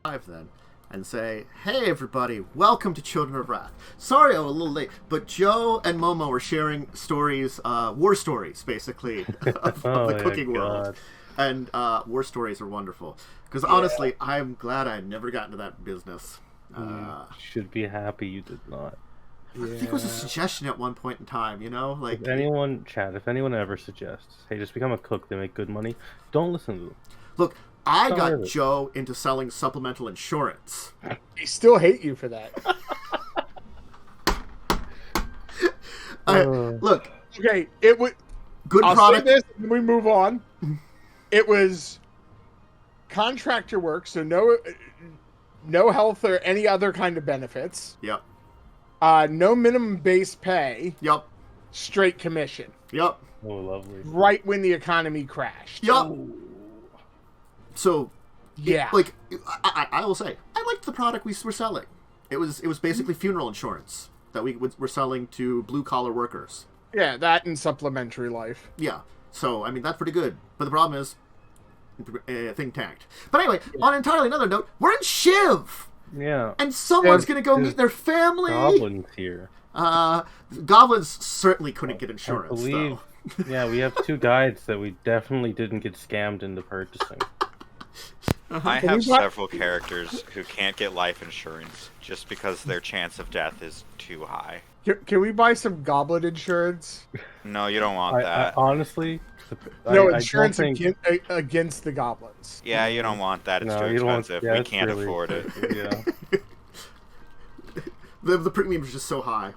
live then and say, hey everybody, welcome to Children of Wrath. Sorry I'm a little late, but Joe and Momo were sharing stories, war stories, basically, of the cooking world. And war stories are wonderful. Because honestly, I'm glad I never got into that business. You should be happy you did not. I think it was a suggestion at one point in time, you know? Like, if anyone ever suggests, hey, just become a cook, they make good money, don't listen to them. Look, I got Joe into selling supplemental insurance. I still hate you for that. Look. Okay, it was... Good product. Say this and we move on. It was contractor work, so no health or any other kind of benefits. Yep. No minimum base pay. Yep. Straight commission. Yep. Oh, lovely. Right when the economy crashed. Yep. So, yeah. Like, I will say, I liked the product we were selling. It was basically funeral insurance that we were selling to blue-collar workers. Yeah, that and supplementary life. Yeah. So, I mean, that's pretty good. But the problem is, thing tanked. But anyway, on entirely another note, we're in Shiv! Yeah. And someone's going to go meet their family! Goblins here. Goblins certainly couldn't get insurance, though. Yeah, we have two guides that we definitely didn't get scammed into purchasing. I have several characters who can't get life insurance just because their chance of death is too high. Can we buy some goblin insurance? No, you don't want that. Honestly, insurance against the goblins. Yeah, you don't want that. It's too expensive. We can't afford it. Yeah. The premium is just so high.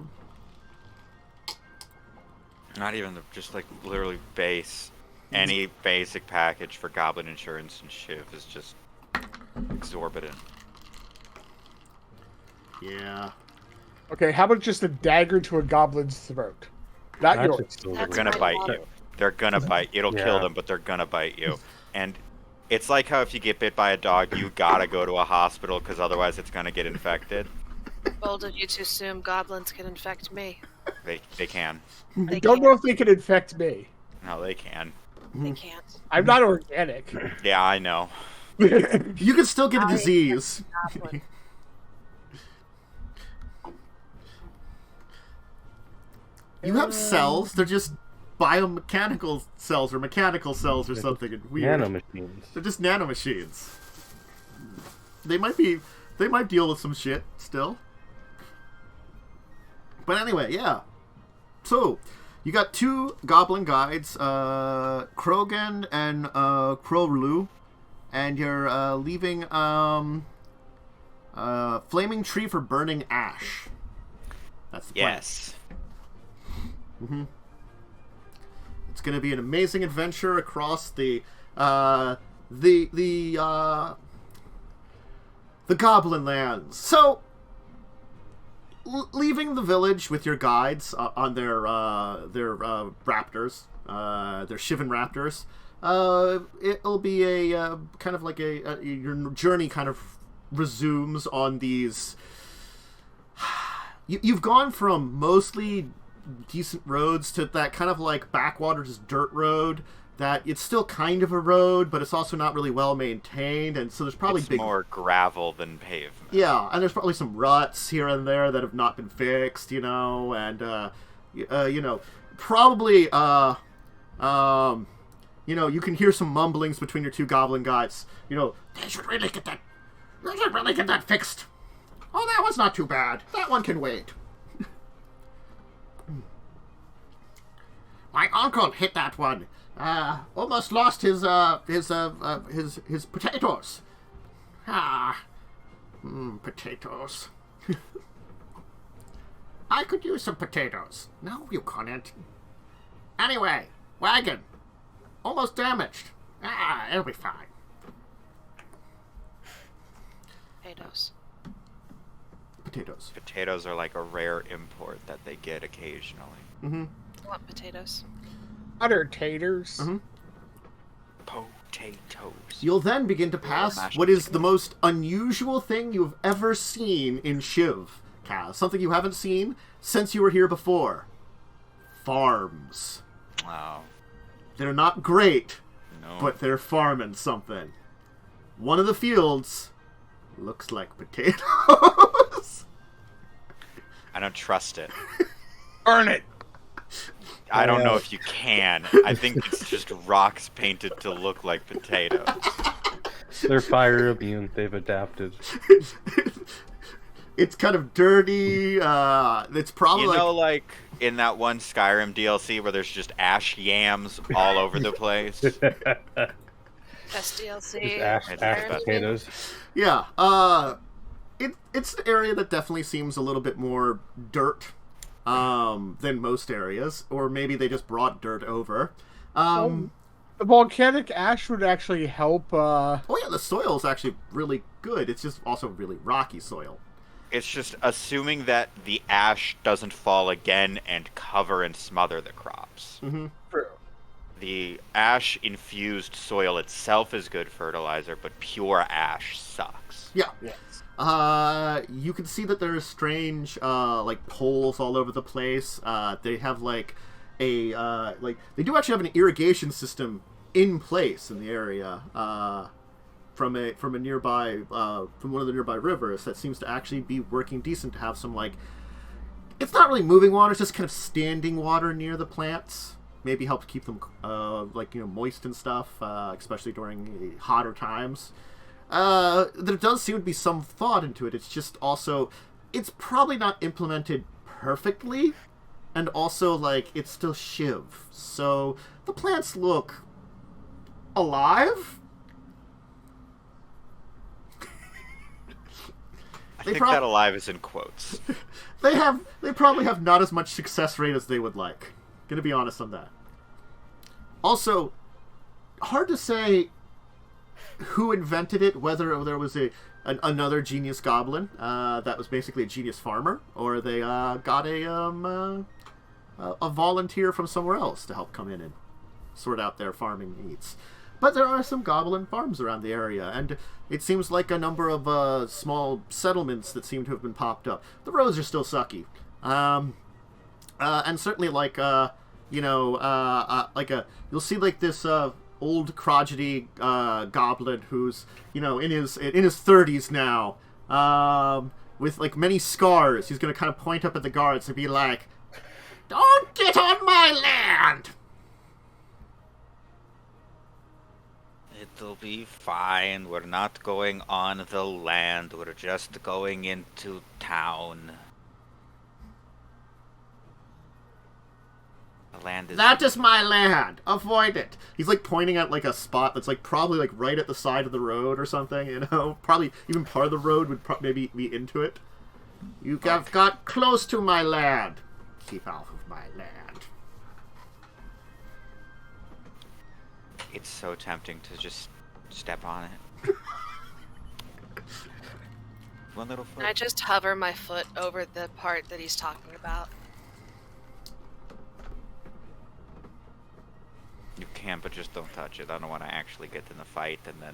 Not even just like literally base. Any basic package for goblin insurance and Shiv is just exorbitant. Yeah. Okay, how about just a dagger to a goblin's throat? Not yours. They're gonna bite you. They're gonna bite. It'll kill them, but they're gonna bite you. And it's like how if you get bit by a dog, you gotta go to a hospital because otherwise it's gonna get infected. Bold of you to assume goblins can infect me. They can. I don't know if they can infect me. No, they can. They can't. I'm not organic. Yeah, I know. You can still get a disease. You have cells. They're just biomechanical cells or mechanical cells or something. Weird. Nanomachines. They're just nanomachines. They might deal with some shit still. But anyway, yeah. So, you got two goblin guides, Krogan and Krolu, and you're leaving Flaming Tree for Burning Ash. That's the plan. Yes. Mm-hmm. It's going to be an amazing adventure across the Goblin Lands. So, leaving the village with your guides on their raptors, their Shivan raptors, it'll be a kind of like your journey kind of resumes on these. You've gone from mostly decent roads to that kind of like backwaters dirt road that it's still kind of a road, but it's also not really well maintained, and so there's probably more gravel than pavement. Yeah, and there's probably some ruts here and there that have not been fixed, you know, and probably you can hear some mumblings between your two goblin guides. You know, they should really get that fixed. Oh, that one's not too bad. That one can wait. My uncle hit that one. Almost lost his potatoes. Potatoes. I could use some potatoes. No, you couldn't. Anyway, wagon. Almost damaged. It'll be fine. Potatoes. Potatoes are like a rare import that they get occasionally. Mm-hmm. I want potatoes. Utter taters. Mm-hmm. Potatoes. You'll then begin to pass what is the most unusual thing you've ever seen in Shiv, Kaz. Something you haven't seen since you were here before. Farms. Wow. They're not great, No. but they're farming something. One of the fields Looks like potatoes. I don't trust it. Burn it. I don't know if you can. I think it's just rocks painted to look like potatoes. They're fire immune. They've adapted. It's kind of dirty. It's probably like in that one Skyrim DLC where there's just ash yams all over the place. SDLC. Ash potatoes. Yeah. It's an area that definitely seems a little bit more dirt than most areas, or maybe they just brought dirt over. The volcanic ash would actually help. Oh yeah, the soil is actually really good. It's just also really rocky soil. It's just assuming that the ash doesn't fall again and cover and smother the crops. Mm-hmm. True. The ash-infused soil itself is good fertilizer, but pure ash sucks. Yeah. Yes. You can see that there's strange, like, poles all over the place. They have, like, they do actually have an irrigation system in place in the area, from a nearby, from one of the nearby rivers that seems to actually be working decent to have some, like, it's not really moving water, it's just kind of standing water near the plants. Maybe helps keep them, moist and stuff, especially during hotter times. There does seem to be some thought into it. It's just also, it's probably not implemented perfectly, and also, like, it's still Shiv. So, the plants look alive? I think that alive is in quotes. They probably have not as much success rate as they would like. Gonna be honest on that. Also, hard to say who invented it, whether there was another genius goblin that was basically a genius farmer, or they got a volunteer from somewhere else to help come in and sort out their farming needs. But there are some goblin farms around the area, and it seems like a number of small settlements that seem to have been popped up. The roads are still sucky, and certainly you'll see like this old crotchety goblin who's in his 30s now, with like many scars. He's gonna kind of point up at the guards and be like, "Don't get on my land!" It'll be fine. We're not going on the land. We're just going into town. The land is... That is my land. Avoid it. He's like pointing at like a spot that's like probably like right at the side of the road or something. Probably even part of the road would maybe be into it. You have got close to my land. Keep out of my land. It's so tempting to just step on it. One little foot. I just hover my foot over the part that he's talking about. You can, but just don't touch it. I don't want to actually get in a fight and then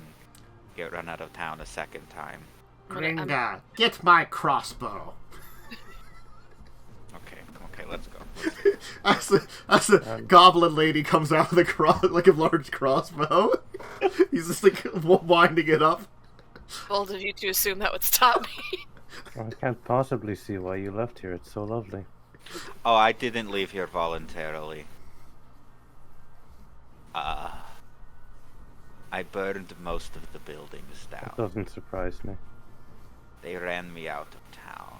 get run out of town a second time. Gringa, get my crossbow. Okay, let's go. As a goblin lady comes out with a large crossbow. He's just like winding it up. Bold of you to assume that would stop me. I can't possibly see why you left here. It's so lovely. Oh, I didn't leave here voluntarily. I burned most of the buildings down. That doesn't surprise me. They ran me out of town.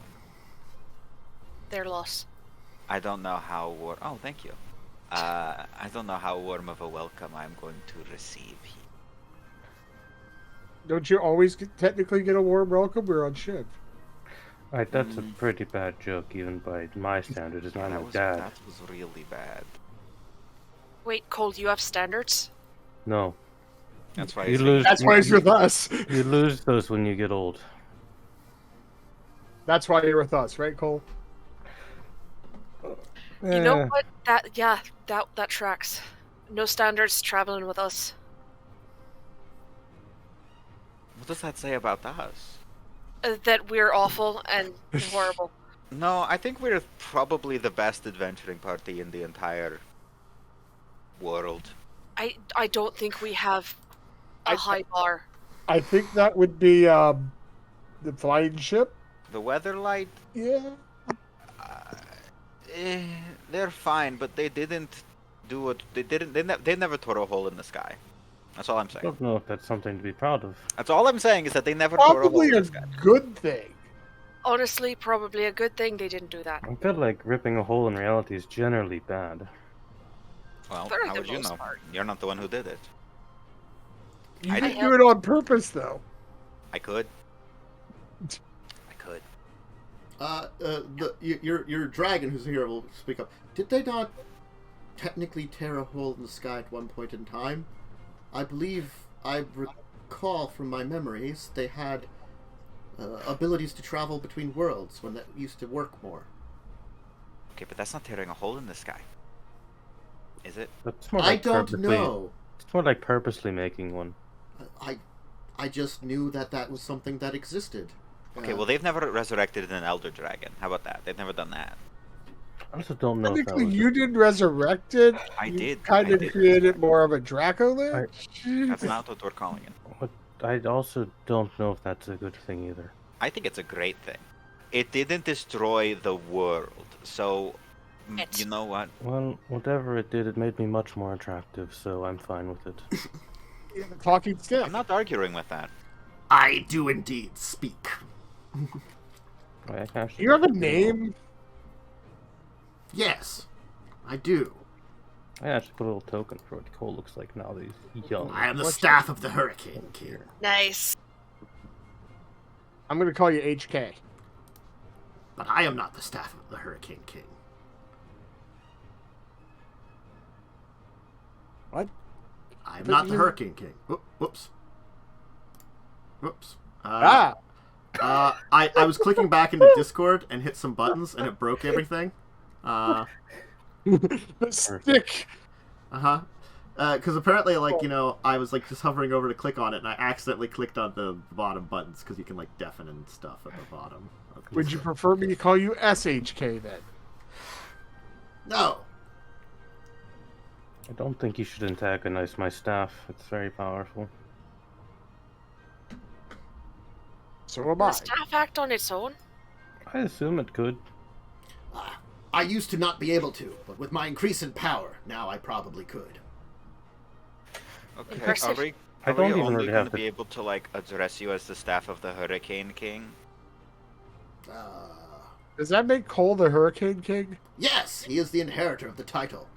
Their loss. I don't know how oh, thank you. I don't know how warm of a welcome I'm going to receive here. Don't you always technically get a warm welcome? We're on Shiv. Alright, that's a pretty bad joke, even by my standards. It's not like that. That was really bad. Wait, Cole, you have standards? No. That's why You lose. That's why he's with us. You lose those when you get old. That's why you're with us, right, Cole? You know what? That tracks. No standards traveling with us. What does that say about us? That we're awful and horrible. No, I think we're probably the best adventuring party in the entire world. I don't think we have a high bar. I think that would be the flying ship? The Weatherlight, Yeah. they're fine, but they didn't do it. They never tore a hole in the sky. That's all I'm I saying. don't know if that's something to be proud of. That's all I'm saying is that they never tore a hole Probably in a the sky. good thing. Honestly, probably a good thing they didn't do that. I feel like ripping a hole in reality is generally bad. Well, For how the would you most know? part. You're not the one who did it. You I didn't have- do it on purpose, though. I could. I could. Your dragon who's here will speak up. Did they not technically tear a hole in the sky at one point in time? I believe I recall from my memories they had abilities to travel between worlds when that used to work more. Okay, but that's not tearing a hole in the sky. Is it? That's more I like don't purposely, know. It's more like purposely making one. I just knew that was something that existed. Okay, well, they've never resurrected an Elder Dragon. How about that? They've never done that. I also don't know if that Technically, was... you did resurrect it. I You did. Kind I of did. created more of a Draco Lich. That's not what we're calling it. But I also don't know if that's a good thing either. I think it's a great thing. It didn't destroy the world, so you know what? Well, whatever it did, it made me much more attractive, so I'm fine with it. Yeah, the talking stick. I'm not arguing with that. I do indeed speak. I can actually Do you have a name? Yes, I do. I actually put a little token for what Cole looks like now that he's young. I am the What's staff of the Hurricane King. Nice. I'm going to call you HK. But I am not the staff of the Hurricane King. What? I am But not the you- Hurricane King. Whoops. Whoops. Ah! I was clicking back into Discord and hit some buttons and it broke everything. The stick. Because apparently, like, you know, I was like just hovering over to click on it and I accidentally clicked on the bottom buttons because you can like deafen and stuff at the bottom. Would you prefer me to call you SHK then? No. I don't think you should antagonize my staff. It's very powerful. So am Will I. the staff act on its own? I assume it could. I used to not be able to, but with my increase in power, now I probably could. Okay, Impressive. I are don't we even only really going have to to... be able to like address you as the staff of the Hurricane King? Does that make Cole the Hurricane King? Yes, he is the inheritor of the title.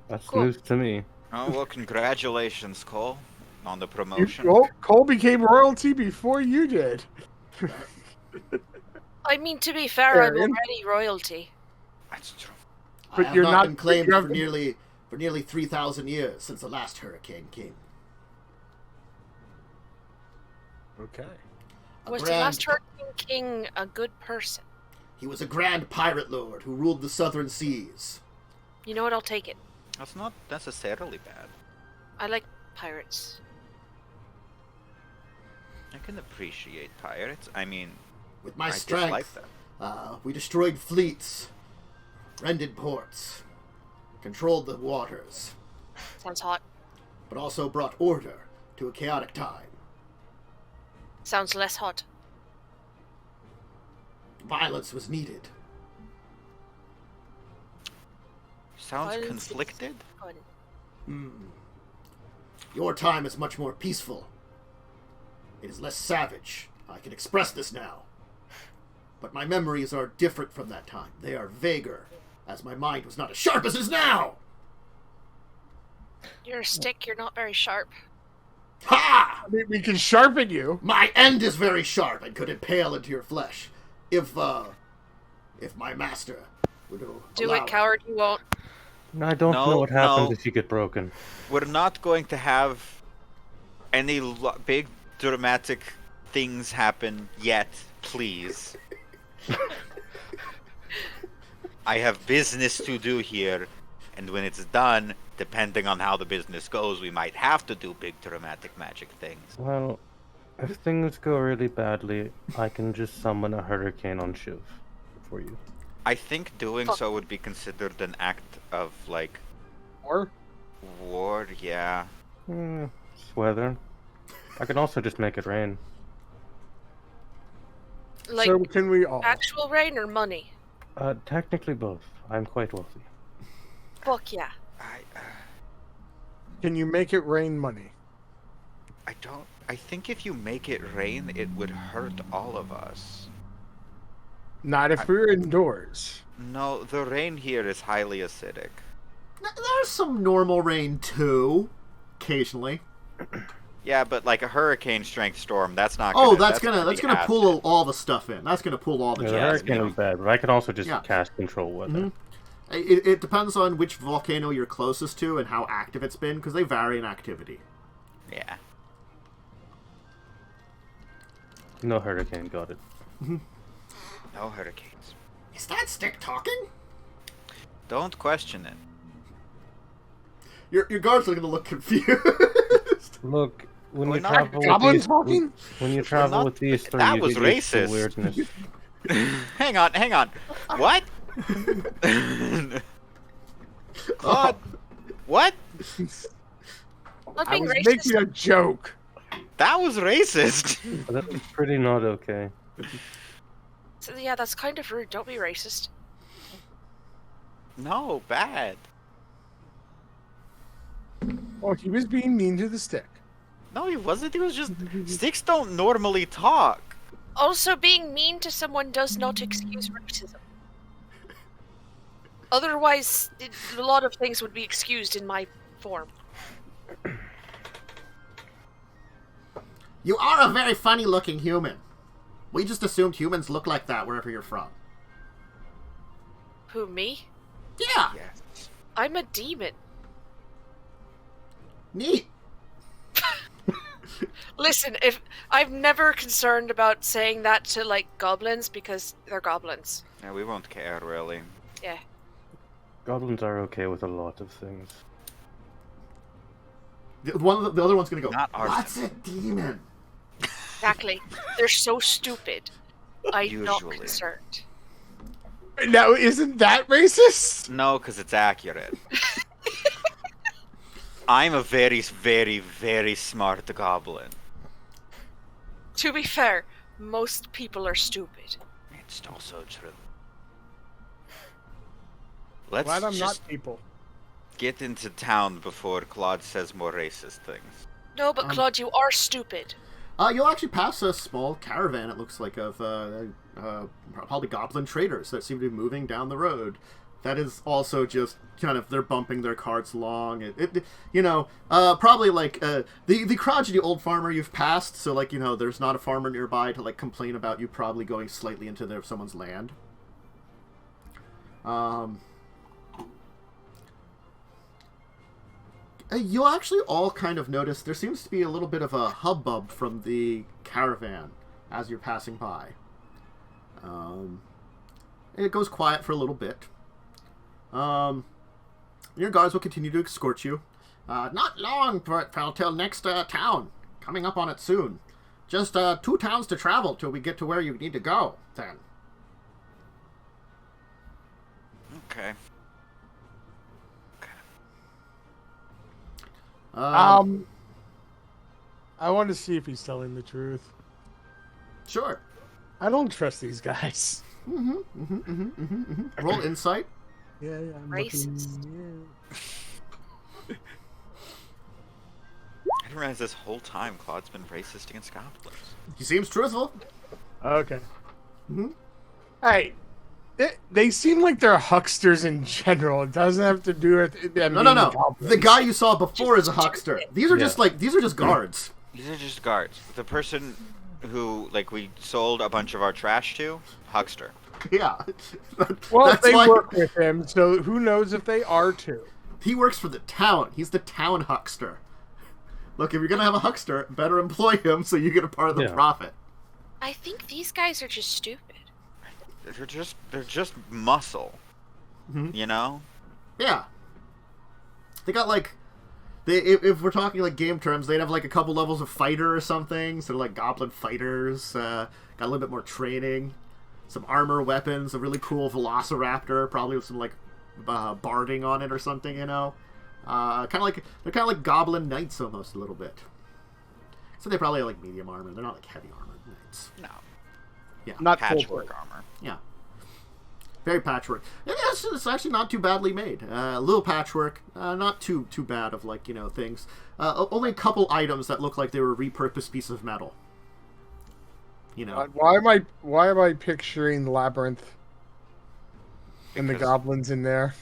That's Cool. news to me. Oh well, congratulations, Cole, on the You, promotion. Cole became royalty before you did. I mean, to be fair, I'm Carrion. already royalty. That's true. But I have you're not not- been claimed you for haven't- nearly 3,000 years since the last Hurricane King. Okay. A Was the grand- last Hurricane King a good person? He was a grand pirate lord who ruled the southern seas. You know what? I'll take it. That's not necessarily bad. I like pirates. I can appreciate pirates. I mean, With my I just like strength, them. we destroyed fleets, rended ports, controlled the waters, Sounds hot. but also brought order to a chaotic time. Sounds less hot. Violence was needed. Sounds Violence is conflicted. fun. Your time is much more peaceful. It is less savage. I can express this now. But my memories are different from that time. They are vaguer, as my mind was not as sharp as it is now! You're a stick. You're not very sharp. Ha! I mean, we can sharpen you. My end is very sharp and could impale into your flesh. If my master would Do allow it, coward. You won't. I don't No, know what happens no. if you get broken. We're not going to have any big dramatic things happen yet, please. I have business to do here, and when it's done, depending on how the business goes, we might have to do big dramatic magic things. Well, if things go really badly, I can just summon a hurricane on Shiv for you. I think doing so would be considered an act of, like, Or war, yeah. It's weather. I can also just make it rain. Like, so can we all? actual rain or money? Technically both. I'm quite wealthy. Fuck yeah. Can you make it rain money? I don't. I think if you make it rain, it would hurt all of us. Not if we're indoors. No, the rain here is highly acidic. There's some normal rain too, occasionally. Yeah, but like a hurricane strength storm, that's not. That's gonna pull all the stuff in. That's gonna pull all the Yeah, the jazz. hurricane is bad, but I can also just cast control weather. It depends on which volcano you're closest to and how active it's been, because they vary in activity. Yeah. No hurricane, got it. No hurricanes. Is that stick talking? Don't question it. Your guards are gonna look confused. Look, when We're you not travel Goblin with these, talking? when you travel not- with these three, that you was get used to racist. weirdness. Hang on. What? Claud? What? Not I being was racist. making a joke. That was racist. That was pretty not okay. So, yeah, that's kind of rude. Don't be racist. No, bad. Oh, he was being mean to the stick. No, he wasn't. He was just. Sticks don't normally talk. Also, being mean to someone does not excuse racism. Otherwise, a lot of things would be excused in my form. You are a very funny-looking human. We just assumed humans look like that wherever you're from. Who, me? Yeah. Yes. I'm a demon. Neat. Listen, if I'm never concerned about saying that to, like, goblins, because they're goblins. Yeah, we won't care really. Yeah. Goblins are okay with a lot of things. The other one's gonna go, Not ours. what's a demon? Exactly. They're so stupid. I'm not Usually. concerned. Now, isn't that racist? No, because it's accurate. I'm a very, very, very smart goblin. To be fair, most people are stupid. It's also true. Let's Glad I'm just not people. get into town before Claude says more racist things. No, but Claude, you are stupid. You'll actually pass a small caravan, it looks like, of probably goblin traders that seem to be moving down the road. That is also just kind of, they're bumping their carts along. Probably like the crotchety old farmer you've passed, so like, there's not a farmer nearby to like complain about you probably going slightly into someone's land. You'll actually all kind of notice there seems to be a little bit of a hubbub from the caravan as you're passing by. It goes quiet for a little bit. Your guards will continue to escort you. Not long till next town. Coming up on it soon. Just 2 towns to travel till we get to where you need to go, then. Okay. I want to see if he's telling the truth. Sure. I don't trust these guys. Roll insight. Yeah, I'm Racist. I didn't realize this whole time Claude's been racist against goblins. He seems truthful. Okay. Hey, they seem like they're hucksters in general. It doesn't have to do with them. No. being goblins. The guy you saw before is a huckster. These are just guards. These are just guards. The person who, we sold a bunch of our trash to, huckster. Yeah. Well, That's they why work with him, so who knows if they are too. he works for the town. He's the town huckster. Look, if you're gonna have a huckster, better employ him so you get a part of the profit. I think these guys are just stupid. They're just muscle. You know? Yeah. They got if we're talking game terms, they'd have a couple levels of fighter or something. So they're goblin fighters. Got a little bit more training. Some armor weapons, a really cool velociraptor, probably with some barding on it or something, they're kind of like goblin knights almost a little bit. So they probably have medium armor. They're not heavy armored knights. No. Yeah. Not full Patchwork plate. armor. Yeah. Very patchwork. It's actually not too badly made. A little patchwork, not too bad of like things. Only a couple items that look like they were repurposed pieces of metal. Why am I picturing Labyrinth and the goblins in there?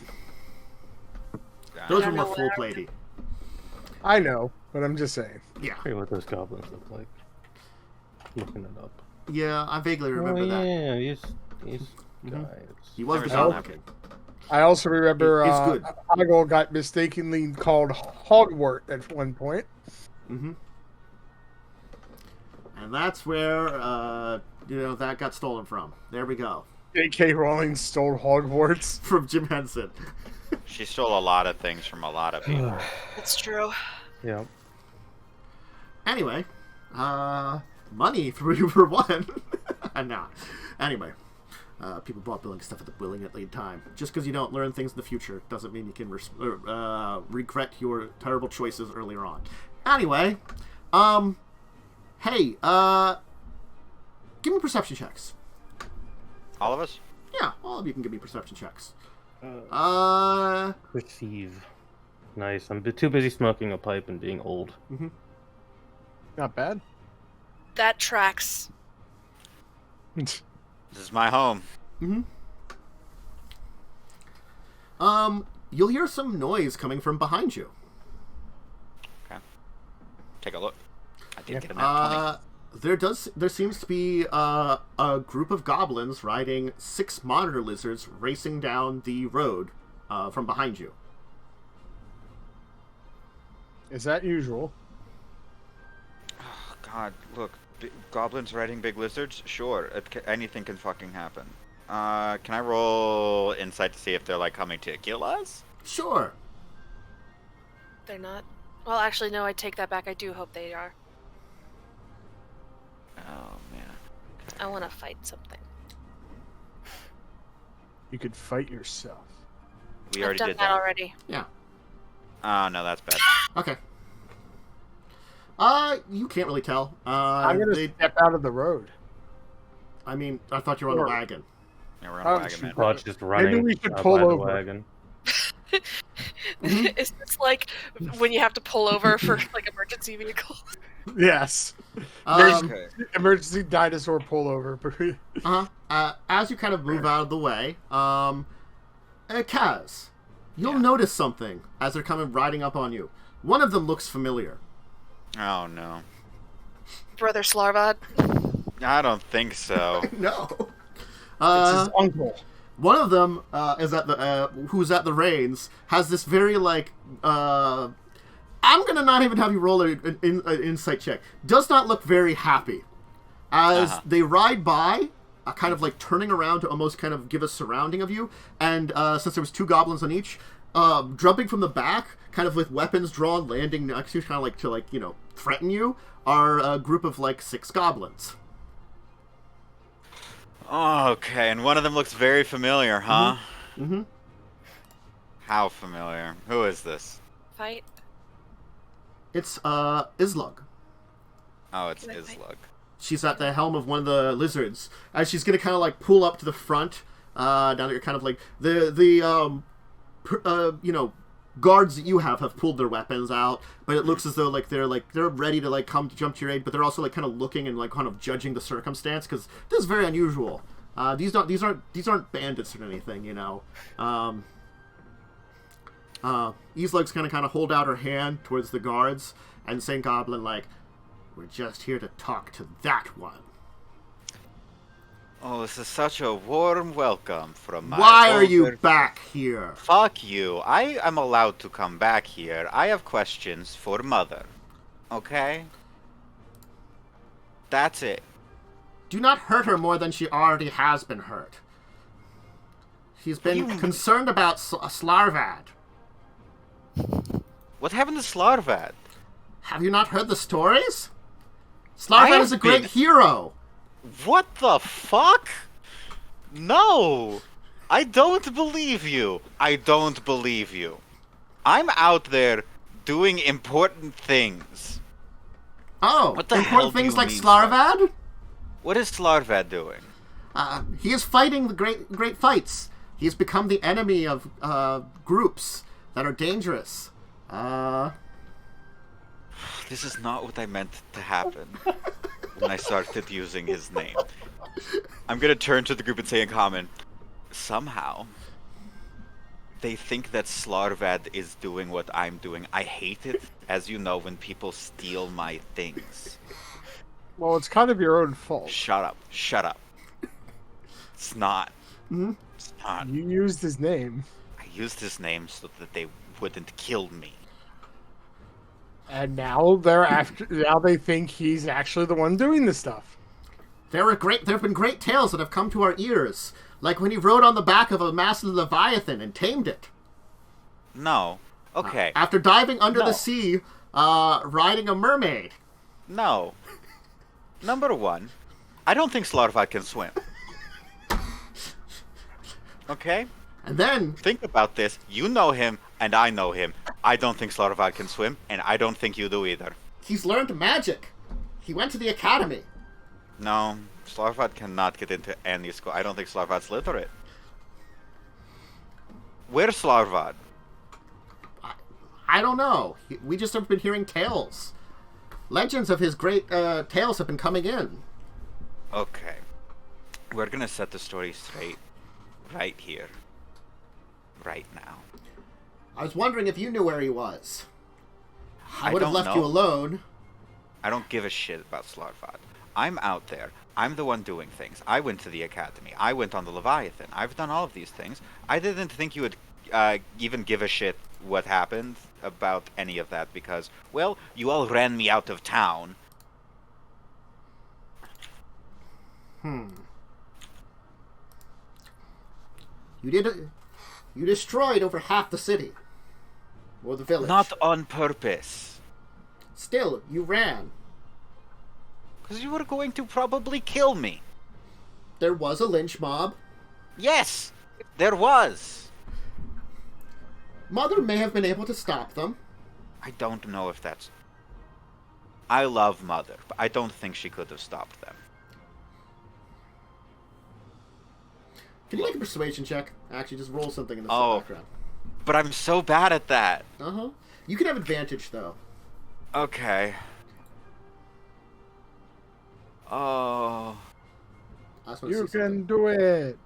Those I are don't more know full where- platey. I know, but I'm just saying. Yeah. I forget what those goblins look like. Looking it up. Yeah, I vaguely remember that. Yeah, these Mhm. guys. He was the Never Goblin saw King. I also remember It's good. Hoggle got mistakenly called Hogwart at one point. Mm-hmm. And that's where that got stolen from. There we go. J.K. Rowling stole Hogwarts. From Jim Henson. She stole a lot of things from a lot of people. It's true. Yeah. Anyway, money for one. No. Anyway, people bought billing stuff at the brilliantly time. Just because you don't learn things in the future doesn't mean you can regret your terrible choices earlier on. Anyway, hey, give me perception checks. All of us? Yeah, all of you can give me perception checks. Perceive. Nice. I'm too busy smoking a pipe and being old. Mm-hmm. Not bad. That tracks. This is my home. Mm-hmm. You'll hear some noise coming from behind you. Okay. Take a look. I did get a nat 20. There seems to be a group of goblins riding 6 monitor lizards racing down the road from behind you. Is that usual? Oh, God, look. Goblins riding big lizards? Sure. Anything can fucking happen. Can I roll insight to see if they're, like, coming to kill us? Sure. They're not. Well, actually, no, I take that back. I do hope they are. Oh, man. I want to fight something. You could fight yourself. We I've already done did that that. already. Yeah. Oh, no, that's bad. Okay. You can't really tell. I'm gonna step out of the road. I mean, I thought you were on the wagon. Yeah, we're on a wagon, shoot. man. Claud's just running we should by pull the over. wagon. Is this like when you have to pull over for like emergency vehicles? Yes. Okay. Emergency dinosaur pullover. As you kind of move out of the way, Kaz, you'll notice something as they're coming riding up on you. One of them looks familiar. Oh, no. Brother Slarvad. I don't think so. No. It's his uncle. One of them is at the who's at the reins has this very like I'm gonna not even have you roll an insight check. Does not look very happy as they ride by, kind of like turning around to almost kind of give a surrounding of you. And since there was 2 goblins on each, jumping from the back, kind of with weapons drawn, landing next to you, kind of like to threaten you, are a group of like 6 goblins. Oh, okay, and one of them looks very familiar, huh? Mm-hmm. How familiar? Who is this? Fight. It's Islug. Oh, it's Can I fight? Islug. She's at the helm of one of the lizards, as she's gonna kind of like pull up to the front. Now that you're kind of like the guards that you have pulled their weapons out, but it looks as though they're ready to come to jump to your aid, but they're also like kind of looking and like kind of judging the circumstance because this is very unusual. These aren't bandits or anything, Islug's gonna kind of hold out her hand towards the guards and say, Goblin, like, we're just here to talk to that one. Oh, this is such a warm welcome from my Why are you older- back here? Fuck you. I am allowed to come back here. I have questions for Mother. Okay? That's it. Do not hurt her more than she already has been hurt. She's been concerned about Slarvad. What happened to Slarvad? Have you not heard the stories? Slarvad is a great hero. What the fuck? No! I don't believe you. I don't believe you. I'm out there doing important things. Oh, What the hell important do things you like mean, Slarvad? What is Slarvad doing? He is fighting the great fights. He has become the enemy of groups that are dangerous. This is not what I meant to happen when I started using his name. I'm gonna turn to the group and say in common, somehow, they think that Slarvad is doing what I'm doing. I hate it, as you know, when people steal my things. Well, it's kind of your own fault. Shut up. Shut up. It's not. It's not. You used his name. I used his name so that they wouldn't kill me. And now now they think he's actually the one doing this stuff. There have been great tales that have come to our ears, like when he rode on the back of a massive leviathan and tamed it. No. Okay. After diving under the sea, riding a mermaid. No. Number one, I don't think Slarvad can swim. Okay? And then... Think about this. You know him, and I know him. I don't think Slarvad can swim, and I don't think you do either. He's learned magic. He went to the academy. No, Slarvad cannot get into any school. I don't think Slarvad's literate. Where's Slarvad? I don't know. We just have been hearing tales. Legends of his great tales have been coming in. Okay. We're gonna set the story straight. Right here. Right now. I was wondering if you knew where he was. I would have don't left know. you alone. I don't give a shit about Slarvad. I'm out there. I'm the one doing things. I went to the academy. I went on the Leviathan. I've done all of these things. I didn't think you would even give a shit what happened about any of that because, well, you all ran me out of town. You destroyed over half the city. Or the village. Not on purpose. Still, you ran. Because you were going to probably kill me. There was a lynch mob. Yes, there was. Mother may have been able to stop them. I don't know if that's... I love Mother, but I don't think she could have stopped them. Can you make a persuasion check? Actually, just roll something in the background. But I'm so bad at that. Uh-huh. You can have advantage, though. Okay. Oh. You can do it.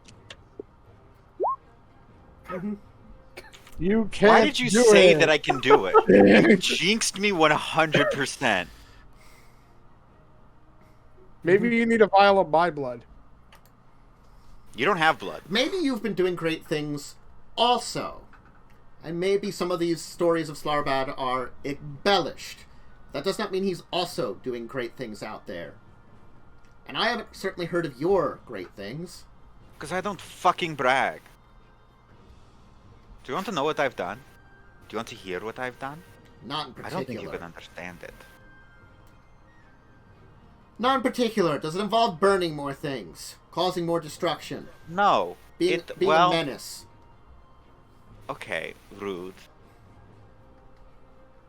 You can't. Why did you say that I can do it? You jinxed me 100%. Maybe you need a vial of my blood. You don't have blood. Maybe you've been doing great things also. And maybe some of these stories of Slarvad are embellished. That does not mean he's also doing great things out there. And I haven't certainly heard of your great things. Because I don't fucking brag. Do you want to know what I've done? Do you want to hear what I've done? Not in particular. I don't think you can understand it. Not in particular. Does it involve burning more things? Causing more destruction? No. Being a menace? Okay, rude.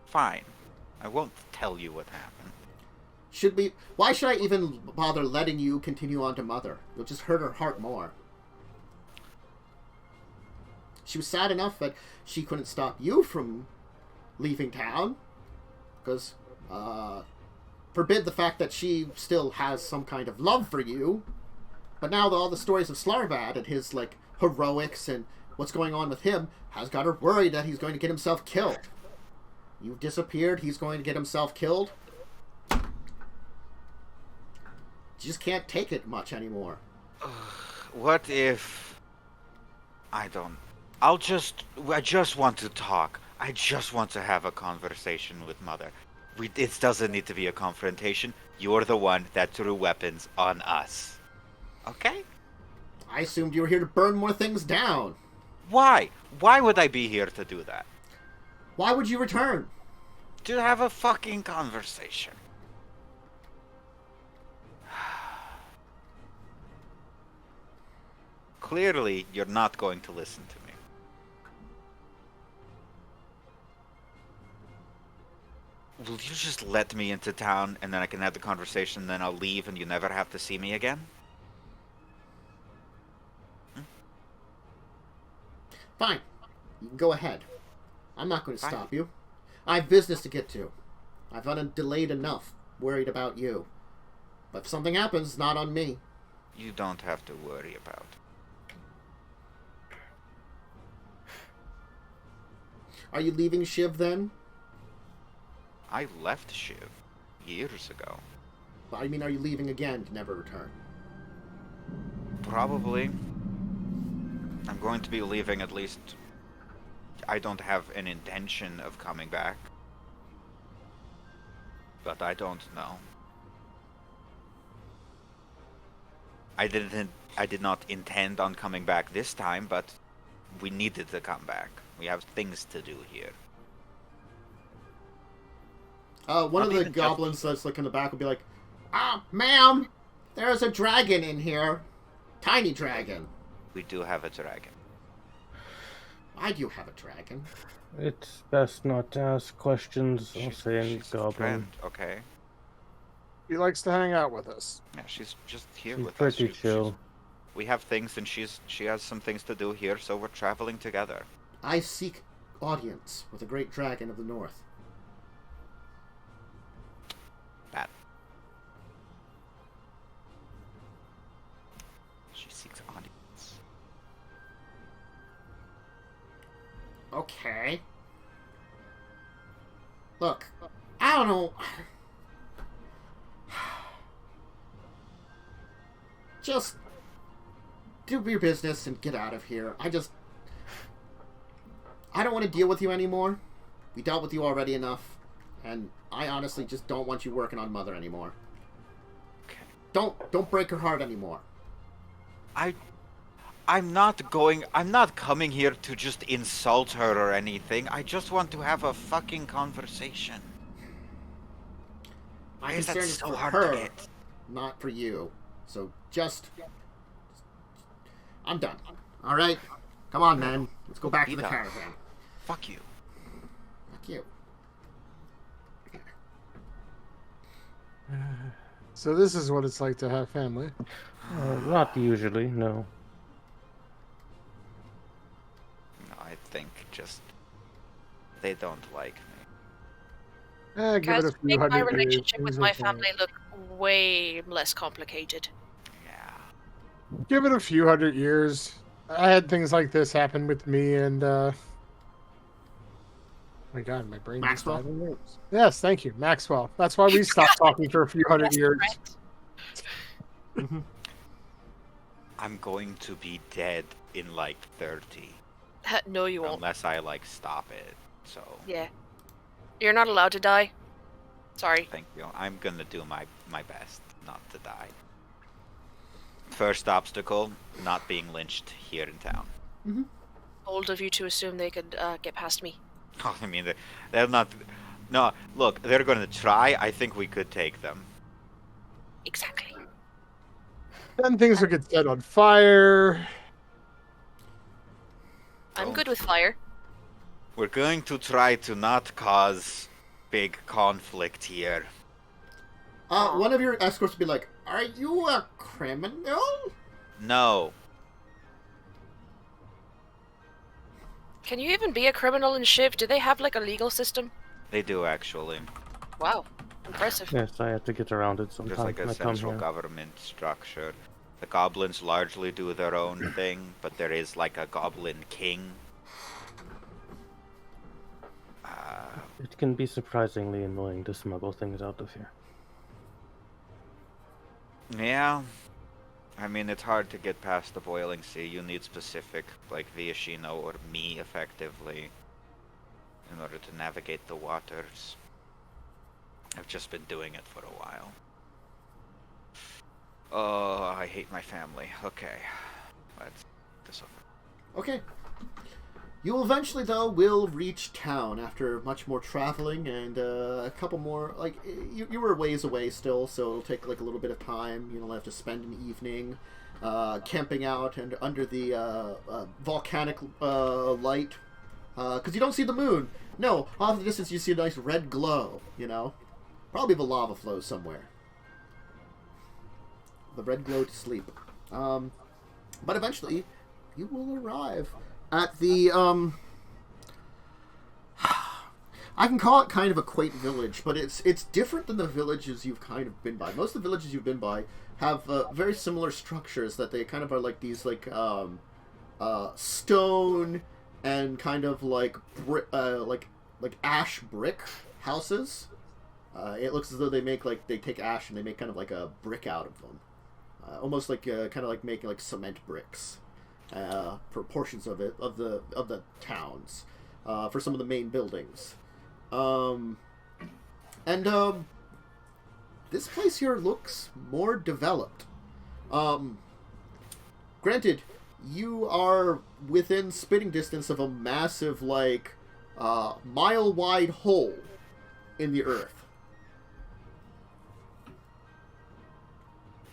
Fine. I won't tell you what happened. Why should I even bother letting you continue on to Mother? You'll just hurt her heart more. She was sad enough that she couldn't stop you from leaving town. Because, forbid the fact that she still has some kind of love for you. But now all the stories of Slarvad and his, heroics and what's going on with him has got her worried that he's going to get himself killed. You've disappeared, he's going to get himself killed. You just can't take it much anymore. What if... I just want to talk. I just want to have a conversation with Mother. It doesn't need to be a confrontation. You're the one that threw weapons on us. Okay? I assumed you were here to burn more things down. Why? Why would I be here to do that? Why would you return? To have a fucking conversation. Clearly, you're not going to listen to me. Will you just let me into town and then I can have the conversation and then I'll leave and you never have to see me again? Fine. You can go ahead. I'm not going to Fine. stop you. I have business to get to. I've delayed enough, worried about you. But if something happens, it's not on me. You don't have to worry about. Are you leaving Shiv then? I left Shiv years ago. I mean, are you leaving again to never return? Probably. I'm going to be leaving at least. I don't have an intention of coming back. But I don't know. I did not intend on coming back this time, but we needed to come back. We have things to do here. One of the goblins that's like in the back will be like, ma'am, there's a dragon in here. Tiny dragon. We do have a dragon. Why do you have a dragon? It's best not to ask questions. I'll say in She's a Goblin. friend, okay? He likes to hang out with us. Yeah, she's just here She's with us. pretty chill. We have things, and she has some things to do here, so we're traveling together. I seek audience with the great dragon of the north. That. She seeks audience. Okay. Look, I don't know. Just do your business and get out of here. I don't want to deal with you anymore. We dealt with you already enough. And I honestly just don't want you working on Mother anymore. Okay. Don't break her heart anymore. I'm not coming here to just insult her or anything. I just want to have a fucking conversation. Why is that concern so for hard her, to get? not for you. So I'm done. All right, come on, man. Let's go back to the caravan. Fuck you. Fuck you. So this is what it's like to have family. Not usually, no. No, I think just they don't like me. Give it a few Make my hundred years. relationship with Things my will change. family look way less complicated. Yeah. Give it a few hundred years. I had things like this happen with me, and oh my God, my brain just Maxwell? died in rooms. Yes, thank you, Maxwell. That's why we stopped talking for a few hundred Yes, years. correct. I'm going to be dead in like 30. No, you won't. Unless I like stop it. So Yeah. You're not allowed to die. Sorry. thank you. I'm gonna do my best not to die. First obstacle, not being lynched here in town. Bold of you to assume they could get past me. I mean, they're not. No, look, they're gonna try. I think we could take them. Exactly. Then things will get set on fire. I'm good with fire. We're going to try to not cause big conflict here. One of your escorts will be like, "Are you a criminal?" No. Can you even be a criminal in Shiv? Do they have like a legal system? They do actually. Wow. Impressive. Yes, I have to get around it There's sometimes like when a I come central here. government structure. The goblins largely do their own thing, but there is like a goblin king. It can be surprisingly annoying to smuggle things out of here. Yeah. I mean, it's hard to get past the boiling sea. You need specific, like Viashino or me, effectively, in order to navigate the waters. I've just been doing it for a while. Oh, I hate my family. Okay. Let's get this over. Okay. You eventually, though, will reach town after much more traveling and a couple more. Like, you were a ways away still, so it'll take like a little bit of time. You'll have to spend an evening camping out and under the volcanic light, because you don't see the moon. No, off in the distance you see a nice red glow. You know, probably the lava flows somewhere. The red glow to sleep. But eventually, you will arrive At the, I can call it kind of a quaint village, but it's different than the villages you've kind of been by. Most of the villages you've been by have very similar structures that they kind of are like these, like, stone and kind of like ash brick houses. It looks as though they take ash and they make kind of like a brick out of them, almost like kind of like making like cement bricks for portions of the towns, for some of the main buildings, this place here looks more developed. Granted, you are within spitting distance of a massive, like, mile-wide hole in the earth.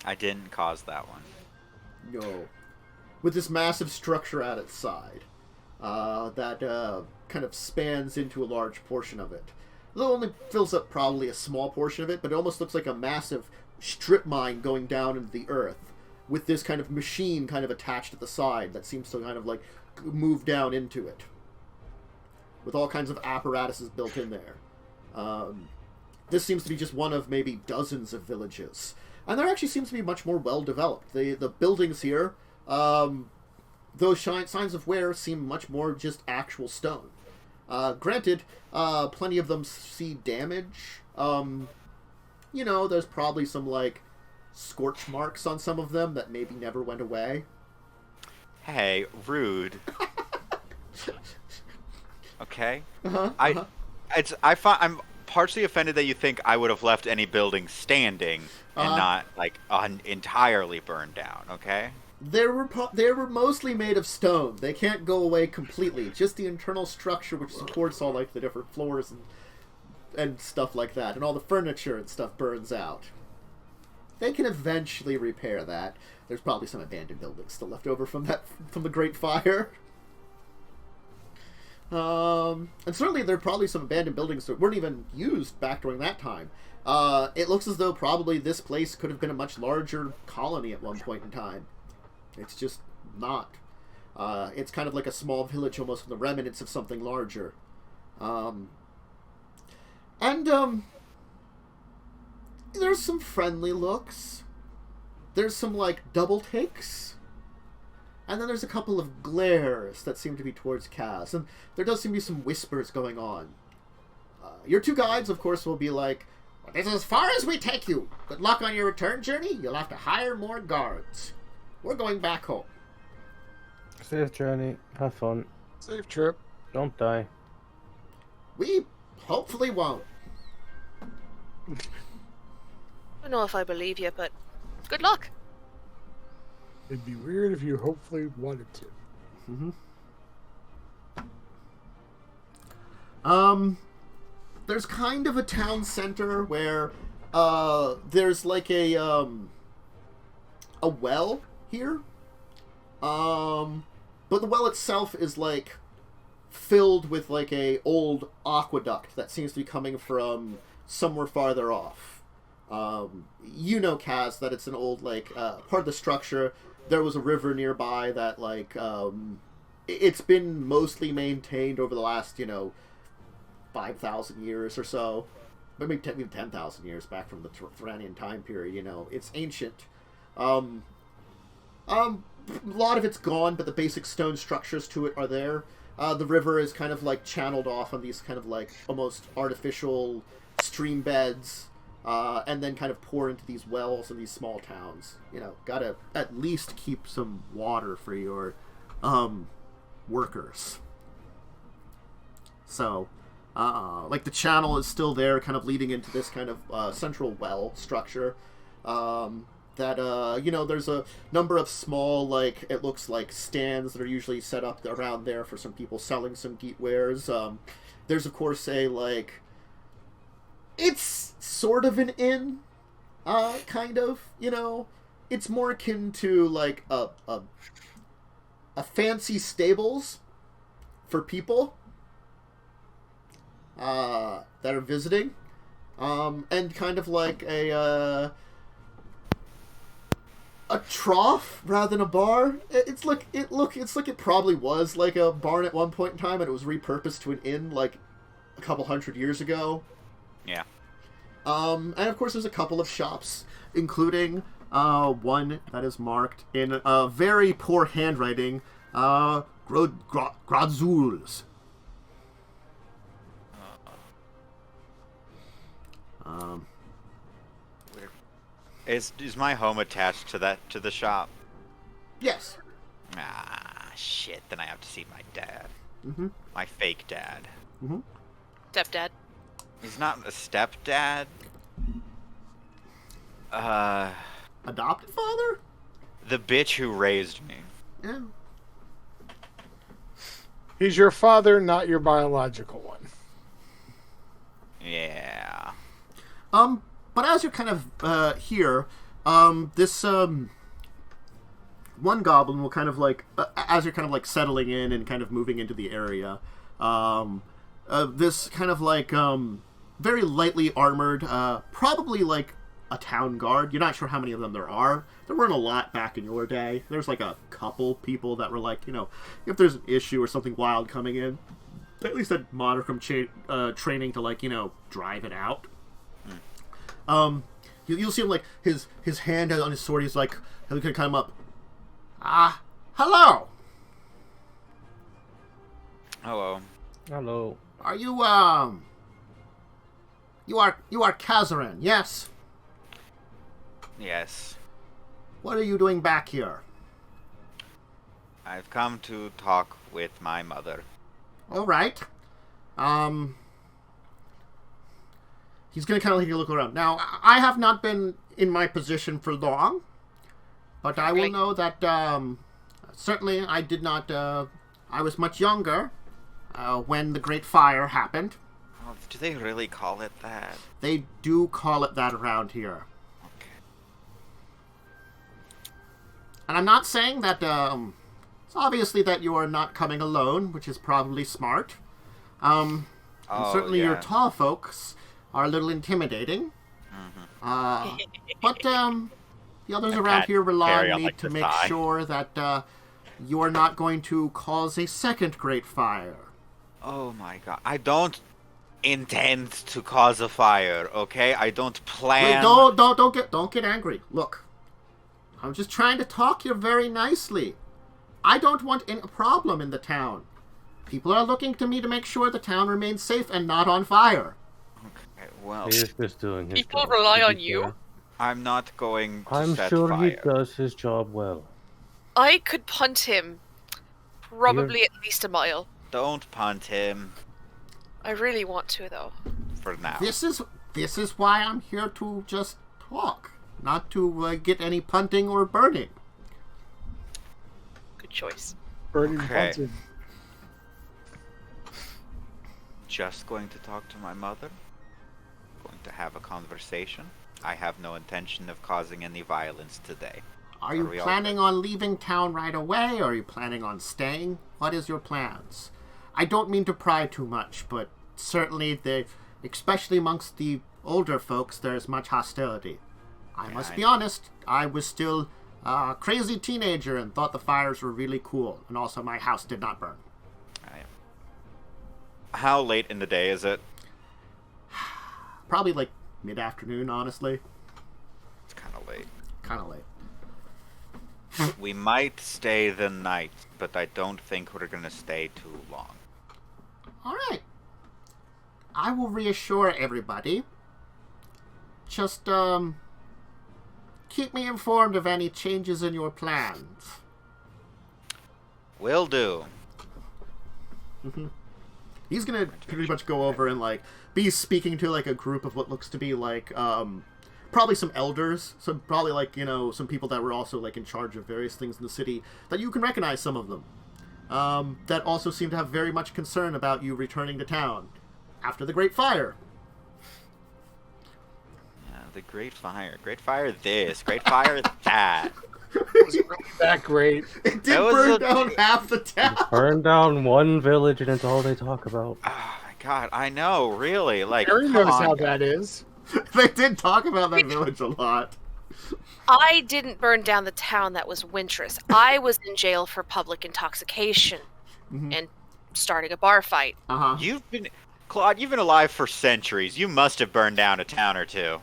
I didn't cause that one. No. With this massive structure at its side that kind of spans into a large portion of it. It only fills up probably a small portion of it, but it almost looks like a massive strip mine going down into the earth, with this kind of machine kind of attached at the side that seems to kind of like move down into it, with all kinds of apparatuses built in there. This seems to be just one of maybe dozens of villages, and there actually seems to be much more well developed. The buildings here, those signs of wear seem much more just actual stone. Granted, plenty of them see damage. There's probably some like scorch marks on some of them that maybe never went away. Hey, rude. Okay. I'm partially offended that you think I would have left any building standing and not like entirely burned down. Okay. They were mostly made of stone. They can't go away completely. Just the internal structure which supports all like the different floors and stuff like that, and all the furniture and stuff burns out. They can eventually repair that. There's probably some abandoned buildings still left over from the Great Fire. And certainly there are probably some abandoned buildings that weren't even used back during that time. It looks as though probably this place could have been a much larger colony at one point in time. It's just not. It's kind of like a small village, almost with the remnants of something larger. There's some friendly looks. There's some, like, double takes. And then there's a couple of glares that seem to be towards Kaz. And there does seem to be some whispers going on. Your two guides, of course, will be like, well, this is as far as we take you. Good luck on your return journey. You'll have to hire more guards. We're going back home. Safe journey. Have fun. Safe trip. Don't die. We hopefully won't. I don't know if I believe you, but good luck. It'd be weird if you hopefully wanted to. There's kind of a town center where there's like a well here. But the well itself is like filled with like a old aqueduct that seems to be coming from somewhere farther off. Kaz, that it's an old, like, part of the structure. There was a river nearby that, like, it's been mostly maintained over the last, 5,000 years or so. Maybe 10,000 years back from the Thrannian time period, It's ancient. A lot of it's gone, but the basic stone structures to it are there. The river is kind of, like, channeled off on these kind of, like, almost artificial stream beds. And then kind of pour into these wells in these small towns. Gotta at least keep some water for your workers. So, like the channel is still there, kind of leading into this kind of central well structure. There's a number of small, like, it looks like stands that are usually set up around there for some people selling some geek wares. There's, of course, it's sort of an inn, kind of, It's more akin to, like, a fancy stables for people that are visiting, and kind of like a trough rather than a bar. It's like it probably was like a barn at one point in time, and it was repurposed to an inn like a couple hundred years ago. Yeah. And of course, there's a couple of shops, including one that is marked in very poor handwriting, Gradzul's. Is my home attached to the shop? Yes. Ah, shit. Then I have to see my dad. Mm-hmm. My fake dad. Mm-hmm. Stepdad. He's not a stepdad. Adopted father? The bitch who raised me. Yeah. He's your father, not your biological one. Yeah. But as you're kind of here, this one goblin will kind of like, as you're kind of like settling in and kind of moving into the area, this kind of like very lightly armored, probably like a town guard. You're not sure how many of them there are. There weren't a lot back in your day. There's like a couple people that were like, you know, if there's an issue or something wild coming in, they at least had modicum training to like, you know, drive it out. You'll see him like his hand on his sword. He's like, he'll kind of come up. Hello. Hello. Hello. Are you You are Kazzrann, yes? Yes. What are you doing back here? I've come to talk with my mother. All right. He's going to kind of take a look around. Now, I have not been in my position for long, but I will know that certainly I did not. I was much younger when the Great Fire happened. Oh, do they really call it that? They do call it that around here. Okay. And I'm not saying that. It's obviously that you are not coming alone, which is probably smart. And certainly your tall folks are a little intimidating. Mm-hmm. But the others around here rely on me to make sure that you are not going to cause a second Great Fire. Oh my god. I don't intend to cause a fire, okay? I don't plan... Wait, don't get angry. Look, I'm just trying to talk here very nicely. I don't want a problem in the town. People are looking to me to make sure the town remains safe and not on fire. Okay, well... He's just doing his People job, rely to be on you? fair. I'm not going to I'm set sure fire. he does his job well. I could punt him probably at least a mile. Don't punt him. I really want to, though. For now. This is why I'm here to just talk, not to get any punting or burning. Good choice. Burning Okay. punted. Just going to talk to my mother. Going to have a conversation. I have no intention of causing any violence today. Are you we all planning on leaving town right away, or are you planning on staying? What is your plans? I don't mean to pry too much, but certainly, especially amongst the older folks, there's much hostility. I must be honest, I was still a crazy teenager and thought the fires were really cool, and also my house did not burn. How late in the day is it? Probably like mid-afternoon, honestly. It's kind of late. Kind of late. We might stay the night, but I don't think we're gonna stay too long. All right. I will reassure everybody. Just, keep me informed of any changes in your plans. Will do. Mm-hmm. He's gonna pretty much go over and, like, be speaking to, like, a group of what looks to be, like, probably some elders. Some, probably, like, you know, some people that were also, like, in charge of various things in the city. That you can recognize some of them. That also seem to have very much concern about you returning to town after the Great Fire. Yeah, the Great Fire. Great Fire this. Great Fire that. Was it really that great? It did burn down half the town. Burn down one village and it's all they talk about. Oh my god, I know, really. Like, Harry come knows on, how guys. that is. They did talk about that village a lot. I didn't burn down the town that was Wintress. I was in jail for public intoxication and starting a bar fight. Claude, you've been alive for centuries. You must have burned down a town or two.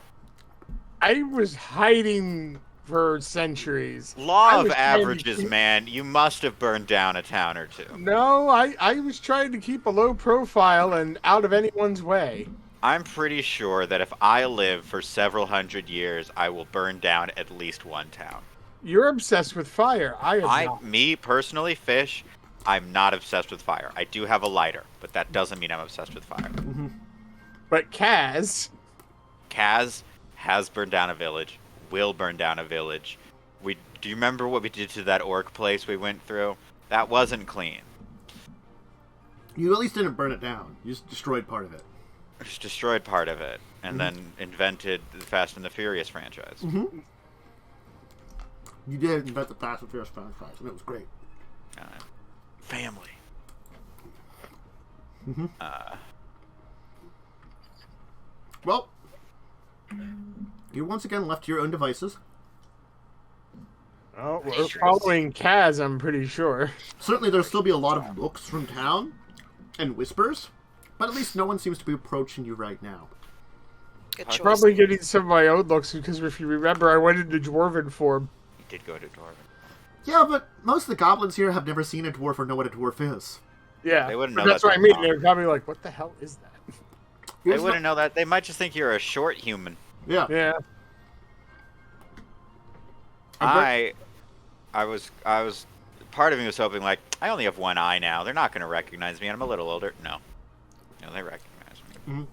I was hiding for centuries. Law of averages, man. You must have burned down a town or two. No, I was trying to keep a low profile and out of anyone's way. I'm pretty sure that if I live for several hundred years, I will burn down at least one town. You're obsessed with fire. I am not. Me, personally, Fish, I'm not obsessed with fire. I do have a lighter, but that doesn't mean I'm obsessed with fire. But Kaz has burned down a village, will burn down a village. Do you remember what we did to that orc place we went through? That wasn't clean. You at least didn't burn it down. You just destroyed part of it. Just destroyed part of it, and then invented the Fast and the Furious franchise. You did invent the Fast and Furious franchise, and it was great. Family. Well, you're once again left to your own devices. Oh, we're following Kaz, I'm pretty sure. Certainly there'll still be a lot of looks from town and whispers, but at least no one seems to be approaching you right now. Good choice. Probably getting some of my own looks, because if you remember, I went into Dwarven form. You did go to Dwarven. Yeah, but most of the goblins here have never seen a dwarf or know what a dwarf is. Yeah, they wouldn't know that's what I mean. They're probably like, what the hell is that? They wouldn't know that. They might just think you're a short human. Yeah. Yeah. I was part of me was hoping, like, I only have one eye now. They're not going to recognize me, and I'm a little older. No, they recognize me.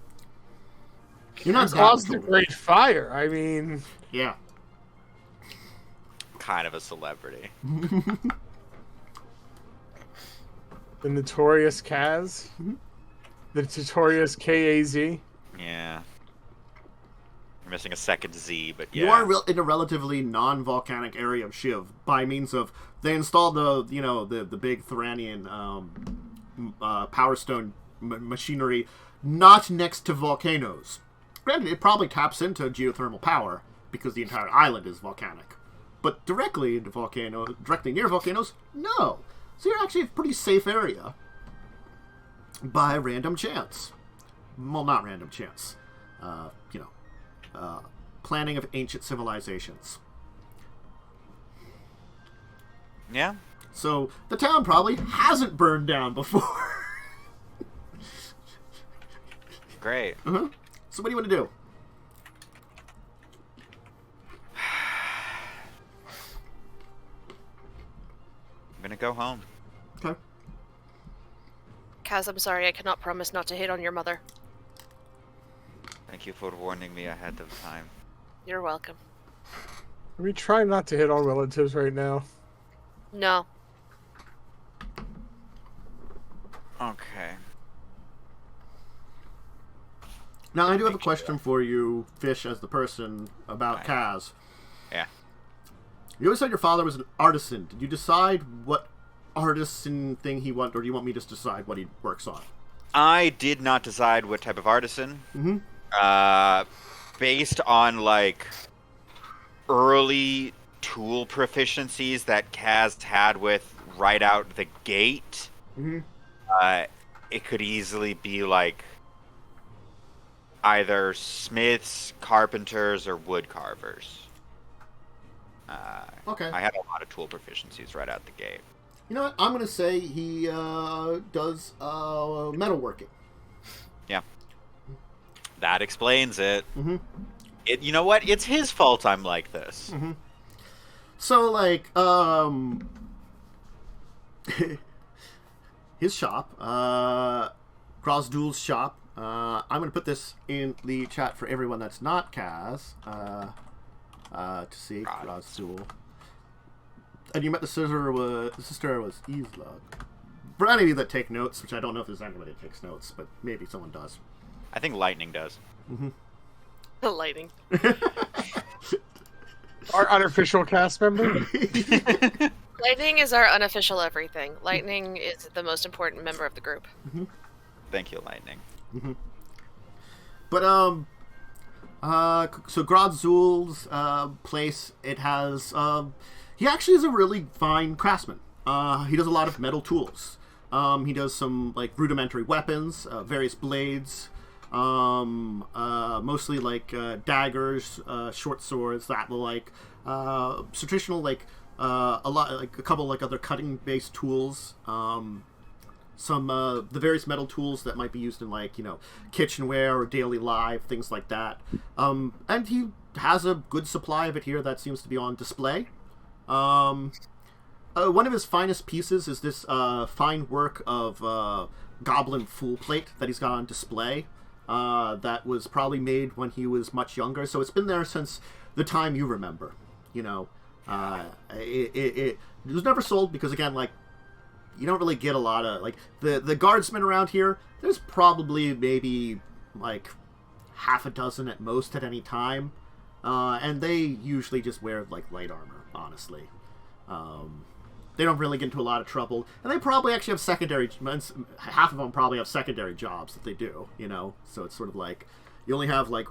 You're not caused the great fire. I mean, yeah, kind of a celebrity. The notorious Kaz, the notorious KAZ. Yeah. You're missing a second Z, but yeah. You are in a relatively non-volcanic area of Shiv by means of they installed the big Theranian Power Stone machinery not next to volcanoes. Granted, it probably taps into geothermal power because the entire island is volcanic, but directly near volcanoes, no. So you're actually a pretty safe area by random chance. Well, not random chance. Planning of ancient civilizations. Yeah. So the town probably hasn't burned down before. Great. So what do you want to do? I'm gonna go home. Okay. Kaz, I'm sorry, I cannot promise not to hit on your mother. Thank you for warning me ahead of time. You're welcome. We try not to hit on relatives right now. No. Okay. Now I do have a question for you, Fish, as the person about Kaz. Yeah. You always said your father was an artisan. Did you decide what artisan thing he wanted, or do you want me to just decide what he works on? I did not decide what type of artisan. Based on, like, early tool proficiencies that Kaz had with right out the gate, it could easily be, like, either smiths, carpenters, or wood carvers. Okay. I had a lot of tool proficiencies right out the gate. You know what? I'm going to say he does metalworking. Yeah. That explains it. You know what? It's his fault I'm like this. So, like, his shop, Grosdul's shop, I'm going to put this in the chat for everyone that's not Kaz, to see. Grosdul. And you met the sister was Isla. For any of you that take notes, which I don't know if there's anybody that takes notes, but maybe someone does. I think Lightning does. The lighting. Our unofficial cast member? Lightning is our unofficial everything. Lightning is the most important member of the group. Thank you, Lightning. But So Grodzul's place, it has, he actually is a really fine craftsman. He does a lot of metal tools. He does some, like, rudimentary weapons, various blades, mostly, like, daggers, short swords, that the like. So traditional, like, a couple, like, other cutting-based tools, some the various metal tools that might be used in, like, you know, kitchenware or daily life, things like that. And he has a good supply of it here that seems to be on display. One of his finest pieces is this fine work of Goblin full plate that he's got on display. That was probably made when he was much younger, so it's been there since the time you remember. You know, it was never sold because, again, like, you don't really get a lot of, like, the guardsmen around here. There's probably maybe like half a dozen at most at any time, and they usually just wear, like, light armor. Honestly, they don't really get into a lot of trouble, and they probably actually have secondary. Half of them probably have secondary jobs that they do. You know, so it's sort of like you only have like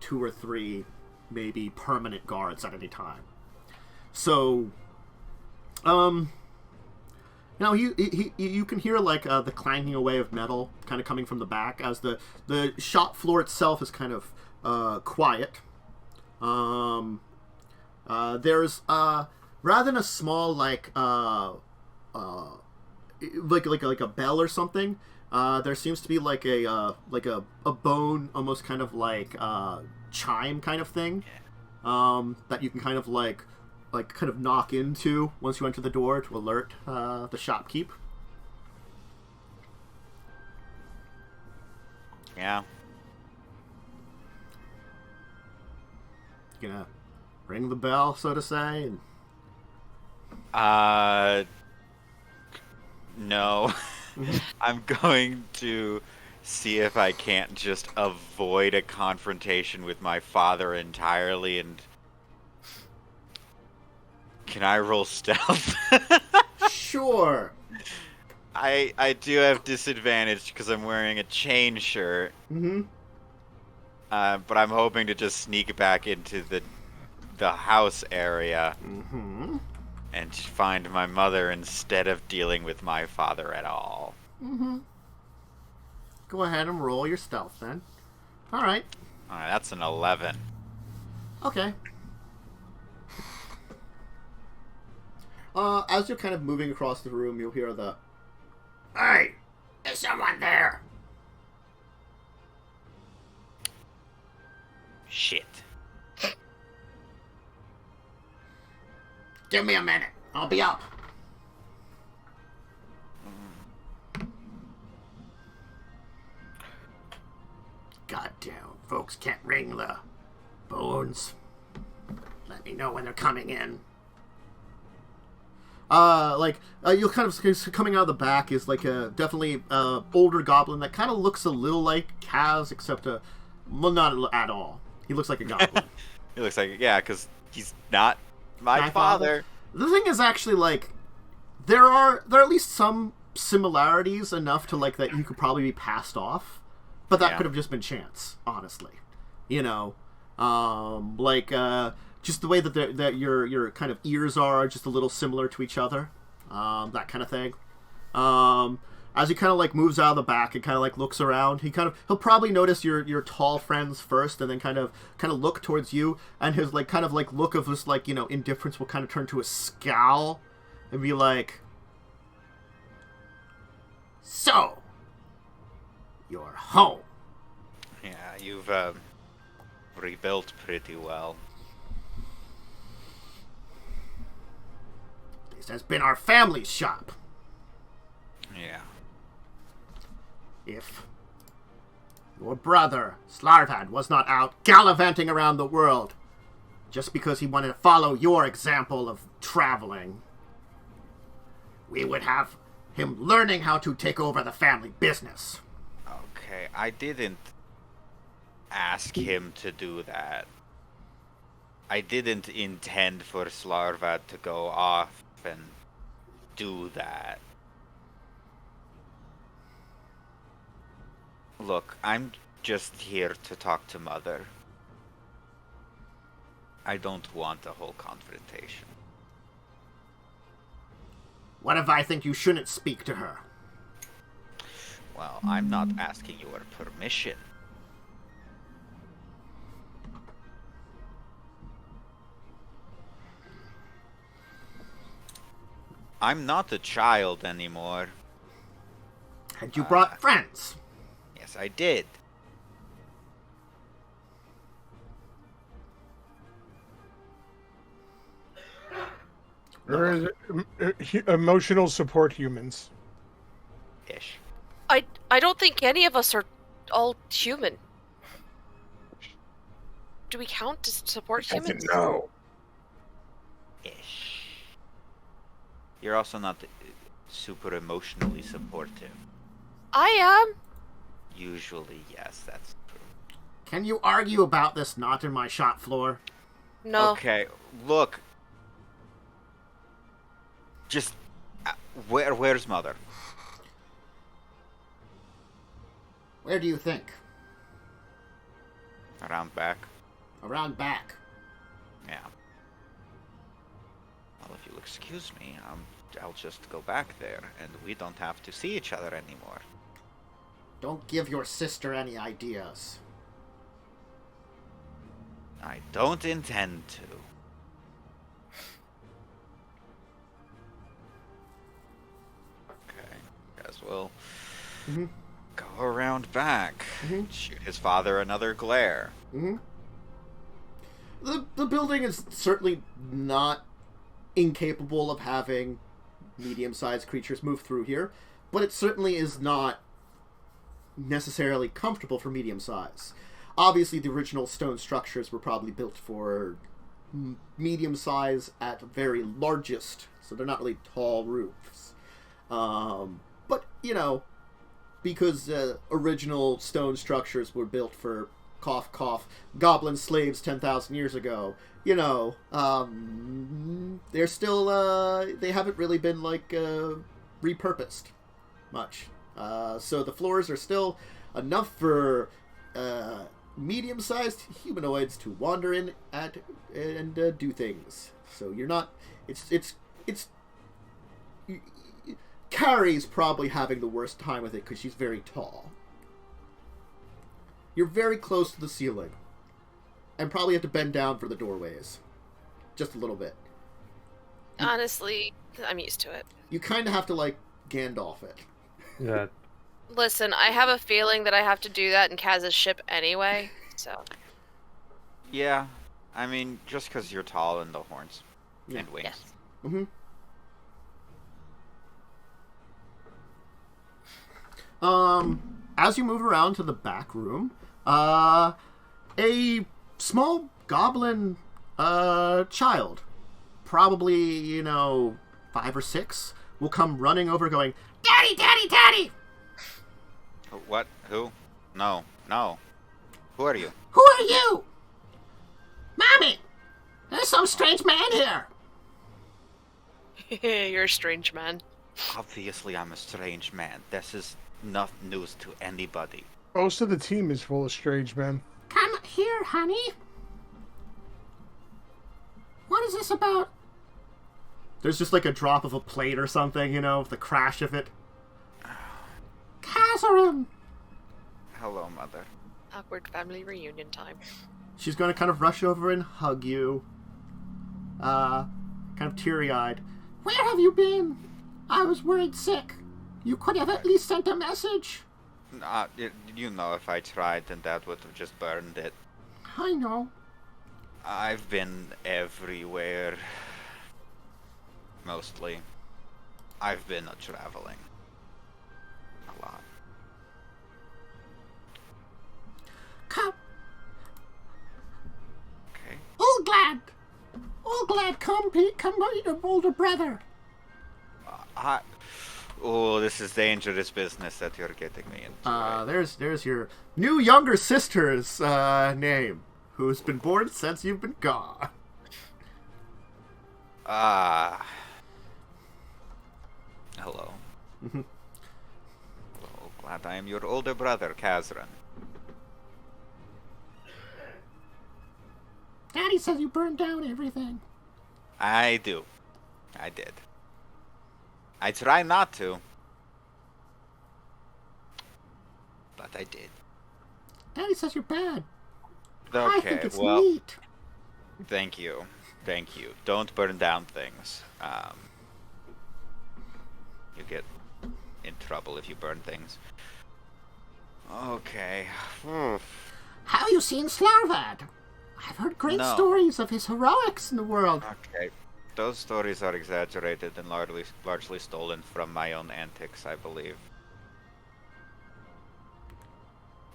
2 or 3 maybe permanent guards at any time. So, you know, you can hear, like, the clanging away of metal kind of coming from the back as the shop floor itself is kind of quiet. There's rather than a small, like a bell or something. There seems to be like a bone, almost kind of like chime kind of thing, that you can kind of like kind of knock into once you enter the door to alert the shopkeep. Yeah. You gonna ring the bell, so to say? And... No. I'm going to see if I can't just avoid a confrontation with my father entirely. And can I roll stealth? Sure. I do have disadvantage because I'm wearing a chain shirt. Mm-hmm. But I'm hoping to just sneak back into the house area. Mm-hmm. And find my mother instead of dealing with my father at all. Mm-hmm. Go ahead and roll your stealth then. Alright. Alright, that's an 11. Okay. As you're kind of moving across the room, you'll hear the... Hey! Is someone there? Shit. Give me a minute. I'll be up. Goddamn, folks can't ring the bones. Let me know when they're coming in. You'll kind of coming out of the back is like a definitely older goblin that kind of looks a little like Kaz, except well, not at all. He looks like a goblin. He looks like, yeah, because he's not my father. The thing is, actually, like, there are at least some similarities enough to, like, that you could probably be passed off, but that could have just been chance, honestly. You know, just the way that your kind of ears are just a little similar to each other, that kind of thing. As he kind of like moves out of the back and kind of like looks around, he'll probably notice your tall friends first, and then kind of look towards you, and his like kind of like look of this like, you know, indifference will kind of turn to a scowl and be like, "So, you're home." Yeah, you've rebuilt pretty well. This has been our family's shop. Yeah. If your brother, Slarvad, was not out gallivanting around the world just because he wanted to follow your example of traveling, we would have him learning how to take over the family business. Okay, I didn't ask him to do that. I didn't intend for Slarvad to go off and do that. Look, I'm just here to talk to Mother. I don't want a whole confrontation. What if I think you shouldn't speak to her? Well, I'm not asking your permission. I'm not a child anymore. And you brought friends. Yes, I did. There is emotional support humans. Ish. I don't think any of us are all human. Do we count as support humans? No. Ish. You're also not super emotionally supportive. I am. Usually, yes, that's true. Can you argue about this not in my shop floor? No. Okay, look. Just where's mother? Where do you think? Around back. Around back. Yeah. Well, if you'll excuse me, I'll just go back there, and we don't have to see each other anymore. Don't give your sister any ideas. I don't intend to. Okay, guess we'll go around back. Shoot his father another glare. The building is certainly not incapable of having medium-sized creatures move through here, but it certainly is not necessarily comfortable for medium size. Obviously, the original stone structures were probably built for medium size at very largest, so they're not really tall roofs. But, you know, because original stone structures were built for cough, cough, goblin slaves 10,000 years ago, you know, they're still, they haven't really been, like, repurposed much. So the floors are still enough for medium-sized humanoids to wander in at and do things. So you're not. It's. Carrie's probably having the worst time with it because she's very tall. You're very close to the ceiling, and probably have to bend down for the doorways, just a little bit. Honestly, I'm used to it. You kind of have to like Gandalf it. Yeah. Listen, I have a feeling that I have to do that in Kaz's ship anyway, so... Yeah, I mean, just because you're tall and the horns and wings. Yes. As you move around to the back room, a small goblin child, probably, you know, 5 or 6, will come running over going, "Daddy, Daddy, Daddy!" What? Who? No. No. Who are you? "Who are you?" "Mommy, there's some strange man here." You're a strange man. Obviously, I'm a strange man. This is not news to anybody. Most of the team is full of strange men. "Come here, honey. What is this about?" There's just like a drop of a plate or something, you know, the crash of it. "Kazzrann!" Hello, mother. Awkward family reunion time. She's going to kind of rush over and hug you. Kind of teary-eyed. "Where have you been? I was worried sick. You could have at least sent a message." You know, if I tried, then that would have just burned it. "I know." I've been everywhere. Mostly. I've been traveling. A lot. "Come. Okay. All glad, come meet your older brother." Oh, this is dangerous business that you're getting me into. Right? There's your new younger sister's name, who's been born since you've been gone. Hello. Hello, glad I am your older brother, Kazzrann. Daddy says you burned down everything. I do. I did. I try not to. But I did. Daddy says you're bad. Okay, I think it's well, neat. thank you. Thank you. Don't burn down things. You get in trouble if you burn things. Okay. Have you seen Slarvad? I've heard great stories of his heroics in the world. Okay. Those stories are exaggerated and largely stolen from my own antics, I believe.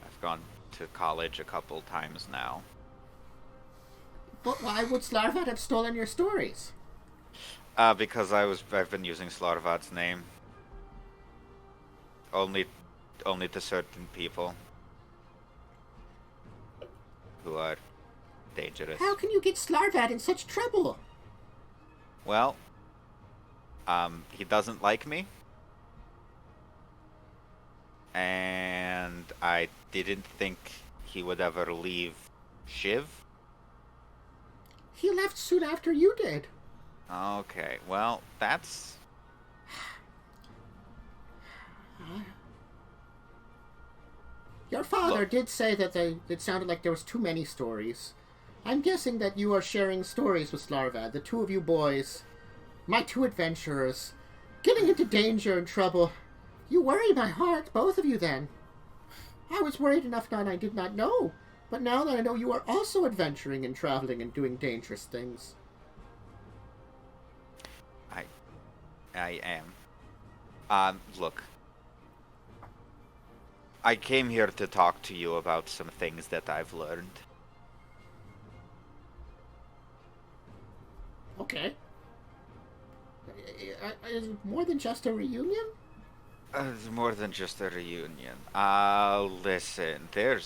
I've gone to college a couple times now. But why would Slarvad have stolen your stories? Because I've been using Slarvad's name. Only to certain people who are dangerous. How can you get Slarvad in such trouble? Well, he doesn't like me. And I didn't think he would ever leave Shiv. He left soon after you did. Okay, well, that's... Your father did say that it sounded like there was too many stories. I'm guessing that you are sharing stories with Slarvad, the two of you boys, my two adventurers, getting into danger and trouble. You worry my heart, both of you then. I was worried enough that I did not know, but now that I know you are also adventuring and traveling and doing dangerous things. I am. Look. I came here to talk to you about some things that I've learned. Okay. Is it more than just a reunion? It's more than just a reunion. Listen, there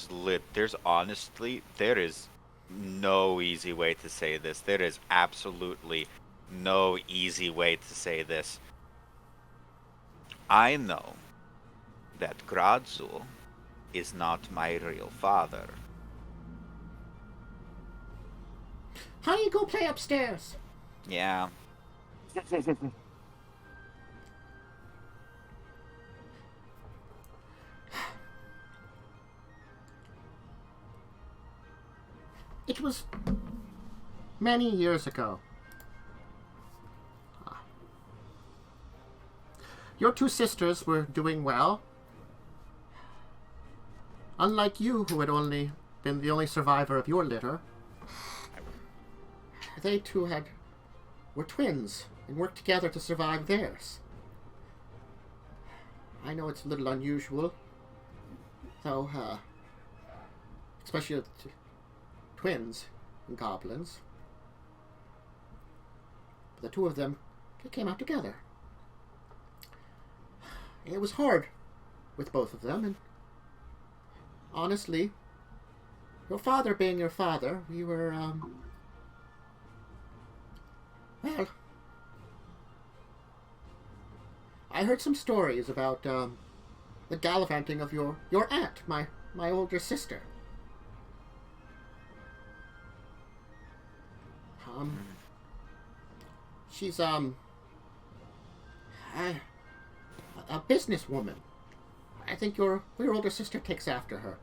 is no easy way to say this. There is absolutely no easy way to say this. I know that Gradzul is not my real father. How do you go play upstairs? Yeah. It was many years ago. Your two sisters were doing well. Unlike you, who had only been the only survivor of your litter. They two were twins and worked together to survive theirs. I know it's a little unusual, though, especially with twins and goblins. But the two of them, they came out together. It was hard with both of them, and honestly, your father being your father, we were, well, I heard some stories about, the gallivanting of your aunt, my older sister. She's, a businesswoman. I think your older sister takes after her.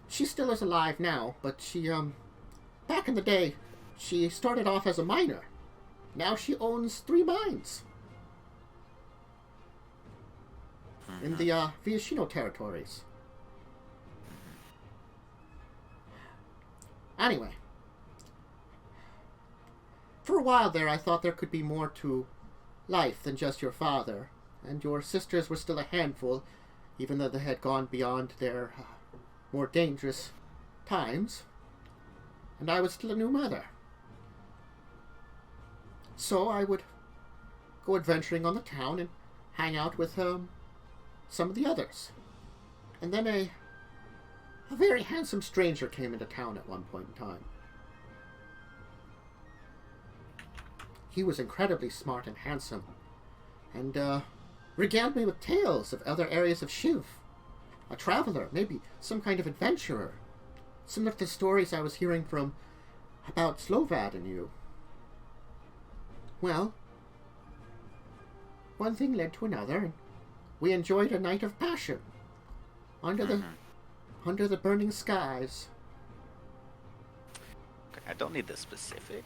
She still is alive now, but she, back in the day, she started off as a miner. Now she owns 3 mines. In the, Viashino territories. Anyway. For a while there, I thought there could be more to life than just your father, and your sisters were still a handful, even though they had gone beyond their more dangerous times, and I was still a new mother. So I would go adventuring on the town and hang out with some of the others. And then a very handsome stranger came into town at one point in time. He was incredibly smart and handsome, and regaled me with tales of other areas of Shiv. A traveler, maybe some kind of adventurer. similar to the stories I was hearing from about Slovad and you. Well, one thing led to another, and we enjoyed a night of passion under the burning skies. I don't need the specific.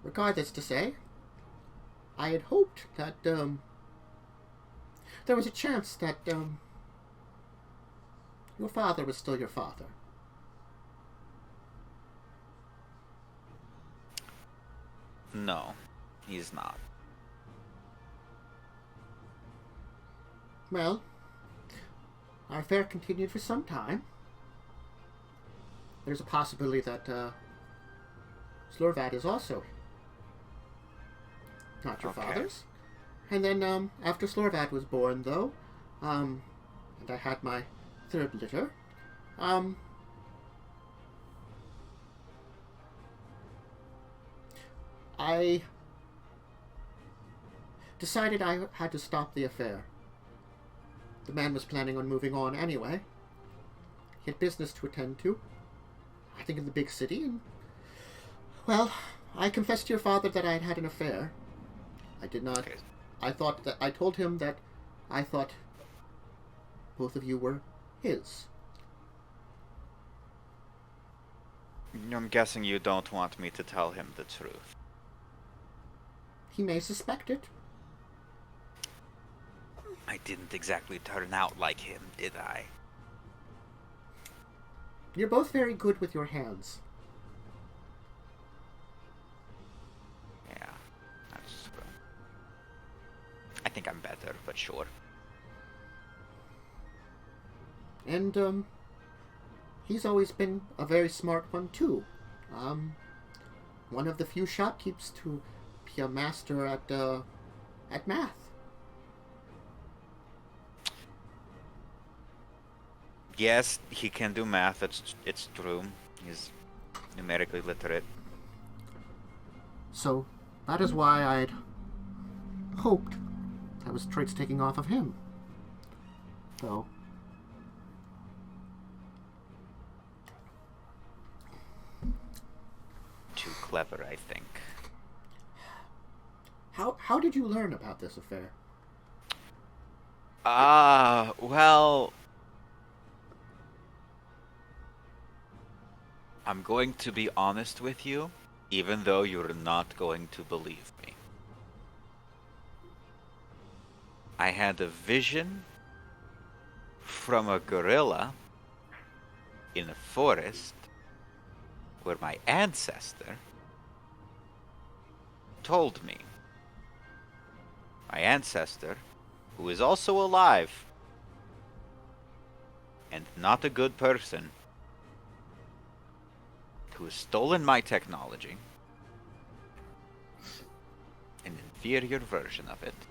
Regardless to say, I had hoped that there was a chance that your father was still your father. No, he's not. Well, our affair continued for some time. There's a possibility that Slorvad is also not your father's. And then after Slorvad was born, though, and I had my third litter, I decided I had to stop the affair. The man was planning on moving on anyway. He had business to attend to, I think in the big city, and, well, I confessed to your father that I had had an affair. I did not... Okay. I told him that I thought both of you were his. I'm guessing you don't want me to tell him the truth. He may suspect it. I didn't exactly turn out like him, did I? You're both very good with your hands. Yeah, that's true. I think I'm better, but sure. And, he's always been a very smart one, too. One of the few shopkeepers to be a master at math. Yes, he can do math, it's true. He's numerically literate. So, that is why I'd hoped that was traits taking off of him. Though. Too clever, I think. How did you learn about this affair? Well... I'm going to be honest with you, even though you're not going to believe me. I had a vision from a gorilla in a forest where my ancestor told me. My ancestor, who is also alive and not a good person, who has stolen my technology, an inferior version of it,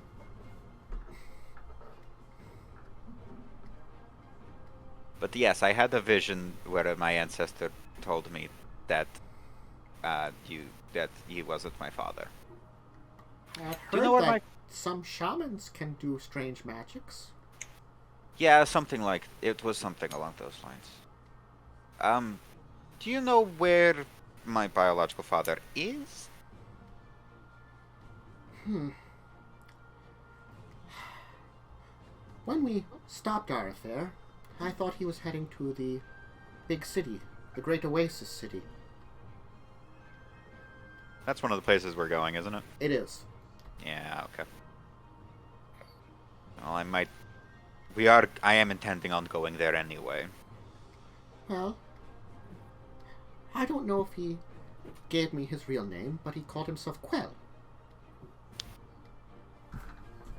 but yes, I had a vision where my ancestor told me that he wasn't my father. I've Do you heard know what that my... some shamans can do strange magics. Yeah, something like... It was something along those lines. Do you know where my biological father is? When we stopped our affair, I thought he was heading to the big city, the Great Oasis City. That's one of the places we're going, isn't it? It is. Yeah, okay. Well, I am intending on going there anyway. Well, I don't know if he gave me his real name, but he called himself Quell.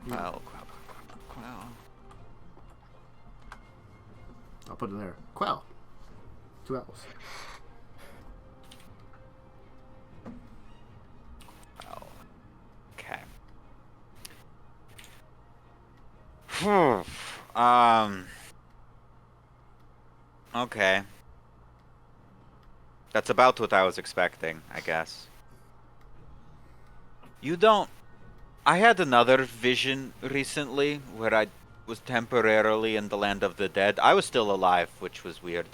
Well. I'll put it there. Quell. 2 L's. Well. Okay. Okay. That's about what I was expecting, I guess. I had another vision recently where I was temporarily in the land of the dead. I was still alive, which was weird.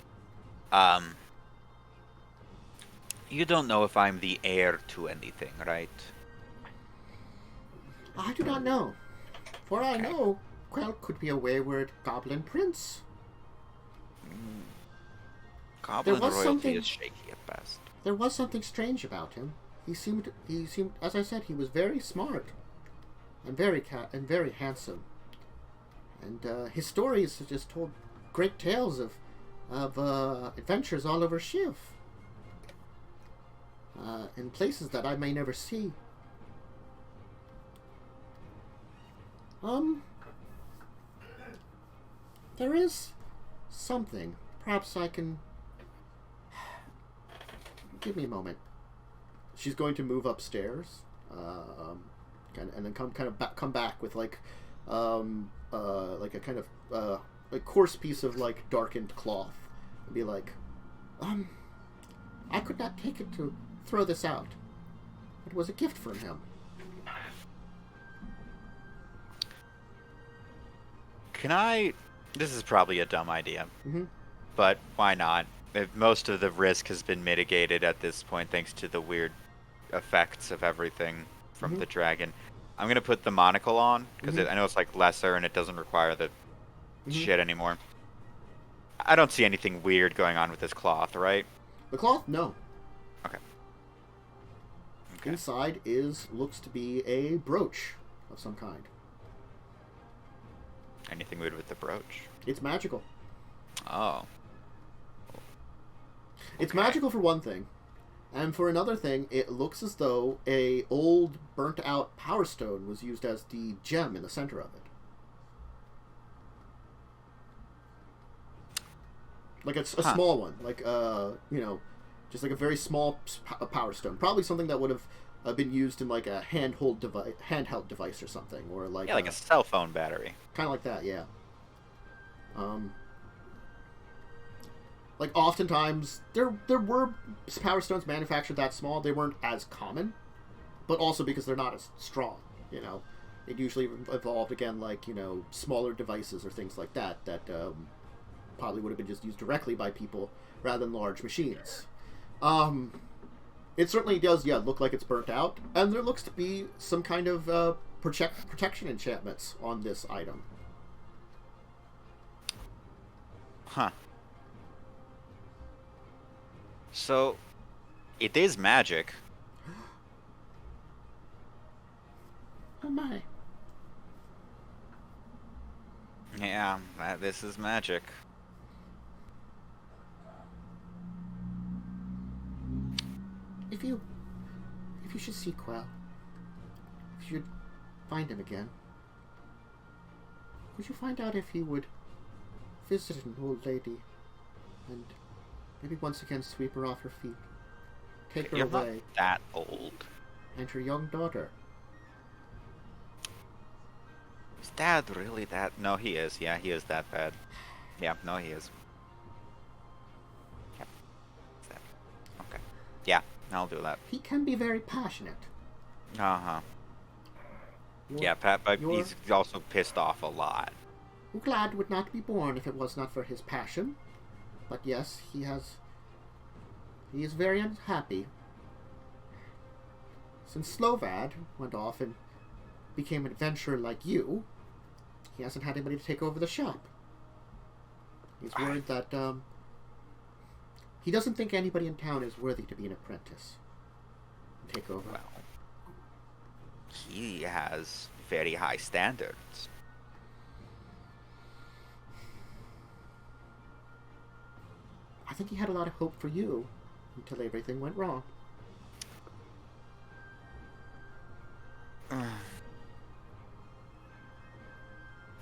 You don't know if I'm the heir to anything, right? I do not know. For I know, Quell could be a wayward goblin prince. Goblin was royalty something- is shaky at best. There was something strange about him. He seemed, as I said, he was very smart and very handsome. And his stories just told great tales of adventures all over Shiv. In places that I may never see. There is something. Perhaps I can... Give me a moment. She's going to move upstairs, and then come back with like a kind of a coarse piece of like darkened cloth, and be like, I could not take it to throw this out. It was a gift from him. Can I... This is probably a dumb idea, Mm-hmm. but why not? Most of the risk has been mitigated at this point thanks to the weird effects of everything from the dragon. I'm going to put the monocle on, because I know it's like lesser and it doesn't require the shit anymore. I don't see anything weird going on with this cloth, right? The cloth? No. Okay. Inside looks to be a brooch of some kind. Anything weird with the brooch? It's magical. Oh. It's magical for one thing, and for another thing, it looks as though a old, burnt-out Power Stone was used as the gem in the center of it. Like it's a small one, like just like a very small Power Stone. Probably something that would have been used in like a handheld device or something, or like Yeah, like a cell phone battery. Kind of like that, yeah. Like oftentimes there were Power Stones manufactured that small. They weren't as common, but also because they're not as strong. It usually evolved again like smaller devices or things like that probably would have been just used directly by people rather than large machines. It certainly does, look like it's burnt out, and there looks to be some kind of protection enchantments on this item. Huh. So, it is magic. Oh my. Yeah, this is magic. If you should see Quell, if you should find him again, would you find out if he would visit an old lady and maybe once again sweep her off her feet, take her You're away, not that old. and her young daughter? Is Dad really that? No, he is. Yeah, he is that bad. Yeah, no, he is. Yep. Okay. Yeah, I'll do that. He can be very passionate. Uh-huh. Your- Yeah, but your- he's also pissed off a lot. Glad would not be born if it was not for his passion. But yes, he is very unhappy. Since Slovad went off and became an adventurer like you, he hasn't had anybody to take over the shop. He's worried that, he doesn't think anybody in town is worthy to be an apprentice. Take over. Well, he has very high standards. I think he had a lot of hope for you until everything went wrong.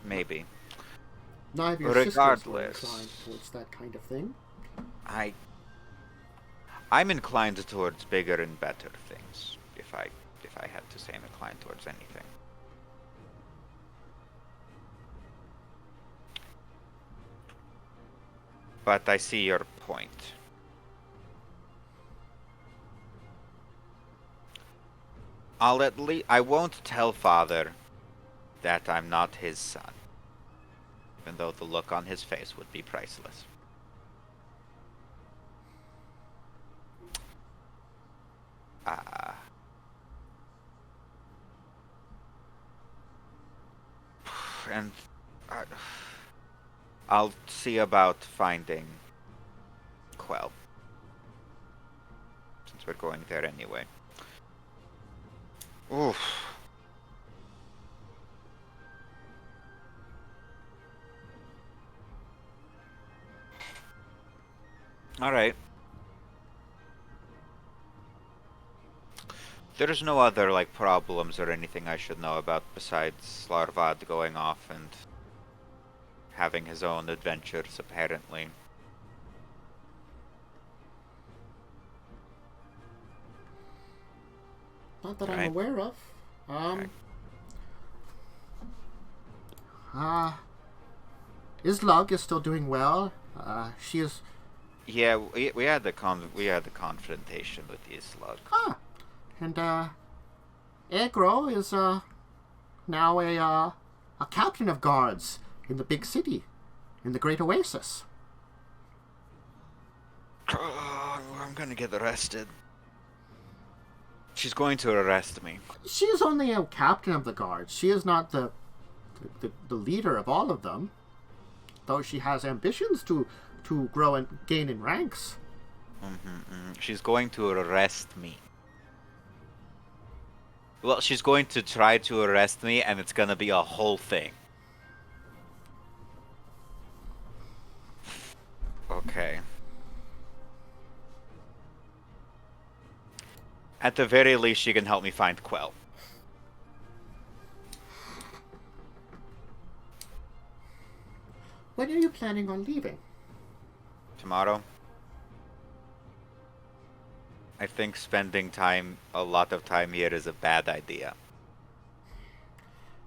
Maybe. Neither of your sisters were Regardless. inclined towards that kind of thing. I'm inclined towards bigger and better things, if I had to say I'm inclined towards anything. But I see your point. I won't tell Father that I'm not his son, even though the look on his face would be priceless. And I'll see about finding Quell. Since we're going there anyway. Oof. Alright. There's no other, like, problems or anything I should know about besides Slarvad going off and having his own adventures, apparently. Not that Right. I'm aware of. Islug is still doing well. She is... Yeah, we had the confrontation with the Islug. Ah, and Agro is now a captain of guards in the big city, in the Great Oasis. I'm gonna get arrested. She's going to arrest me. She is only a captain of the guards. She is not the leader of all of them, though she has ambitions to grow and gain in ranks. She's going to arrest me. Well, she's going to try to arrest me, and it's gonna be a whole thing. Okay. At the very least, she can help me find Quell. When are you planning on leaving? Tomorrow. I think spending a lot of time here is a bad idea.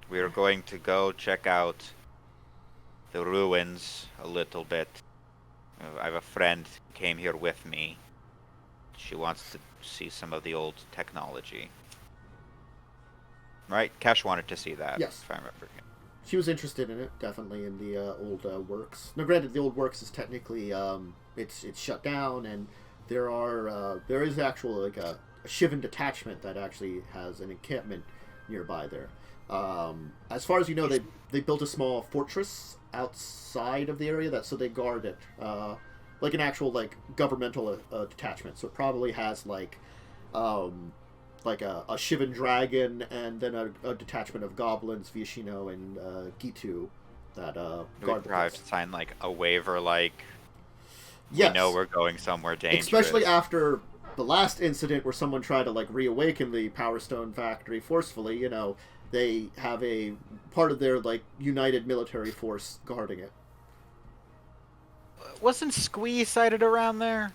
We are going to go check out the ruins a little bit. I have a friend who came here with me. She wants to see some of the old technology. Right? Cash wanted to see that, Yes. if I remember. She was interested in it, definitely, in the old works. Now, granted, the old works is technically it's shut down, and there is actual like a Shivan detachment that actually has an encampment nearby there. As far as you know, they built a small fortress outside of the area so they guard it, like an actual like governmental detachment. So it probably has like a Shivan dragon, and then a detachment of goblins, Viashino and Gitu, that guard the Probably place. sign like a waiver, like Yes. we know we're going somewhere dangerous. Especially after the last incident where someone tried to like reawaken the Power Stone factory forcefully. You know, they have a part of their like united military force guarding it. Wasn't Squee sighted around there?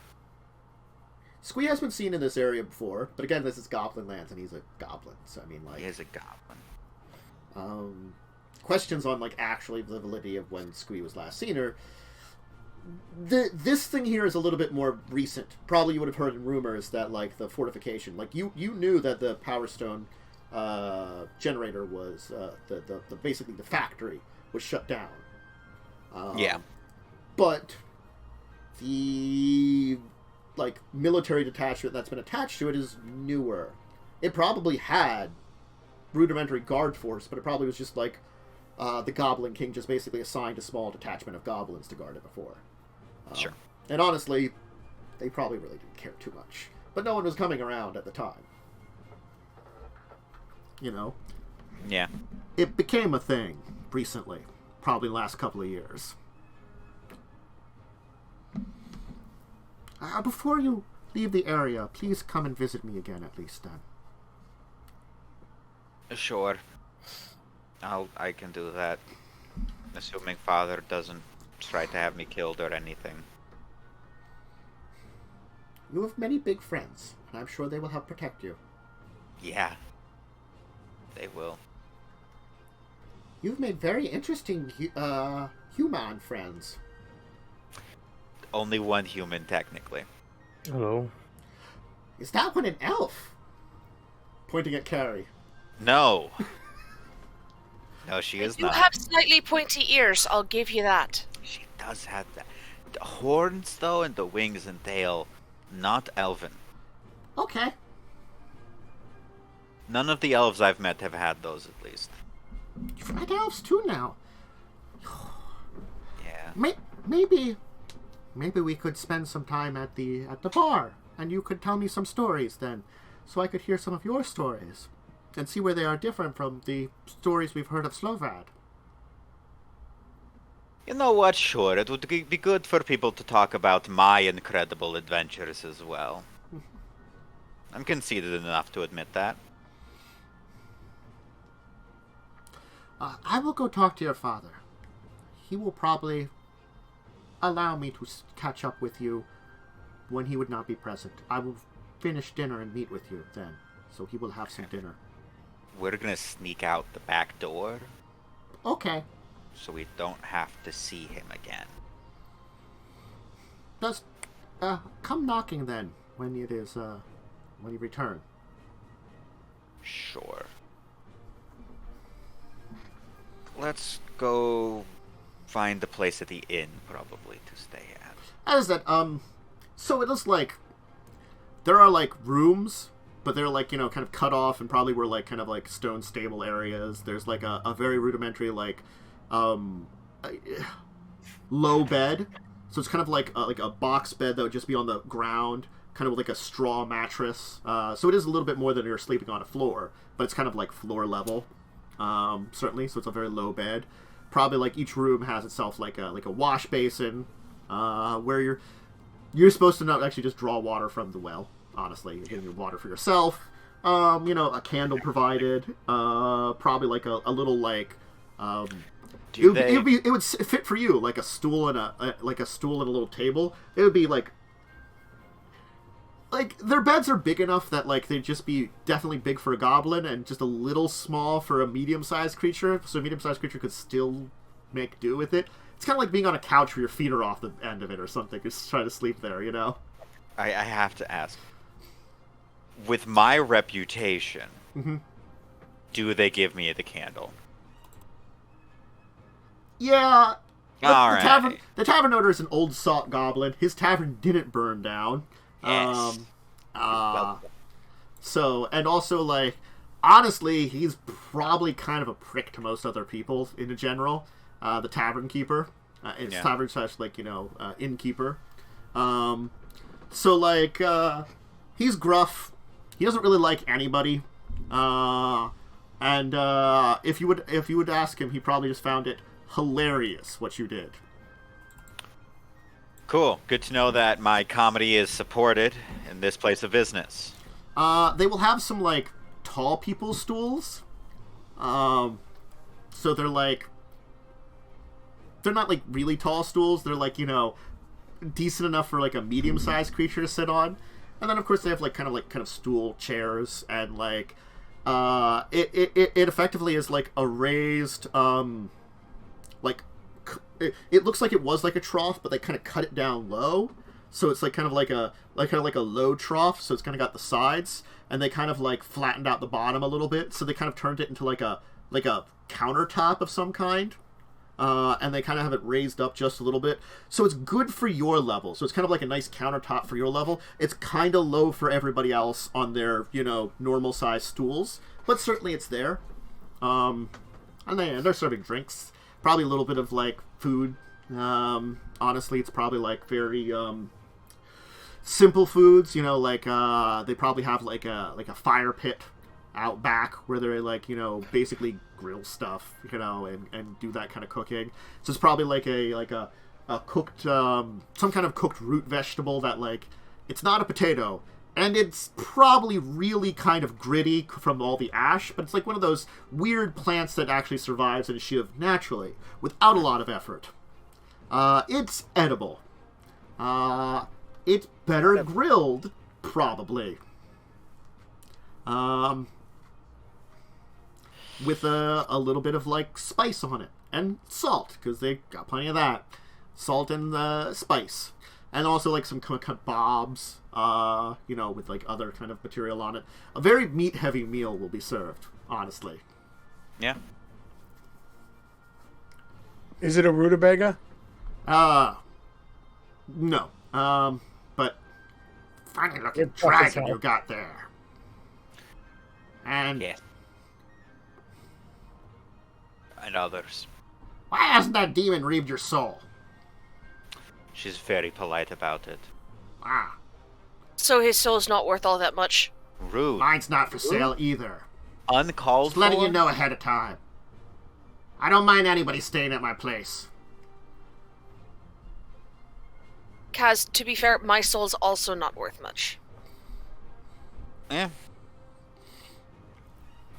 Squee has been seen in this area before, but again, this is Goblin lands, and he's a goblin. So I mean, like, He is a goblin. questions on like actually the validity of when Squee was last seen her. This thing here is a little bit more recent. Probably you would have heard in rumors that like the fortification, like you knew that the Power Stone generator was the basically the factory was shut down. Yeah. But the like military detachment that's been attached to it is newer. It probably had rudimentary guard force, but it probably was just like the Goblin King just basically assigned a small detachment of goblins to guard it before. Sure. And honestly, they probably really didn't care too much. But no one was coming around at the time. You know? Yeah. It became a thing recently. Probably the last couple of years. Before you leave the area, please come and visit me again at least then. Sure. I can do that. Assuming Father doesn't try to have me killed or anything. You have many big friends, and I'm sure they will help protect you. Yeah. They will. You've made very interesting human friends. Only one human, technically. Hello. Is that one an elf? Pointing at Carrie. No. No, she is You not. have slightly pointy ears, I'll give you that. She does have that. The horns, though, and the wings and tail, not elven. Okay. None of the elves I've met have had those, at least. You've met elves too now. Yeah. Maybe we could spend some time at the bar, and you could tell me some stories then, so I could hear some of your stories, and see where they are different from the stories we've heard of Slovrad. You know what? Sure, it would be good for people to talk about my incredible adventures as well. I'm conceited enough to admit that. I will go talk to your father. He will probably allow me to catch up with you when he would not be present. I will finish dinner and meet with you then, so he will have some dinner. We're gonna sneak out the back door. Okay. So we don't have to see him again. Just come knocking then when it is when you return. Sure. Let's go find a place at the inn, probably, to stay at. As that, so it looks like there are, like, rooms, but they're, like, you know, kind of cut off and probably were, like, kind of, like, stone stable areas. There's, like, a very rudimentary, like, low bed. So it's kind of like a box bed that would just be on the ground, kind of like a straw mattress. So it is a little bit more than you're sleeping on a floor, but it's kind of like floor level. Certainly, so it's a very low bed. Probably like each room has itself like a wash basin, where you're supposed to not actually just draw water from the well. Honestly, you're getting your water for yourself. You know, a candle provided. Probably like a little like. It would fit for you like a stool and a little table. It would be like their beds are big enough that like they'd just be definitely big for a goblin and just a little small for a medium-sized creature. So a medium-sized creature could still make do with it. It's kind of like being on a couch where your feet are off the end of it or something. Just try to sleep there, you know. I have to ask. With my reputation, do they give me the candle? Yeah. Alright. The tavern owner is an old salt goblin. His tavern didn't burn down. Yes. So, and also, like, honestly, he's probably kind of a prick to most other people in general. The tavern keeper. It's tavern / like, you know, innkeeper. So, like, he's gruff. He doesn't really like anybody. And if you would ask him, he probably just found it hilarious what you did. Cool. Good to know that my comedy is supported in this place of business. They will have some, like, tall people stools. So they're, like... They're not, like, really tall stools. They're, like, you know, decent enough for, like, a medium-sized creature to sit on. And then, of course, they have, like, kind of stool chairs. And, like, it effectively is, like, a raised, like... It looks like it was like a trough, but they kind of cut it down low, so it's like kind of like a low trough. So it's kind of got the sides, and they kind of like flattened out the bottom a little bit. So they kind of turned it into like a countertop of some kind, and they kind of have it raised up just a little bit. So it's good for your level. So it's kind of like a nice countertop for your level. It's kind of low for everybody else on their, you know, normal size stools, but certainly it's there. And they're serving drinks. Probably a little bit of, like, food. Honestly, it's probably, like, very, simple foods. You know, like, they probably have, like a fire pit out back where they're, like, you know, basically grill stuff, you know, and do that kind of cooking. So it's probably, like, a cooked, some kind of cooked root vegetable that, like, it's not a potato. And it's probably really kind of gritty from all the ash, but it's like one of those weird plants that actually survives in a shiv naturally, without a lot of effort. It's edible. It's better grilled, probably. With a little bit of, like, spice on it. And salt, because they got plenty of that. Salt and spice. And also, like, some kebabs, you know, with, like, other kind of material on it. A very meat-heavy meal will be served, honestly. Yeah. Is it a rutabaga? No. But funny-looking dragon you got there. And Yes. And others. why hasn't that demon reaved your soul? She's very polite about it. Ah, So his soul's not worth all that much. Rude. mine's not for sale either. Uncalled Just letting for? you know ahead of time. I don't mind anybody staying at my place. Kaz, to be fair, my soul's also not worth much. Yeah.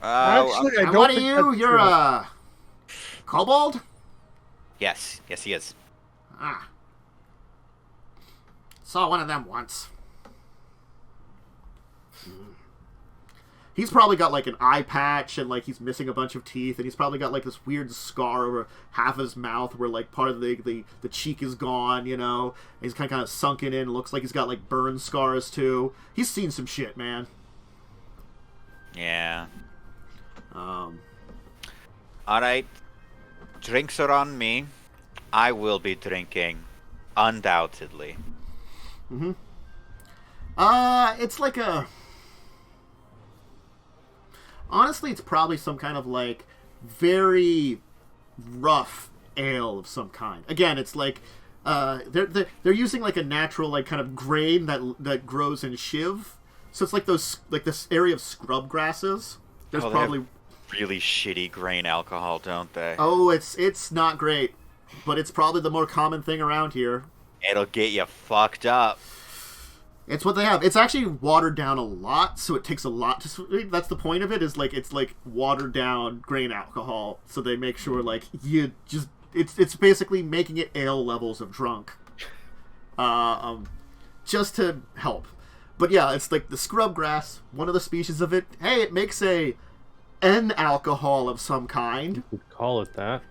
Actually, I And don't what are think you? that's You're true. a kobold? yes, he is. Ah. Saw one of them once. He's probably got like an eye patch and like he's missing a bunch of teeth, and he's probably got like this weird scar over half his mouth where like part of the cheek is gone, you know. And he's kind of sunken in. Looks like he's got like burn scars too. He's seen some shit, man. Yeah. Um, Alright. Drinks are on me. I will be drinking. Undoubtedly. it's like a... Honestly, it's probably some kind of like very rough ale of some kind. Again, it's like they're using like a natural like kind of grain that grows in Shiv. So it's like this area of scrub grasses. There's They probably have really shitty grain alcohol, don't they? it's not great, but it's probably the more common thing around here. It'll get you fucked up. It's what they have. It's actually watered down a lot, so it takes a lot to. That's the point of it. Is like it's like watered down grain alcohol, so they make sure like you just. It's basically making it ale levels of drunk, just to help. But yeah, it's like the scrub grass, one of the species of it. Hey, it makes an alcohol of some kind. You could call it that.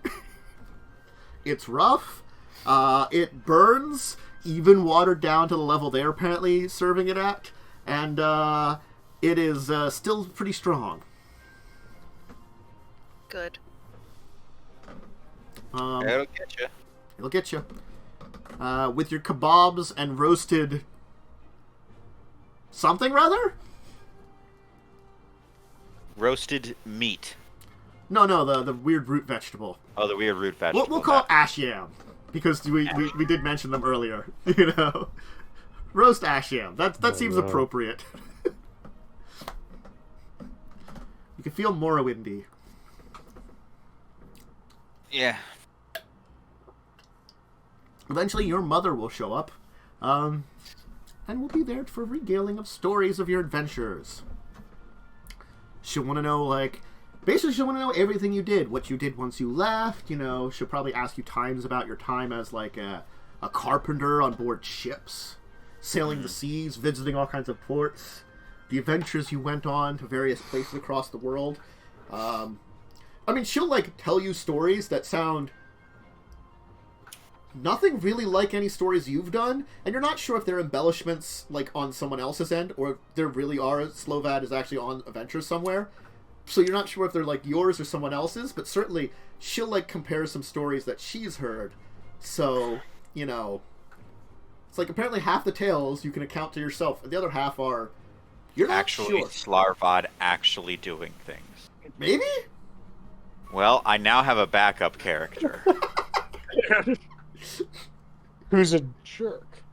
It's rough. It burns. Even watered down to the level they're apparently serving it at, and it is still pretty strong. Good. It'll get you. It'll get you with your kebabs and roasted something rather. Roasted meat. No, the weird root vegetable. Oh, the weird root vegetable. We'll call it ash yam because we did mention them earlier. You know, roast ash yam. That seems no. appropriate. You can feel Morrowindy. Yeah. Eventually, your mother will show up, and we'll be there for regaling of stories of your adventures. She'll want to know, like, basically she'll want to know everything you did, what you did once you left, you know. She'll probably ask you times about your time as, like, a carpenter on board ships, sailing the seas, visiting all kinds of ports, the adventures you went on to various places across the world. I mean, she'll, like, tell you stories that sound nothing really like any stories you've done, and you're not sure if they're embellishments, like, on someone else's end, or if there really are, Slovad is actually on adventures somewhere. So you're not sure if they're, like, yours or someone else's, but certainly she'll, like, compare some stories that she's heard. So, you know, it's like apparently half the tales you can account to yourself, and the other half are, you're not Actually, sure. Slarvad actually doing things. Maybe? Well, I now have a backup character. Who's a jerk?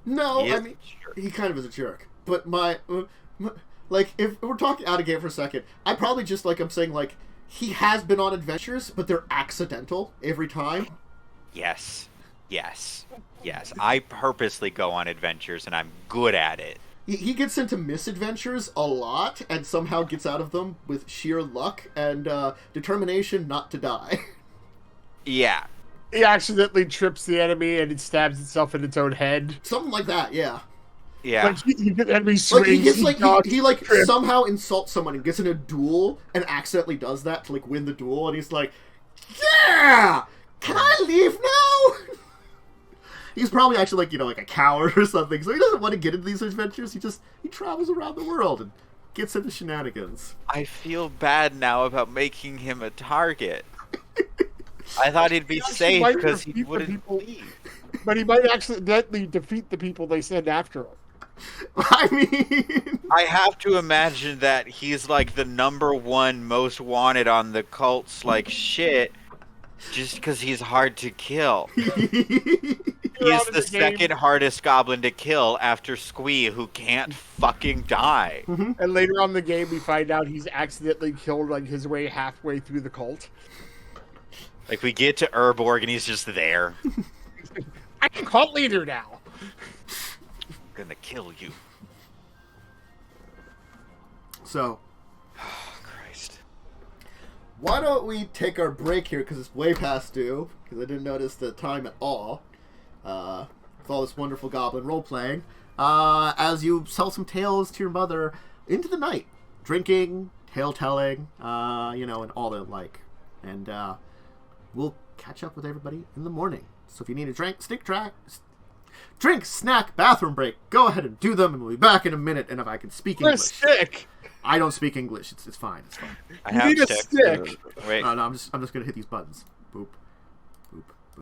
No, He I is mean, a jerk. he kind of is a jerk. But like, if we're talking out of game for a second, I probably just, like, I'm saying, like, he has been on adventures, but they're accidental every time. Yes. Yes. Yes. I purposely go on adventures, and I'm good at it. He gets into misadventures a lot, and somehow gets out of them with sheer luck and determination not to die. Yeah. He accidentally trips the enemy and it stabs itself in its own head. Something like that, yeah. Yeah. Like the enemy swings. Like, he gets, like, dodges, he like, trips. somehow insults someone and gets in a duel and accidentally does that to, like, win the duel, and he's like, yeah! Can I leave now? He's probably actually, like, you know, like a coward or something, so he doesn't want to get into these adventures. He travels around the world and gets into shenanigans. I feel bad now about making him a target. I thought he'd be actually safe might because he defeat the wouldn't people- leave. But he might accidentally defeat the people they send after him. I mean, I have to imagine that he's like the #1 most wanted on the cult's like shit, just because he's hard to kill. He's the second hardest goblin to kill after Squee, who can't fucking die. And later on in the game, we find out he's accidentally killed like his way halfway through the cult. Like we get to Urborg and he's just there. I'm cult leader now. I'm gonna kill you. So, Oh, Christ. why don't we take our break here, because it's way past due, because I didn't notice the time at all, with all this wonderful goblin role-playing, as you tell some tales to your mother into the night, drinking, tale-telling, and all the like, and we'll catch up with everybody in the morning. So if you need a drink, snack, bathroom break, go ahead and do them, and we'll be back in a minute, and if I can speak English. Stick. I don't speak English. It's fine. It's fine. I You have need a stick. stick. Wait. No, I'm just gonna hit these buttons. Boop, boop, boop.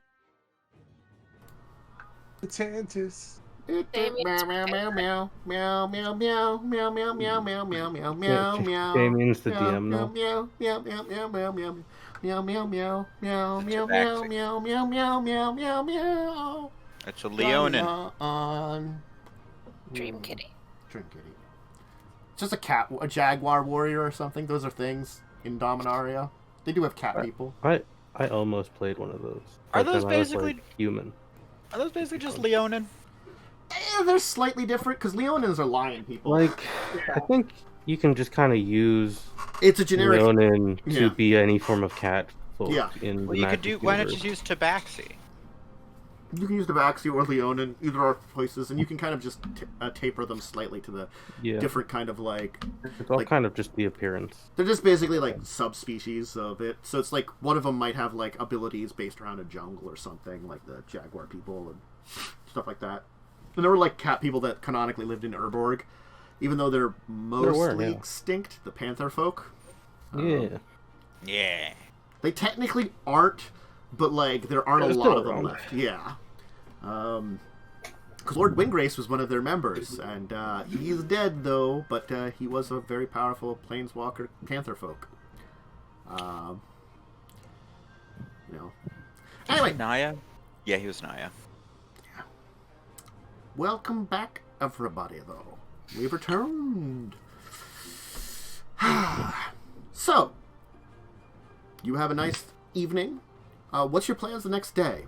Tantus. Meow meow meow meow meow meow meow meow meow meow meow meow meow meow meow. Damien's the DM now. Meow meow meow meow meow meow meow meow meow meow meow meow meow meow meow meow meow meow. It's a Leonin. On Dream Kitty. Dream Kitty. It's just a cat, a jaguar warrior or something. Those are things in Dominaria. They do have cat people. I almost played one of those. Are But those then I was, basically- like, human? Are those basically just Leonin? They're slightly different because Leonins are lion people. Like, I think you can just kind of use It's a generic. Leonin to Yeah. be any form of cat folk Yeah. in Well, the you could Magic do. Why not universe. just use Tabaxi? You can use the Baxi or Leonin, either are places, and you can kind of just taper them slightly to the Yeah. different kind of like. It's all like- kind of just the appearance. They're just basically like subspecies of it. So it's like one of them might have like abilities based around a jungle or something, like the jaguar people and stuff like that. And there were like cat people that canonically lived in Urborg, even though they're mostly yeah. extinct. The panther folk. Yeah. Yeah. They technically aren't, but like there aren't They're a lot still of them around. left. Yeah. Because Lord Windgrace was one of their members, and he's dead though. But he was a very powerful planeswalker panther folk. Anyway, Naya? Yeah, he was Naya. welcome back, everybody. Though we've returned. So, you have a nice evening. What's your plans the next day?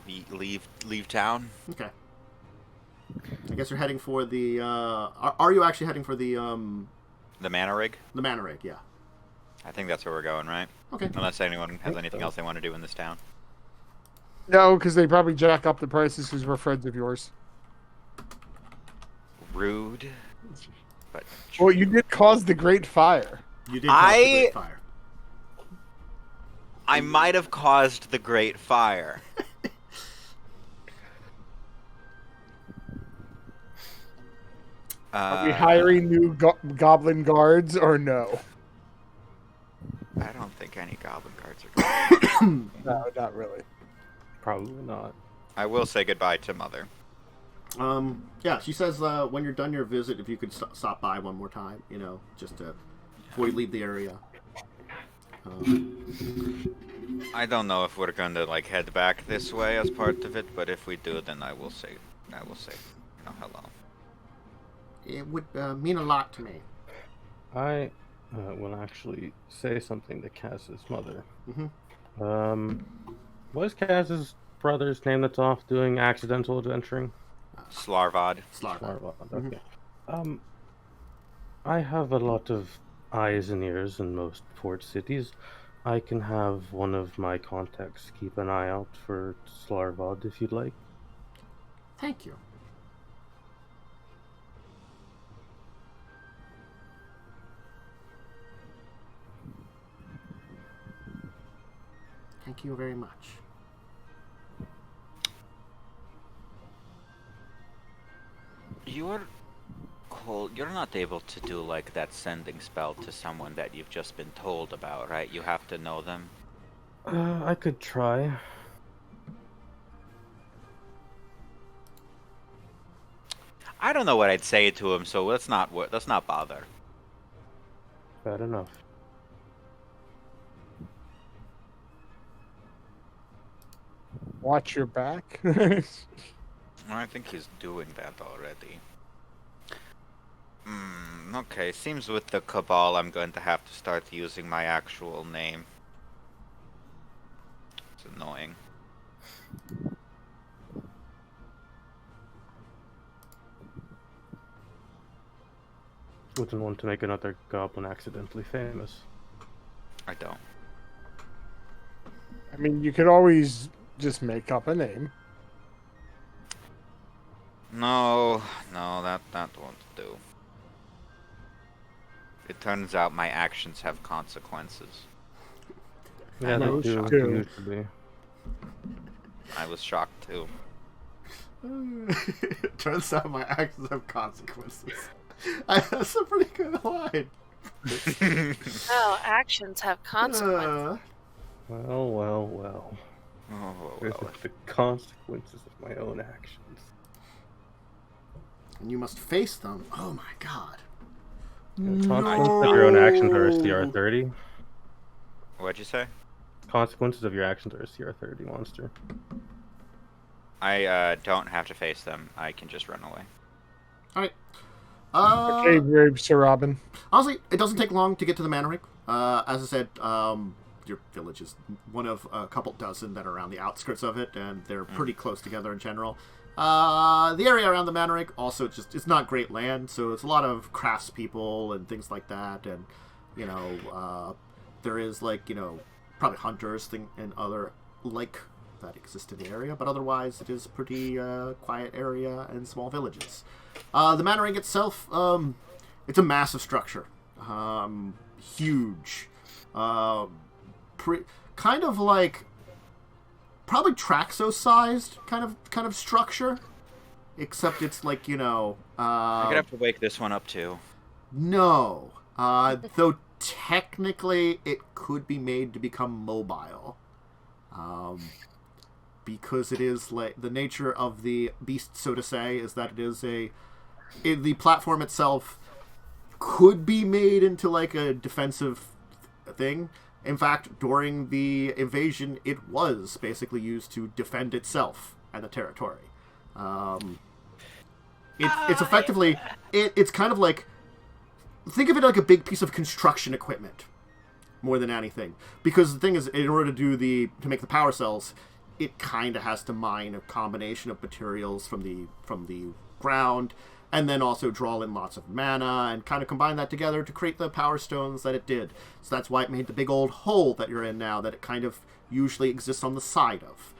We leave town. Okay. I guess you're heading for the. Are you actually heading for the The Mana Rig. Mana Rig? Yeah. I think that's where we're going, right? Okay. Unless anyone has think anything so. else they want to do in this town. No, because they probably jack up the prices because we're friends of yours. Rude. But Well, you did cause the Great Fire. You did cause the Great Fire. I might have caused the Great Fire. Are we hiring new goblin guards or no? I don't think any goblin cards are good. No, not really. Probably not. I will say goodbye to Mother. Yeah, she says when you're done your visit, if you could stop by one more time, just before you leave the area. I don't know if we're going to head back this way as part of it, but if we do, then I will say hello. It would mean a lot to me. I will actually say something to Kaz's mother. Mm-hmm. What is Kaz's brother's name that's off doing accidental adventuring? Slarvad. Slarva. Okay. I have a lot of eyes and ears in most port cities. I can have one of my contacts keep an eye out for Slarvad if you'd like. Thank you. Thank you very much. You're cold. You're not able to do that sending spell to someone that you've just been told about, right? You have to know them. I could try. I don't know what I'd say to him, so let's not bother. Bad enough. Watch your back. I think he's doing that already. Okay, seems with the Cabal I'm going to have to start using my actual name. It's annoying. Wouldn't want to make another goblin accidentally famous. I don't. I mean, you could always just make up a name. No, that won't do. It turns out my actions have consequences. Yeah, they do usually. I was shocked too. It turns out my actions have consequences. That's a pretty good line. Oh, actions have consequences. Well. There's the consequences of my own actions. And you must face them. Oh my god. Consequences of your own actions are a CR 30. What'd you say? Consequences of your actions are a CR 30 monster. I don't have to face them. I can just run away. Alright. Okay, Sir Robin. Honestly, it doesn't take long to get to the Manor Ring. As I said, your village is one of a couple dozen that are around the outskirts of it, and they're pretty close together in general. The area around the Manor Ring also it's not great land, so it's a lot of craftspeople and things like that, and there is probably hunters and other that exist in the area, but otherwise it is a pretty quiet area and small villages. The Manor Ring itself, it's a massive structure, huge, kind of like probably Traxos-sized kind of structure, except it's like I'm gonna have to wake this one up too. No, though technically it could be made to become mobile. Because it is like the nature of the beast, so to say, is that it is the platform itself could be made into like a defensive thing. In fact, during the invasion, it was basically used to defend itself and the territory. It's effectively it's kind of like, think of it like a big piece of construction equipment more than anything. Because the thing is, in order to make the power cells, it kind of has to mine a combination of materials from the ground, and then also draw in lots of mana and kind of combine that together to create the power stones that it did. So that's why it made the big old hole that you're in now that it kind of usually exists on the side of.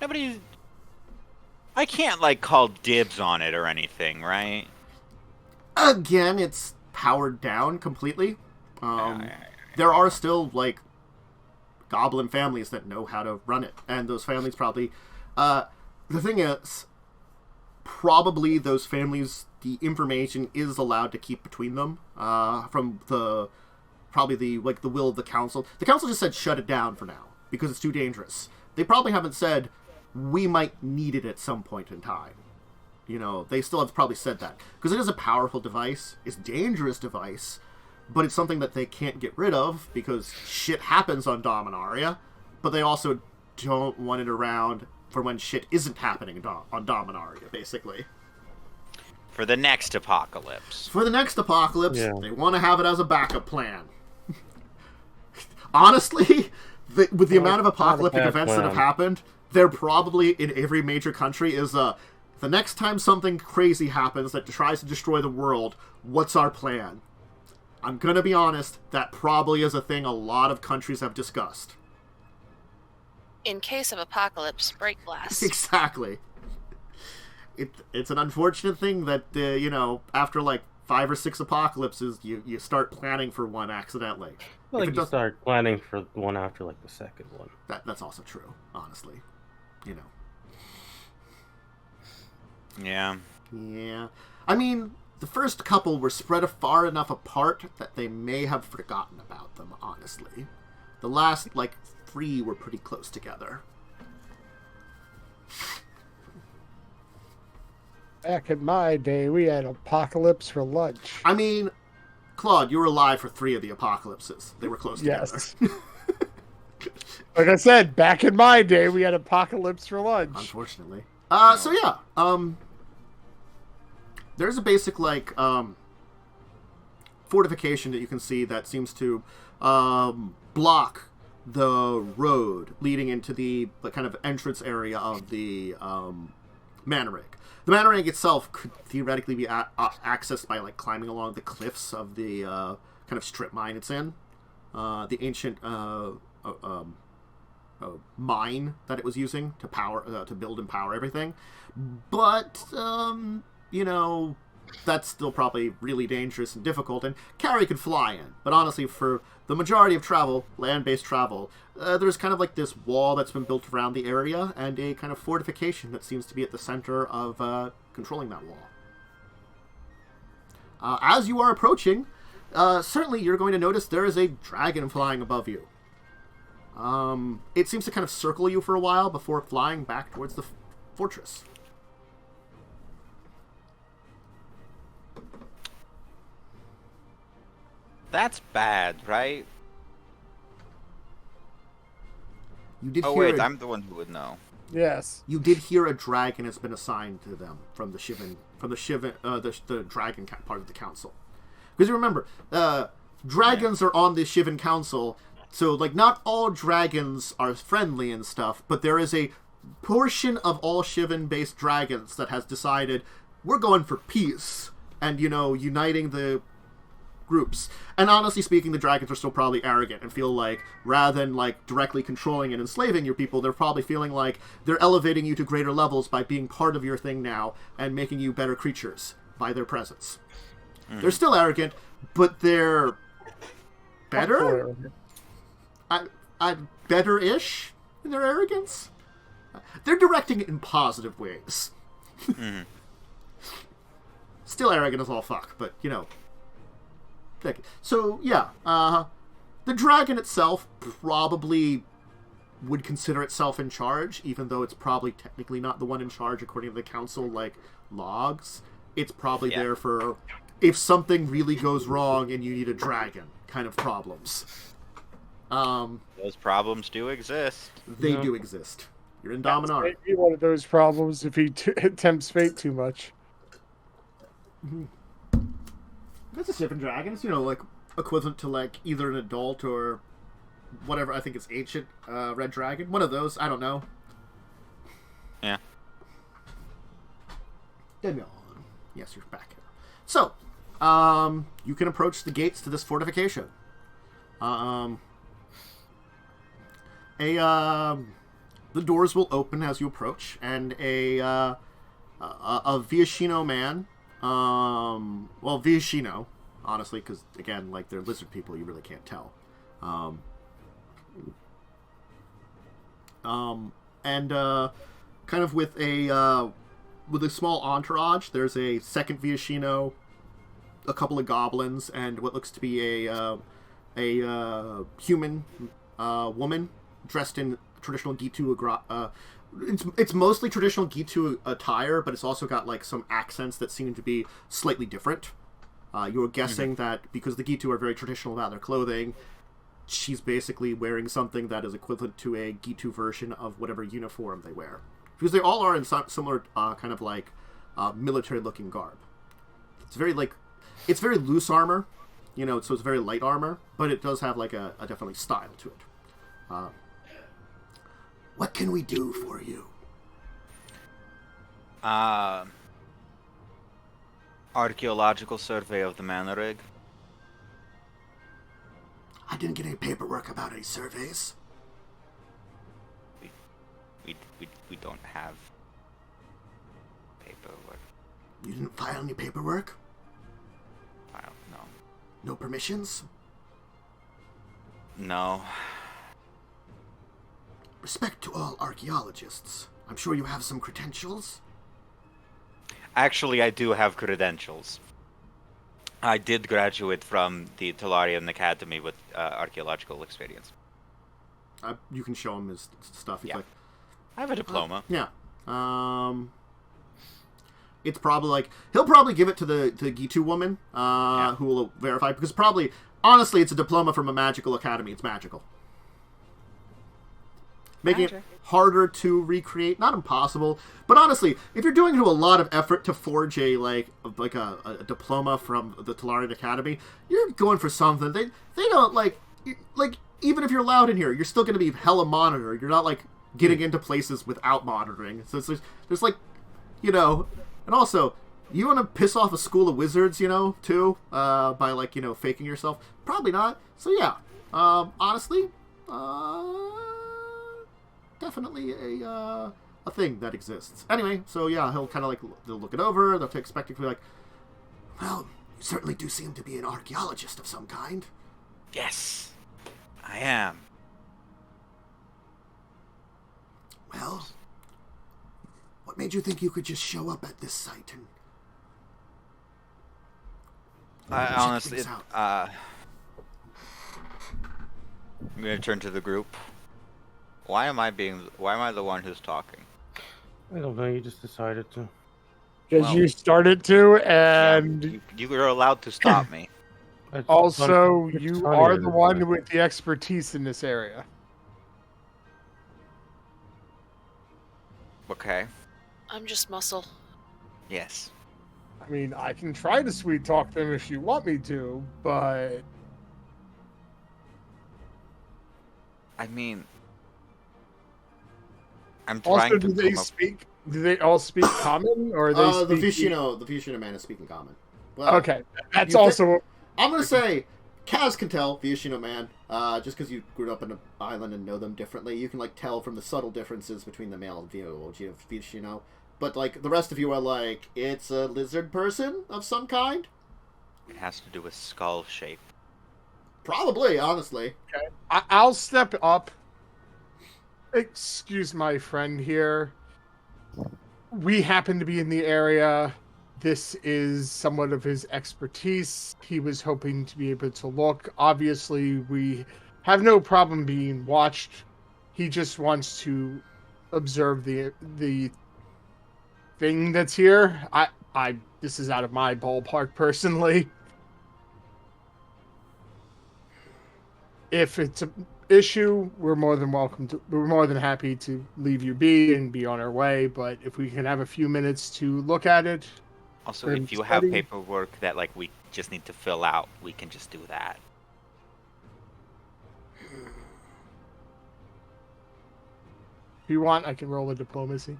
Nobody. I can't call dibs on it or anything, right? Again, it's powered down completely. There are still goblin families that know how to run it, and those families probably the thing is, probably those families, the information is allowed to keep between them from the will of the council. The council just said shut it down for now because it's too dangerous. They probably haven't said we might need it at some point in time. They still have probably said that because it is a powerful device, it's a dangerous device, but it's something that they can't get rid of because shit happens on Dominaria, but they also don't want it around for when shit isn't happening on Dominaria, basically. For the next apocalypse. Yeah. They want to have it as a backup plan. Honestly, with the amount of apocalyptic events that have happened, there probably in every major country is the next time something crazy happens that tries to destroy the world, what's our plan? I'm gonna be honest, that probably is a thing a lot of countries have discussed. In case of apocalypse, break glass. Exactly. It's an unfortunate thing that, after 5 or 6 apocalypses, you start planning for one accidentally. Well, you start planning for one after the second one. That's also true, honestly. Yeah. Yeah. I mean, the first couple were spread far enough apart that they may have forgotten about them, honestly. The last, 3 were pretty close together. Back in my day, we had apocalypse for lunch. I mean, Claude, you were alive for 3 of the apocalypses. They were close Yes. together. Like I said, back in my day, we had apocalypse for lunch. Unfortunately. So yeah, there's a basic, like, fortification that you can see that seems to block the road leading into the kind of entrance area of the Mana Rig. The Mana Rig itself could theoretically be accessed by, like, climbing along the cliffs of the kind of strip mine it's in. The ancient mine that it was using to power, to build and power everything. But, you know, that's still probably really dangerous and difficult, and Carrie could fly in. But honestly, for the majority of travel, land-based travel, there's kind of like this wall that's been built around the area, and a kind of fortification that seems to be at the center of controlling that wall. As you are approaching, certainly you're going to notice there is a dragon flying above you. It seems to kind of circle you for a while before flying back towards the fortress. That's bad, right? You did Oh hear wait, I'm the one who would know. Yes. You did hear a dragon has been assigned to them from the dragon part of the council. Because you remember, dragons are on the Shivan council, so like not all dragons are friendly and stuff, but there is a portion of all Shivan-based dragons that has decided we're going for peace and, you know, uniting the groups. And honestly speaking, the dragons are still probably arrogant and feel like rather than like directly controlling and enslaving your people, they're probably feeling like they're elevating you to greater levels by being part of your thing now and making you better creatures by their presence. They're still arrogant, but they're better? Better-ish in their arrogance? They're directing it in positive ways. Still arrogant as all fuck, but, you know. So, yeah. The dragon itself probably would consider itself in charge, even though it's probably technically not the one in charge according to the council, like, logs. It's probably there for if something really goes wrong and you need a dragon kind of problems. Those problems do exist. They do exist. You're in Dominaria. Maybe one of those problems if he tempts fate too much. That's a Shivan dragon. It's, you know, like, equivalent to, like, either an adult or whatever. I think it's ancient red dragon. One of those. I don't know. Yeah. Yes, you're back here. So, you can approach the gates to this fortification. The doors will open as you approach, and a Viashino man, well, Viashino, honestly, because, again, like, they're lizard people, you really can't tell. And kind of with a small entourage, there's a second Viashino, a couple of goblins, and what looks to be a human woman dressed in traditional Gitu. It's mostly traditional Gitu attire, but it's also got like some accents that seem to be slightly different. You're guessing that because the Gitu are very traditional about their clothing, she's basically wearing something that is equivalent to a Gitu version of whatever uniform they wear. Because they all are in similar kind of like military-looking garb. It's very loose armor, you know, so it's very light armor, but it does have like a definitely style to it. What can we do for you? Archaeological survey of the Mana Rig. I didn't get any paperwork about any surveys. We don't have paperwork. You didn't file any paperwork? I don't know. No permissions? No. Respect to all archaeologists. I'm sure you have some credentials. Actually, I do have credentials. I did graduate from the Talarian Academy with archaeological experience. You can show him his stuff. He's like, I have a diploma. yeah. it's probably like he'll probably give it to the Gitu woman, who will verify, because probably honestly it's a diploma from a magical academy. It's magical, making it harder to recreate. Not impossible, but honestly, if you're doing a lot of effort to forge a diploma from the Tolarian Academy, you're going for something. They don't like even if you're allowed in here, you're still going to be hella monitored. You're not like getting into places without monitoring. So there's like, you know, and also you want to piss off a school of wizards, you know, too, by like, you know, faking yourself. Probably not. So yeah, honestly, definitely a thing that exists. Anyway, so yeah, he'll kind of like, they'll look it over. They'll expect it to be like, well, you certainly do seem to be an archaeologist of some kind. Yes, I am. Well, what made you think you could just show up at this site and honestly, I'm gonna turn to the group. Why am I the one who's talking? I don't know. You just decided to. Because you started to, and yeah, you were allowed to stop me. Also, you are the one with the expertise in this area. Okay. I'm just muscle. Yes. I mean, I can try to sweet talk them if you want me to, but I mean, I'm trying to. Also, do they all speak common, or are they the Vishino man is speaking common. Well, okay, that's also. I'm gonna say, Kaz can tell Vishino man, just because you grew up in an island and know them differently. You can like tell from the subtle differences between the male and female Vishino. But like the rest of you are like, it's a lizard person of some kind. It has to do with skull shape. Probably, honestly. Okay. I'll step up. Excuse my friend here. We happen to be in the area. This is somewhat of his expertise. He was hoping to be able to look. Obviously, we have no problem being watched. He just wants to observe the thing that's here. This is out of my ballpark personally. If it's an issue, we're more than happy to leave you be and be on our way. But if we can have a few minutes to look at it. Also, if you have paperwork that like we just need to fill out, we can just do that. If you want, I can roll a diplomacy.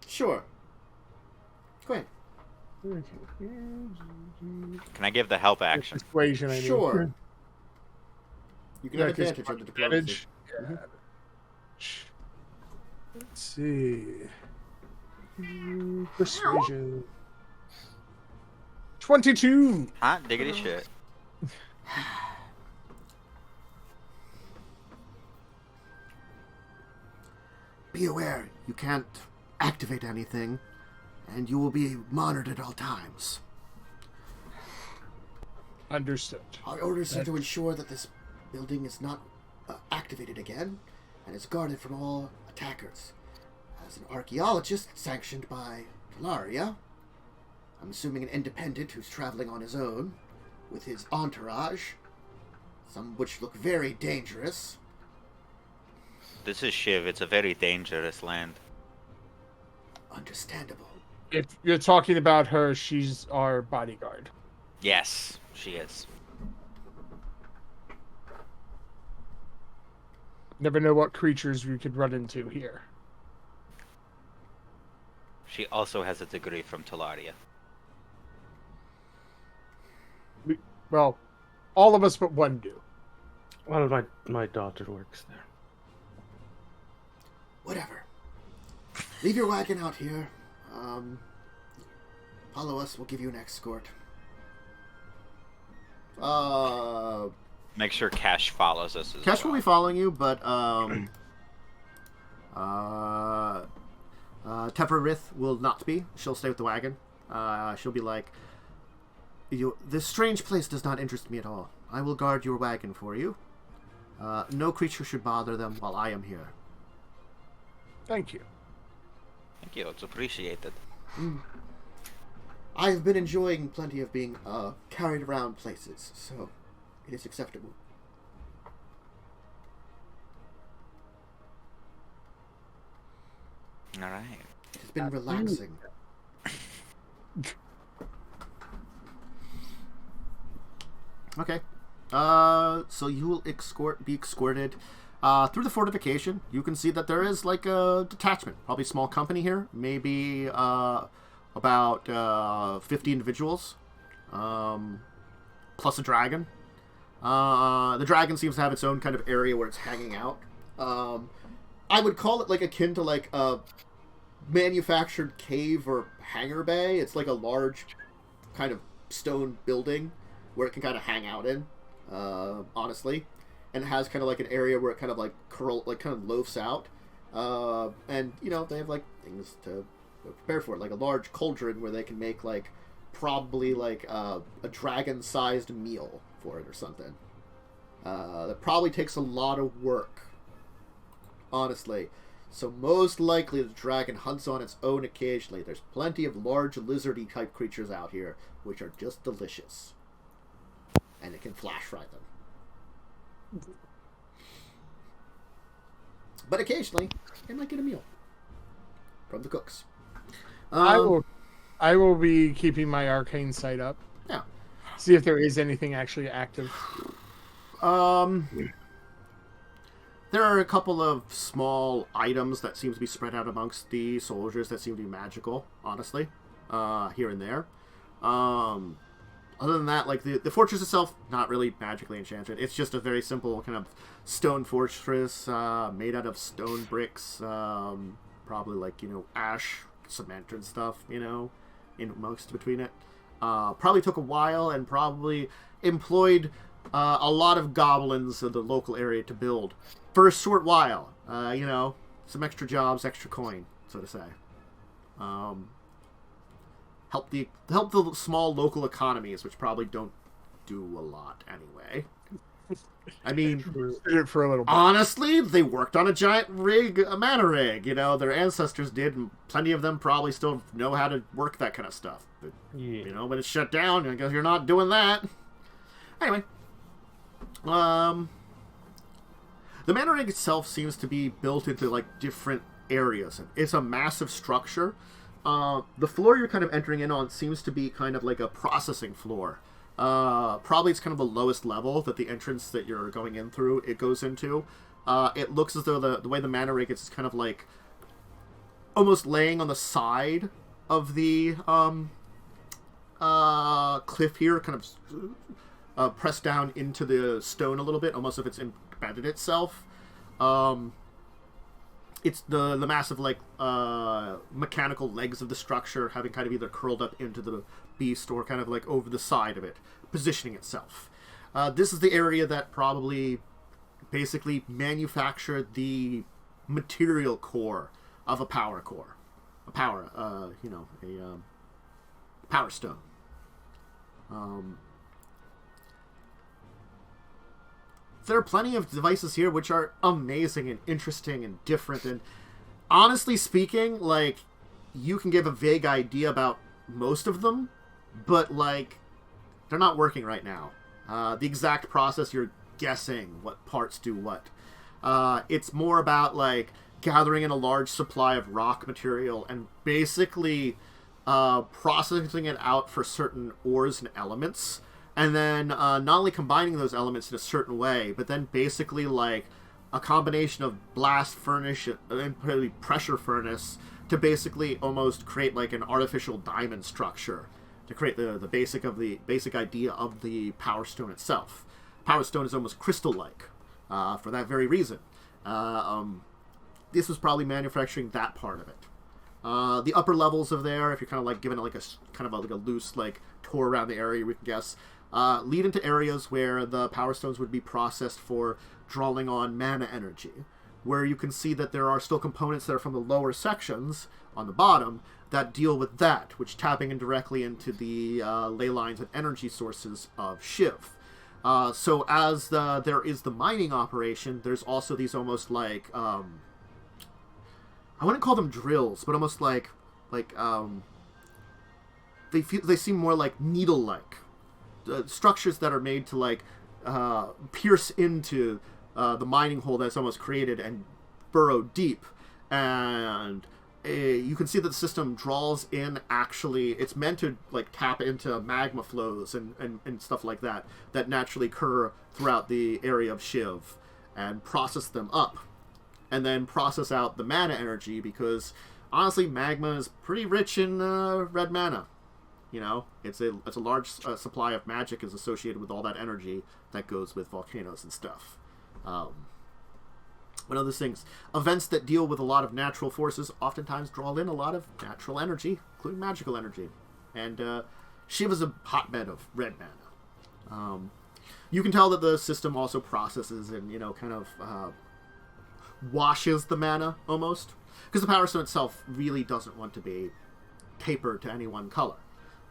Sure. Go ahead. Can I give the help action? Persuasion, I mean. Sure. You can have advantage on the diplomacy. Yeah. Let's see. Persuasion. 22. Hot diggity shit. Be aware, you can't activate anything, and you will be monitored at all times. Understood. Our orders are to ensure that this building is not activated again, and is guarded from all attackers. As an archaeologist sanctioned by Dominaria, I'm assuming an independent who's traveling on his own, with his entourage, some which look very dangerous. This is Shiv. It's a very dangerous land. Understandable. If you're talking about her, she's our bodyguard. Yes, she is. Never know what creatures we could run into here. She also has a degree from Tolaria. Well, all of us but one do. Well, my daughter works there. Whatever. Leave your wagon out here. Follow us, we'll give you an escort. Make sure Cash follows us as Cash well. will be following you, but Teferith will not be. She'll stay with the wagon. She'll be like, this strange place does not interest me at all. I will guard your wagon for you. No creature should bother them while I am here. Thank you. Thank you. It's appreciated. I've been enjoying plenty of being carried around places, so it is acceptable. All right. It has been relaxing. Okay. So you will be escorted through the fortification. You can see that there is like a detachment, probably a small company here, maybe about 50 individuals, plus a dragon. The dragon seems to have its own kind of area where it's hanging out. I would call it like akin to like a manufactured cave or hangar bay. It's like a large kind of stone building where it can kind of hang out in, honestly. And it has kind of like an area where it kind of like kind of loafs out. And, you know, they have like things to prepare for it, like a large cauldron where they can make like probably like a dragon-sized meal for it or something. That probably takes a lot of work, honestly. So most likely the dragon hunts on its own occasionally. There's plenty of large lizardy type creatures out here, which are just delicious. And it can flash fry them. But occasionally, it might get a meal from the cooks. I will be keeping my arcane sight up. Yeah. See if there is anything actually active. There are a couple of small items that seem to be spread out amongst the soldiers that seem to be magical, honestly, here and there. Other than that, like the fortress itself, not really magically enchanted. It's just a very simple kind of stone fortress made out of stone bricks, probably like, you know, ash, cement and stuff, you know, in amongst between it. Probably took a while and probably employed a lot of goblins of the local area to build for a short while. You know, some extra jobs, extra coin, so to say. Help the small local economies, which probably don't do a lot anyway. I mean, for a little bit. Honestly, they worked on a giant rig, a mana rig. You know, their ancestors did, and plenty of them probably still know how to work that kind of stuff. But, Yeah. you know, when it's shut down, I guess you're not doing that. Anyway, the mana rig itself seems to be built into like different areas. It's a massive structure. The floor you're kind of entering in on seems to be kind of like a processing floor. Probably it's kind of the lowest level that the entrance that you're going in through it goes into. It looks as though the way the mana rig is kind of like almost laying on the side of the cliff here, kind of pressed down into the stone a little bit, almost as if it's embedded itself. It's the massive like mechanical legs of the structure having kind of either curled up into the beast or kind of like over the side of it, positioning itself. This is the area that probably basically manufactured the material core of a power core, a power stone. There are plenty of devices here which are amazing and interesting and different, and honestly speaking, like, you can give a vague idea about most of them, but like, they're not working right now. The exact process, you're guessing what parts do what. It's more about like gathering in a large supply of rock material and basically processing it out for certain ores and elements. And then not only combining those elements in a certain way, but then basically like a combination of blast furnace and probably pressure furnace to basically almost create like an artificial diamond structure to create the basic idea of the Power Stone itself. Power Stone is almost crystal-like for that very reason. This was probably manufacturing that part of it. The upper levels of there, if you're kind of like giving it like a loose like tour around the area, we can guess. Lead into areas where the Power Stones would be processed for drawing on mana energy, where you can see that there are still components that are from the lower sections on the bottom that deal with that, which tapping in directly into the ley lines and energy sources of Shiv. So as there is the mining operation, there's also these almost like I wouldn't call them drills, but almost like they seem more like needle-like structures that are made to like pierce into the mining hole that's almost created and burrow deep, and you can see that the system draws in. Actually, it's meant to like tap into magma flows and stuff like that naturally occur throughout the area of Shiv, and process them up, and then process out the mana energy, because honestly, magma is pretty rich in red mana. You know, it's a large supply of magic is associated with all that energy that goes with volcanoes and stuff. One of those things, events that deal with a lot of natural forces oftentimes draw in a lot of natural energy, including magical energy. And Shiv is a hotbed of red mana. You can tell that the system also processes and, you know, kind of washes the mana almost, because the Power Stone itself really doesn't want to be tapered to any one color.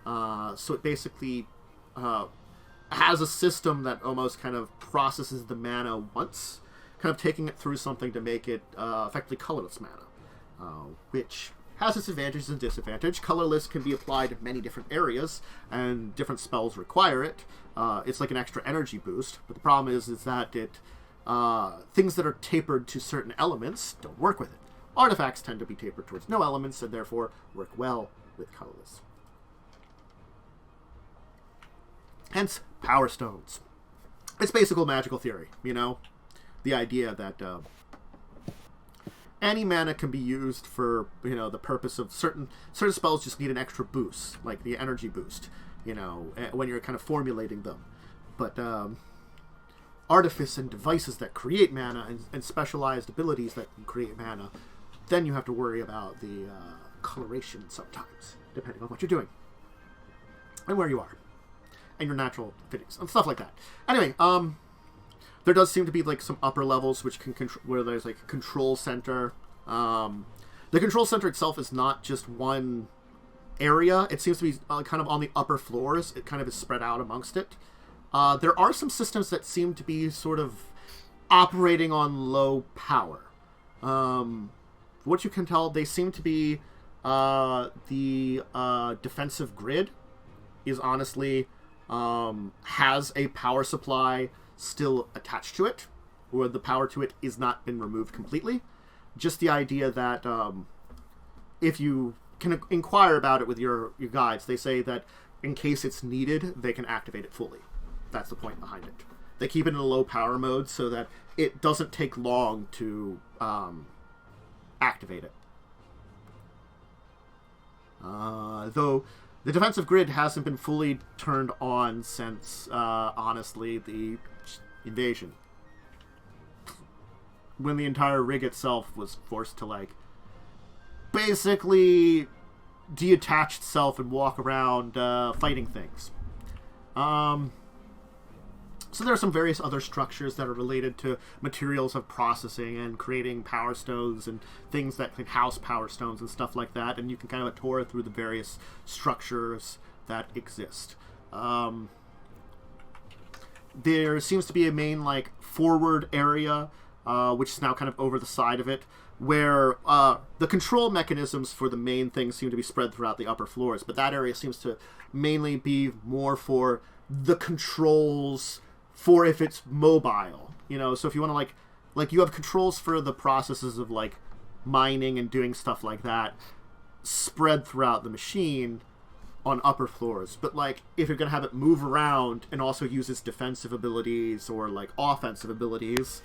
So it basically has a system that almost kind of processes the mana once, kind of taking it through something to make it effectively colorless mana, which has its advantages and disadvantages. Colorless can be applied in many different areas, and different spells require it. It's like an extra energy boost, but the problem is that it things that are tapered to certain elements don't work with it. Artifacts tend to be tapered towards no elements, and therefore work well with colorless. Hence, Power Stones. It's basic magical theory, you know? The idea that any mana can be used for, you know, the purpose of certain spells just need an extra boost, like the energy boost, you know, when you're kind of formulating them. But artifice and devices that create mana and specialized abilities that can create mana, then you have to worry about the coloration sometimes, depending on what you're doing and where you are and your natural fittings and stuff like that. Anyway, there does seem to be like some upper levels which can where there's like a control center. The control center itself is not just one area. It seems to be kind of on the upper floors. It kind of is spread out amongst it. There are some systems that seem to be sort of operating on low power. What you can tell, they seem to be the defensive grid is honestly has a power supply still attached to it, or the power to it is not been removed completely. Just the idea that if you can inquire about it with your guides, they say that in case it's needed, they can activate it fully. That's the point behind it. They keep it in a low power mode so that it doesn't take long to activate it. Though the defensive grid hasn't been fully turned on since, honestly, the invasion. When the entire rig itself was forced to, like, basically detach itself and walk around fighting things. So there are some various other structures that are related to materials of processing and creating power stones and things that can house power stones and stuff like that, and you can kind of tour through the various structures that exist. There seems to be a main, like, forward area, which is now kind of over the side of it, where the control mechanisms for the main things seem to be spread throughout the upper floors, but that area seems to mainly be more for the controls for if it's mobile, you know. So if you want to like you have controls for the processes of like mining and doing stuff like that spread throughout the machine on upper floors, but like if you're gonna have it move around and also use its defensive abilities or like offensive abilities,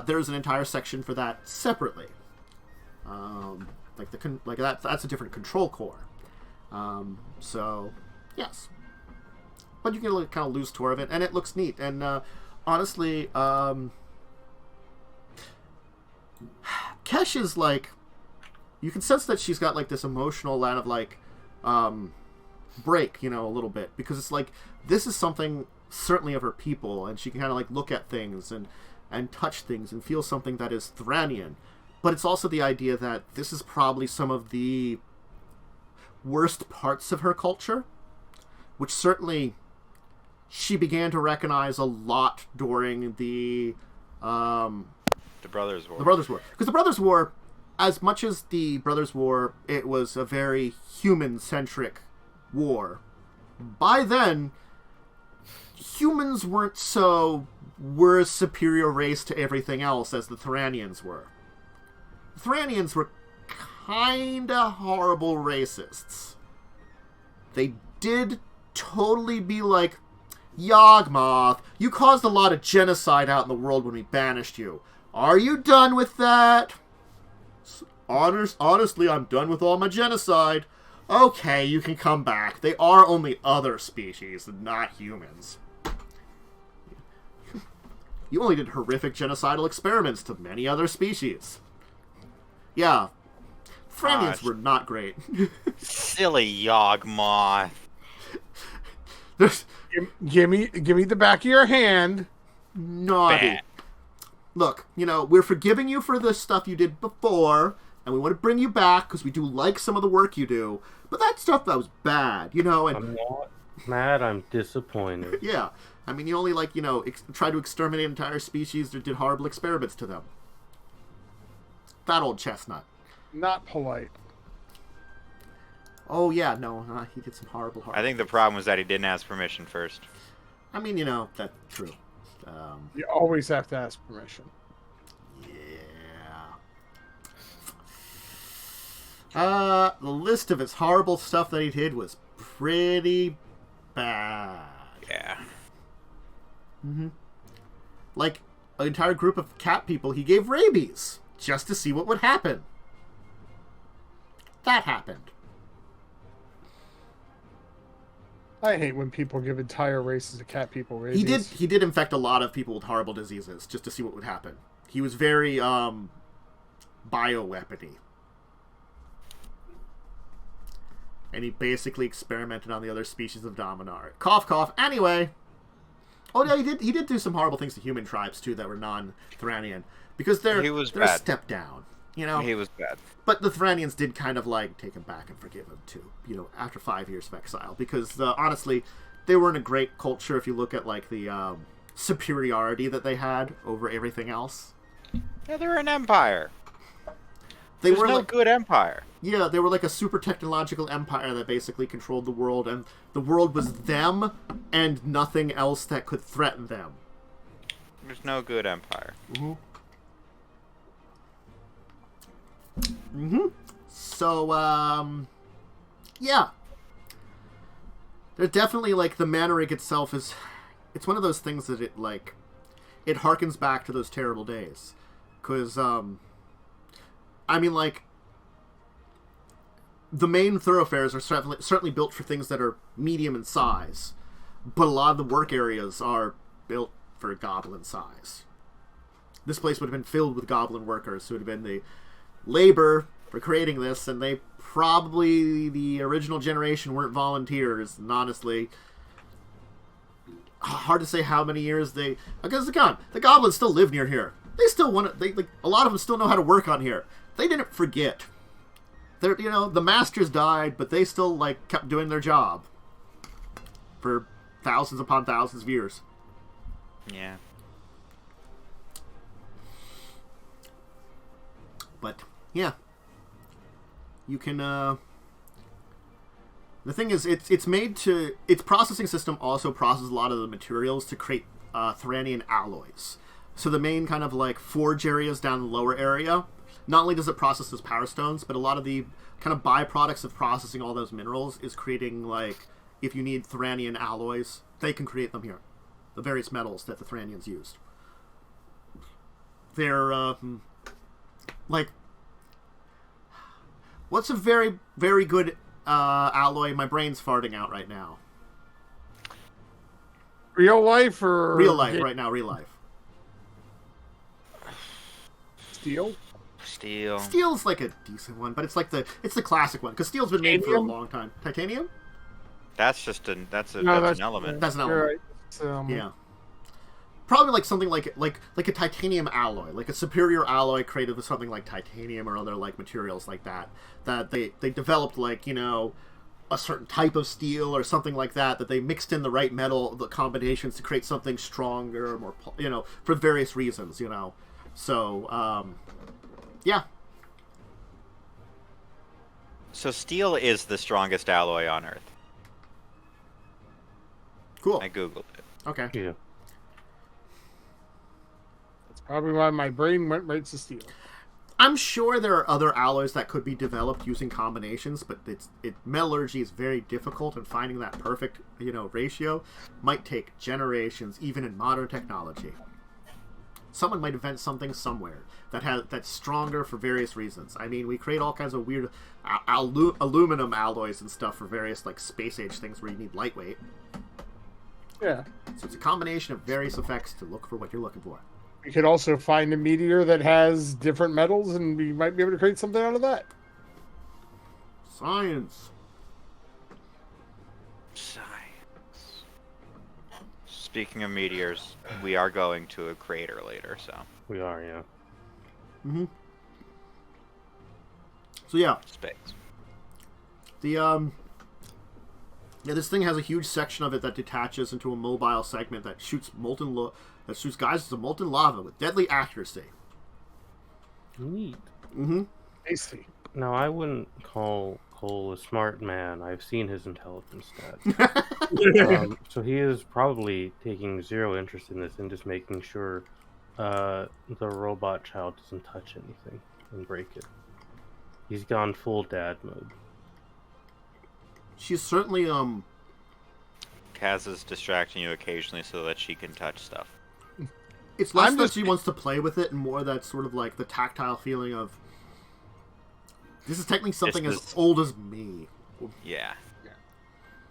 there's an entire section for that separately. That's a different control core. So yes. But you can kind of lose tour of it, and it looks neat. And honestly, Kesh is like, you can sense that she's got like this emotional line of like break, you know, a little bit, because it's like this is something certainly of her people, and she can kind of like look at things and touch things and feel something that is Thrannian. But it's also the idea that this is probably some of the worst parts of her culture, which certainly she began to recognize a lot during the Brothers' War. The Brothers' War. Because the Brothers' War, as much as the Brothers' War, it was a very human-centric war, by then, humans weren't were a superior race to everything else as the Tyranians were. The Tyranians were kinda horrible racists. They did totally be like, Yawgmoth, you caused a lot of genocide out in the world when we banished you. Are you done with that? Honestly, I'm done with all my genocide. Okay, you can come back. They are only other species, not humans. You only did horrific genocidal experiments to many other species. Yeah. Tyranians were not great. Silly Yawgmoth. Give me the back of your hand. Naughty. Bad. Look, we're forgiving you for the stuff you did before, and we want to bring you back because we do like some of the work you do. But that stuff that was bad, and I'm not mad, I'm disappointed. yeah. I mean, you only try to exterminate entire species or did horrible experiments to them. That old chestnut. Not polite. Oh yeah, no, he did some horrible. I think the problem was that he didn't ask permission first. I mean, that's true. You always have to ask permission. Yeah. The list of his horrible stuff that he did was pretty bad. Yeah. Mm-hmm. Like, an entire group of cat people he gave rabies, just to see what would happen. That happened. I hate when people give entire races of cat people rabies. He did infect a lot of people with horrible diseases, just to see what would happen. He was very, bioweapony. And he basically experimented on the other species of Dominaria. Cough, cough. Anyway. Oh, yeah, he did do some horrible things to human tribes, too, that were non-Tyranian. Because they're a step down, He was bad. But the Tyranians did kind of, take him back and forgive him, too, after 5 years of exile. Because, honestly, they weren't a great culture if you look at, the superiority that they had over everything else. Yeah, they were an empire. They There's were no good empire. Yeah, they were like a super technological empire that basically controlled the world, and the world was them and nothing else that could threaten them. There's no good empire. Mm-hmm. Mm-hmm. So, yeah. They're definitely, the mana rig itself is... It's one of those things that it harkens back to those terrible days. Because, I mean, the main thoroughfares are certainly built for things that are medium in size, but a lot of the work areas are built for goblin size. This place would have been filled with goblin workers who would have been the labor for creating this, and they probably, the original generation, weren't volunteers, and honestly, hard to say how many years they... Because, the goblins still live near here. They still want to... a lot of them still know how to work on here. They didn't forget. They're, the masters died, but they still, kept doing their job. For thousands upon thousands of years. Yeah. But, yeah. You can, The thing is, it's made to... Its processing system also processes a lot of the materials to create, Tyranian alloys. So the main kind of, forge areas down the lower area... Not only does it process those power stones, but a lot of the kind of byproducts of processing all those minerals is creating, if you need Tyranian alloys, they can create them here. The various metals that the Tyranians used. They're, what's a very, very good, alloy? My brain's farting out right now. Real life or... Real life, right now, real life. Steel? Steel's a decent one, but it's the classic one because steel's been made for a long time. Titanium? That's an element. That's an element. Right. Yeah. Probably something like a titanium alloy, like a superior alloy created with something like titanium or other materials like that. That they developed a certain type of steel or something like that they mixed in the right metal, the combinations to create something stronger, more for various reasons. So yeah. So steel is the strongest alloy on Earth. Cool. I googled it. Okay. Yeah. That's probably why my brain went right to steel. I'm sure there are other alloys that could be developed using combinations, but metallurgy is very difficult, and finding that perfect, ratio might take generations, even in modern technology. Someone might invent something somewhere that's stronger for various reasons. I mean, we create all kinds of weird aluminum alloys and stuff for various like space age things where you need lightweight. Yeah. So it's a combination of various effects to look for what you're looking for. We could also find a meteor that has different metals, and we might be able to create something out of that. Science. Speaking of meteors, we are going to a crater later, so. We are, yeah. Mm-hmm. So yeah. Space. This thing has a huge section of it that detaches into a mobile segment that shoots guys into molten lava with deadly accuracy. Neat. Mm-hmm. Tasty. Now, I wouldn't call Cole a smart man. I've seen his intelligence stats. So he is probably taking zero interest in this and just making sure the robot child doesn't touch anything and break it. He's gone full dad mode. She's certainly Kaz is distracting you occasionally so that she can touch stuff. It's less that she wants to play with it and more that sort of like the tactile feeling of this is technically something as old as me. Yeah.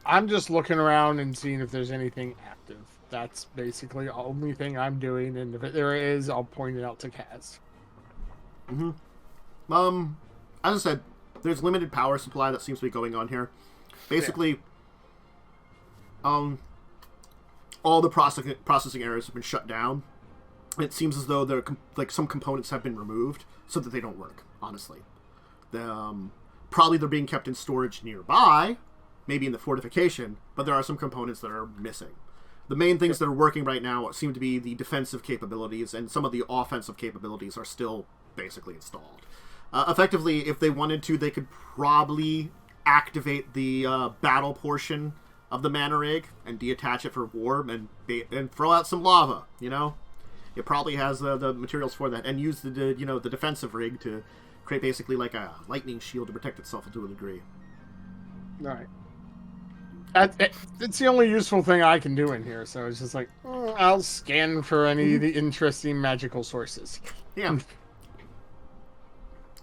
I'm just looking around and seeing if there's anything active. That's basically the only thing I'm doing, and if there is, I'll point it out to Kaz. Mm-hmm. As I said, there's limited power supply that seems to be going on here. Basically, all the processing areas have been shut down. It seems as though some components have been removed so that they don't work. Honestly, probably they're being kept in storage nearby, maybe in the fortification. But there are some components that are missing. The main things that are working right now seem to be the defensive capabilities, and some of the offensive capabilities are still basically installed. Effectively, if they wanted to, they could probably activate the battle portion of the mana rig and deattach it for war and throw out some lava. It probably has the materials for that, and use the defensive rig to create basically like a lightning shield to protect itself to a degree. All right. It's the only useful thing I can do in here, so it's just like, I'll scan for any of the interesting magical sources. Yeah.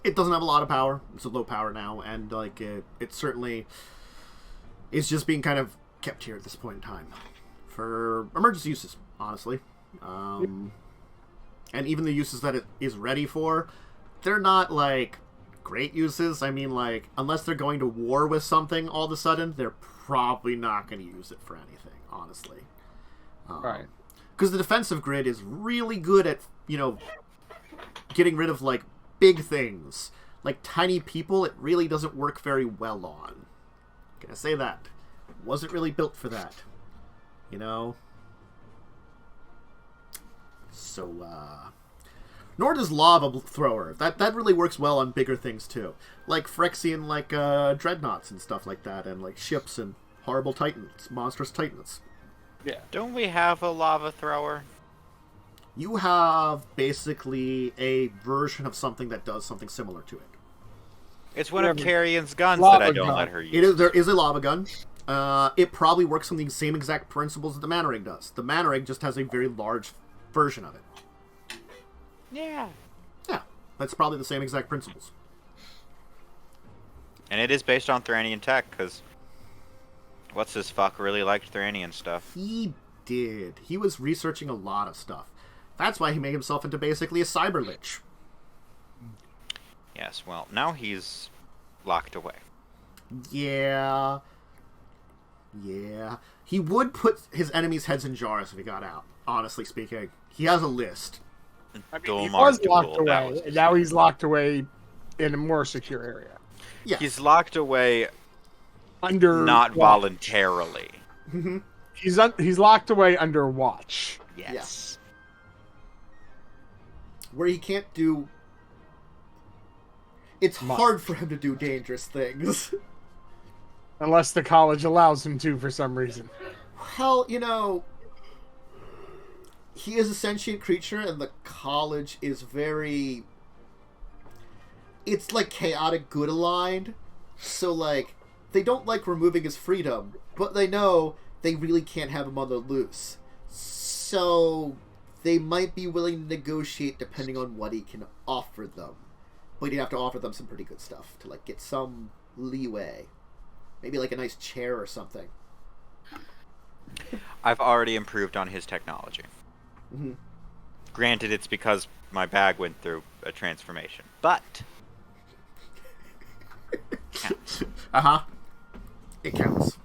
It doesn't have a lot of power. It's a low power now, and like it certainly is just being kind of kept here at this point in time for emergency uses, honestly. And even the uses that it is ready for, they're not like great uses. I mean, like, unless they're going to war with something all of a sudden, they're probably not going to use it for anything, honestly. Right. Because the defensive grid is really good at, getting rid of, like, big things. Like, tiny people, it really doesn't work very well on. Can I say that? It wasn't really built for that. So, nor does Lava Thrower. That really works well on bigger things, too. Like Phyrexian, like, dreadnoughts and stuff like that, and, like, ships and horrible titans, monstrous titans. Yeah. Don't we have a lava thrower? You have, basically, a version of something that does something similar to it. It's one of Carrion's guns Lava that I don't gun. let her use. There is a lava gun. It probably works on the same exact principles that the mana rig does. The mana rig just has a very large version of it. Yeah. Yeah, that's probably the same exact principles. And it is based on Thuranian tech, because what's this fuck really liked Thuranian stuff. He did. He was researching a lot of stuff. That's why he made himself into basically a cyber lich. Yes, well, now he's locked away. Yeah. He would put his enemies' heads in jars if he got out, honestly speaking. He has a list. I mean, he was locked away, and now he's locked away in a more secure area. Yeah. He's locked away Under not watch. voluntarily. Mm-hmm. He's locked away under watch. Yes. Where he can't do... It's hard for him to do dangerous things. Unless the college allows him to for some reason. Well, he is a sentient creature, and the college is very... It's, like, chaotic good aligned. So, like, they don't like removing his freedom, but they know they really can't have him on the loose. So, they might be willing to negotiate depending on what he can offer them. But you have to offer them some pretty good stuff to, like, get some leeway. Maybe, like, a nice chair or something. I've already improved on his technology. Mm-hmm. Granted, it's because my bag went through a transformation, but... counts. It counts.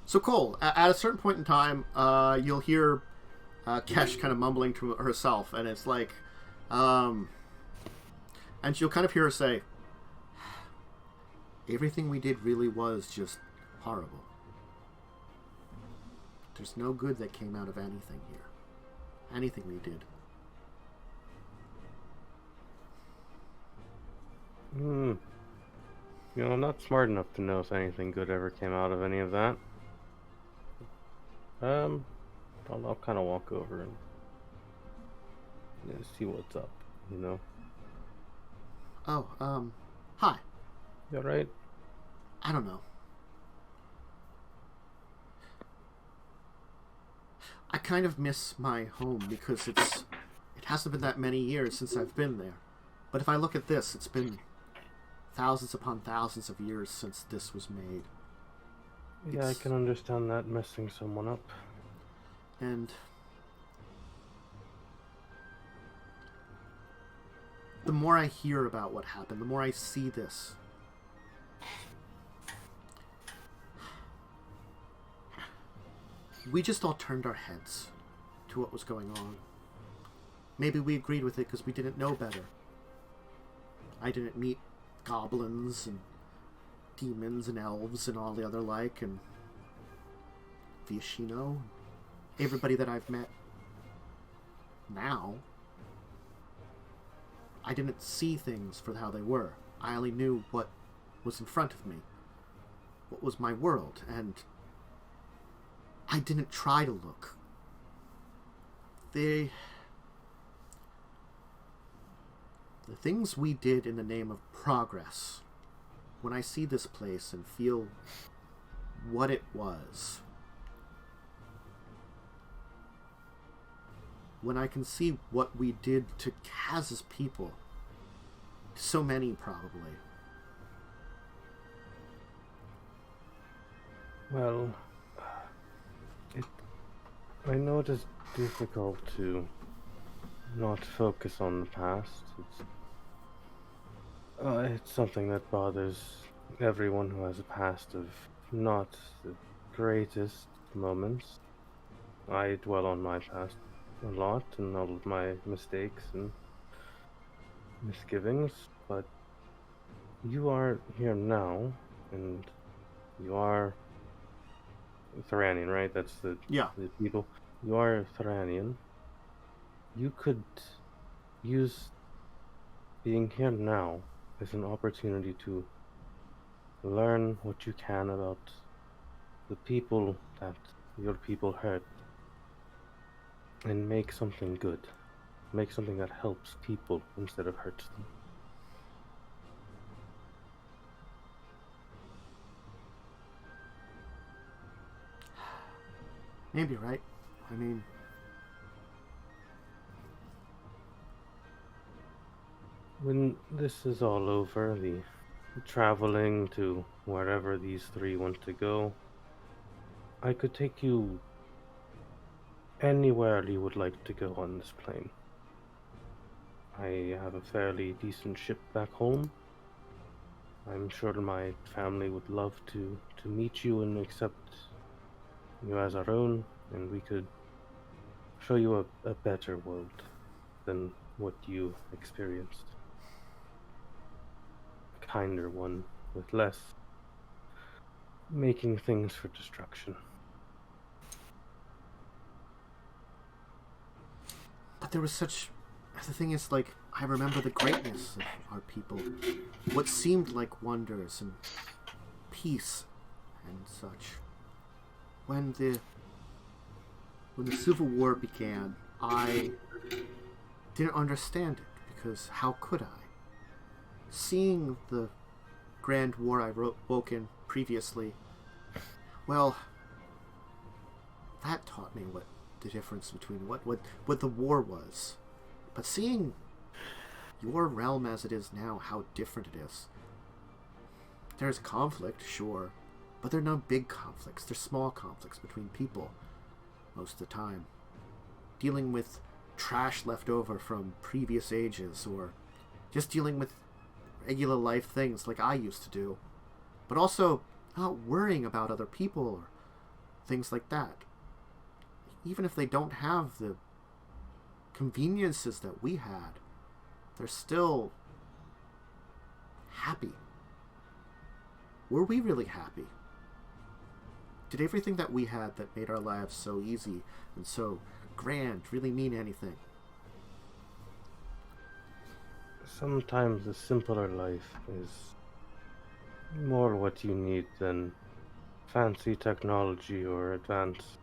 So Cole, at a certain point in time, you'll hear Kesh kind of mumbling to herself, and it's like, and you'll kind of hear her say, "Everything we did really was just horrible. There's no good that came out of anything here. Anything we did." I'm not smart enough to know if anything good ever came out of any of that. I'll kind of walk over and see what's up, Oh, hi. You alright? I don't know. I kind of miss my home because it hasn't been that many years since I've been there. But if I look at this, it's been thousands upon thousands of years since this was made. Yeah, I can understand that, messing someone up. And the more I hear about what happened, the more I see this. We just all turned our heads to what was going on. Maybe we agreed with it because we didn't know better. I didn't meet goblins and demons and elves and all the other like, and Viashino, everybody that I've met now. I didn't see things for how they were. I only knew what was in front of me, what was my world, and I didn't try to look. The things we did in the name of progress, when I see this place and feel what it was, when I can see what we did to Kaz's people, so many probably. Well, I know it is difficult to not focus on the past. It's something that bothers everyone who has a past of not the greatest moments. I dwell on my past a lot and all of my mistakes and misgivings, but you are here now, and you are Thoranian, right? That's the people. You are Thoranian. You could use being here now as an opportunity to learn what you can about the people that your people hurt, and make something good. Make something that helps people instead of hurts them. Maybe, right? I mean, when this is all over, the traveling to wherever these three want to go, I could take you anywhere you would like to go on this plane. I have a fairly decent ship back home. I'm sure my family would love to meet you and accept you as our own, and we could show you a better world than what you experienced. A kinder one, with less making things for destruction. but there was such... The thing is, like, I remember the greatness of our people. What seemed like wonders and peace and such. When the Civil War began, I didn't understand it, because how could I? Seeing the Grand War I woke in previously, well, that taught me what the difference between what the war was. But seeing your realm as it is now, how different it is. There's conflict, sure, but they're no big conflicts. They're small conflicts between people, most of the time. Dealing with trash left over from previous ages, or just dealing with regular life things like I used to do. But also not worrying about other people or things like that. Even if they don't have the conveniences that we had, they're still happy. Were we really happy? Did everything that we had that made our lives so easy and so grand really mean anything? Sometimes a simpler life is more what you need than fancy technology or advanced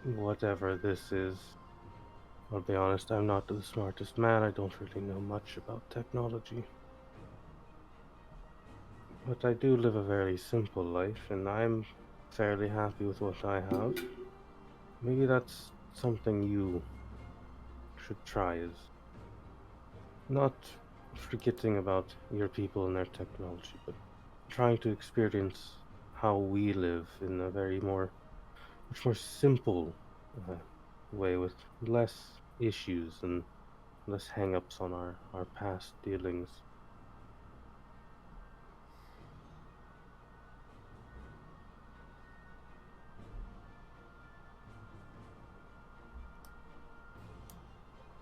whatever this is. I'll be honest, I'm not the smartest man. I don't really know much about technology. But I do live a very simple life, and I'm fairly happy with what I have. Maybe that's something you should try, is not forgetting about your people and their technology, but trying to experience how we live in a much more simple way, with less issues and less hang-ups on our past dealings.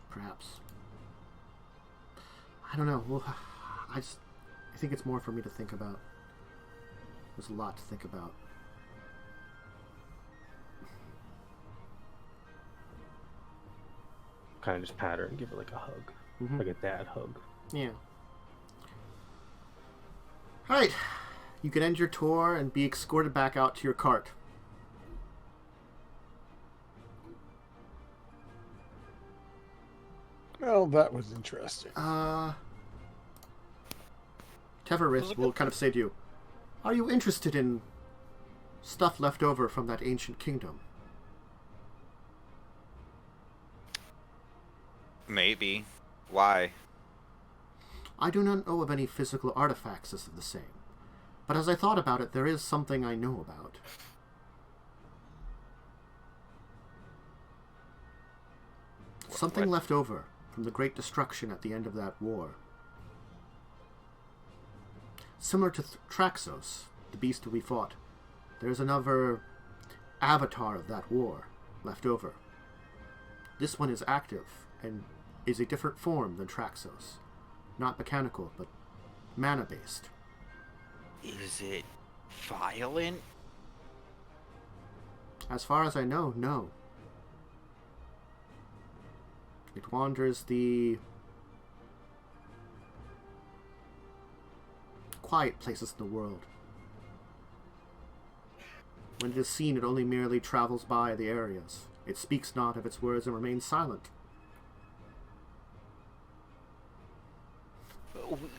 Perhaps. I don't know. Well, I think it's more for me to think about. There's a lot to think about. Kind of just pat her and give her like a hug. Mm-hmm. Like a dad hug. Yeah. Alright. You can end your tour and be escorted back out to your cart. Well, that was interesting. Teverith will kind of say to you, are you interested in stuff left over from that ancient kingdom? Maybe. Why? I do not know of any physical artifacts as of the same, but as I thought about it, there is something I know about. Something What? left over from the great destruction at the end of that war. Similar to Traxos, the beast that we fought, there's another avatar of that war left over. This one is active and is a different form than Traxos. Not mechanical, but mana-based. Is it violent? As far as I know, no. It wanders the quiet places in the world. When it is seen, it only merely travels by the areas. It speaks not of its words and remains silent.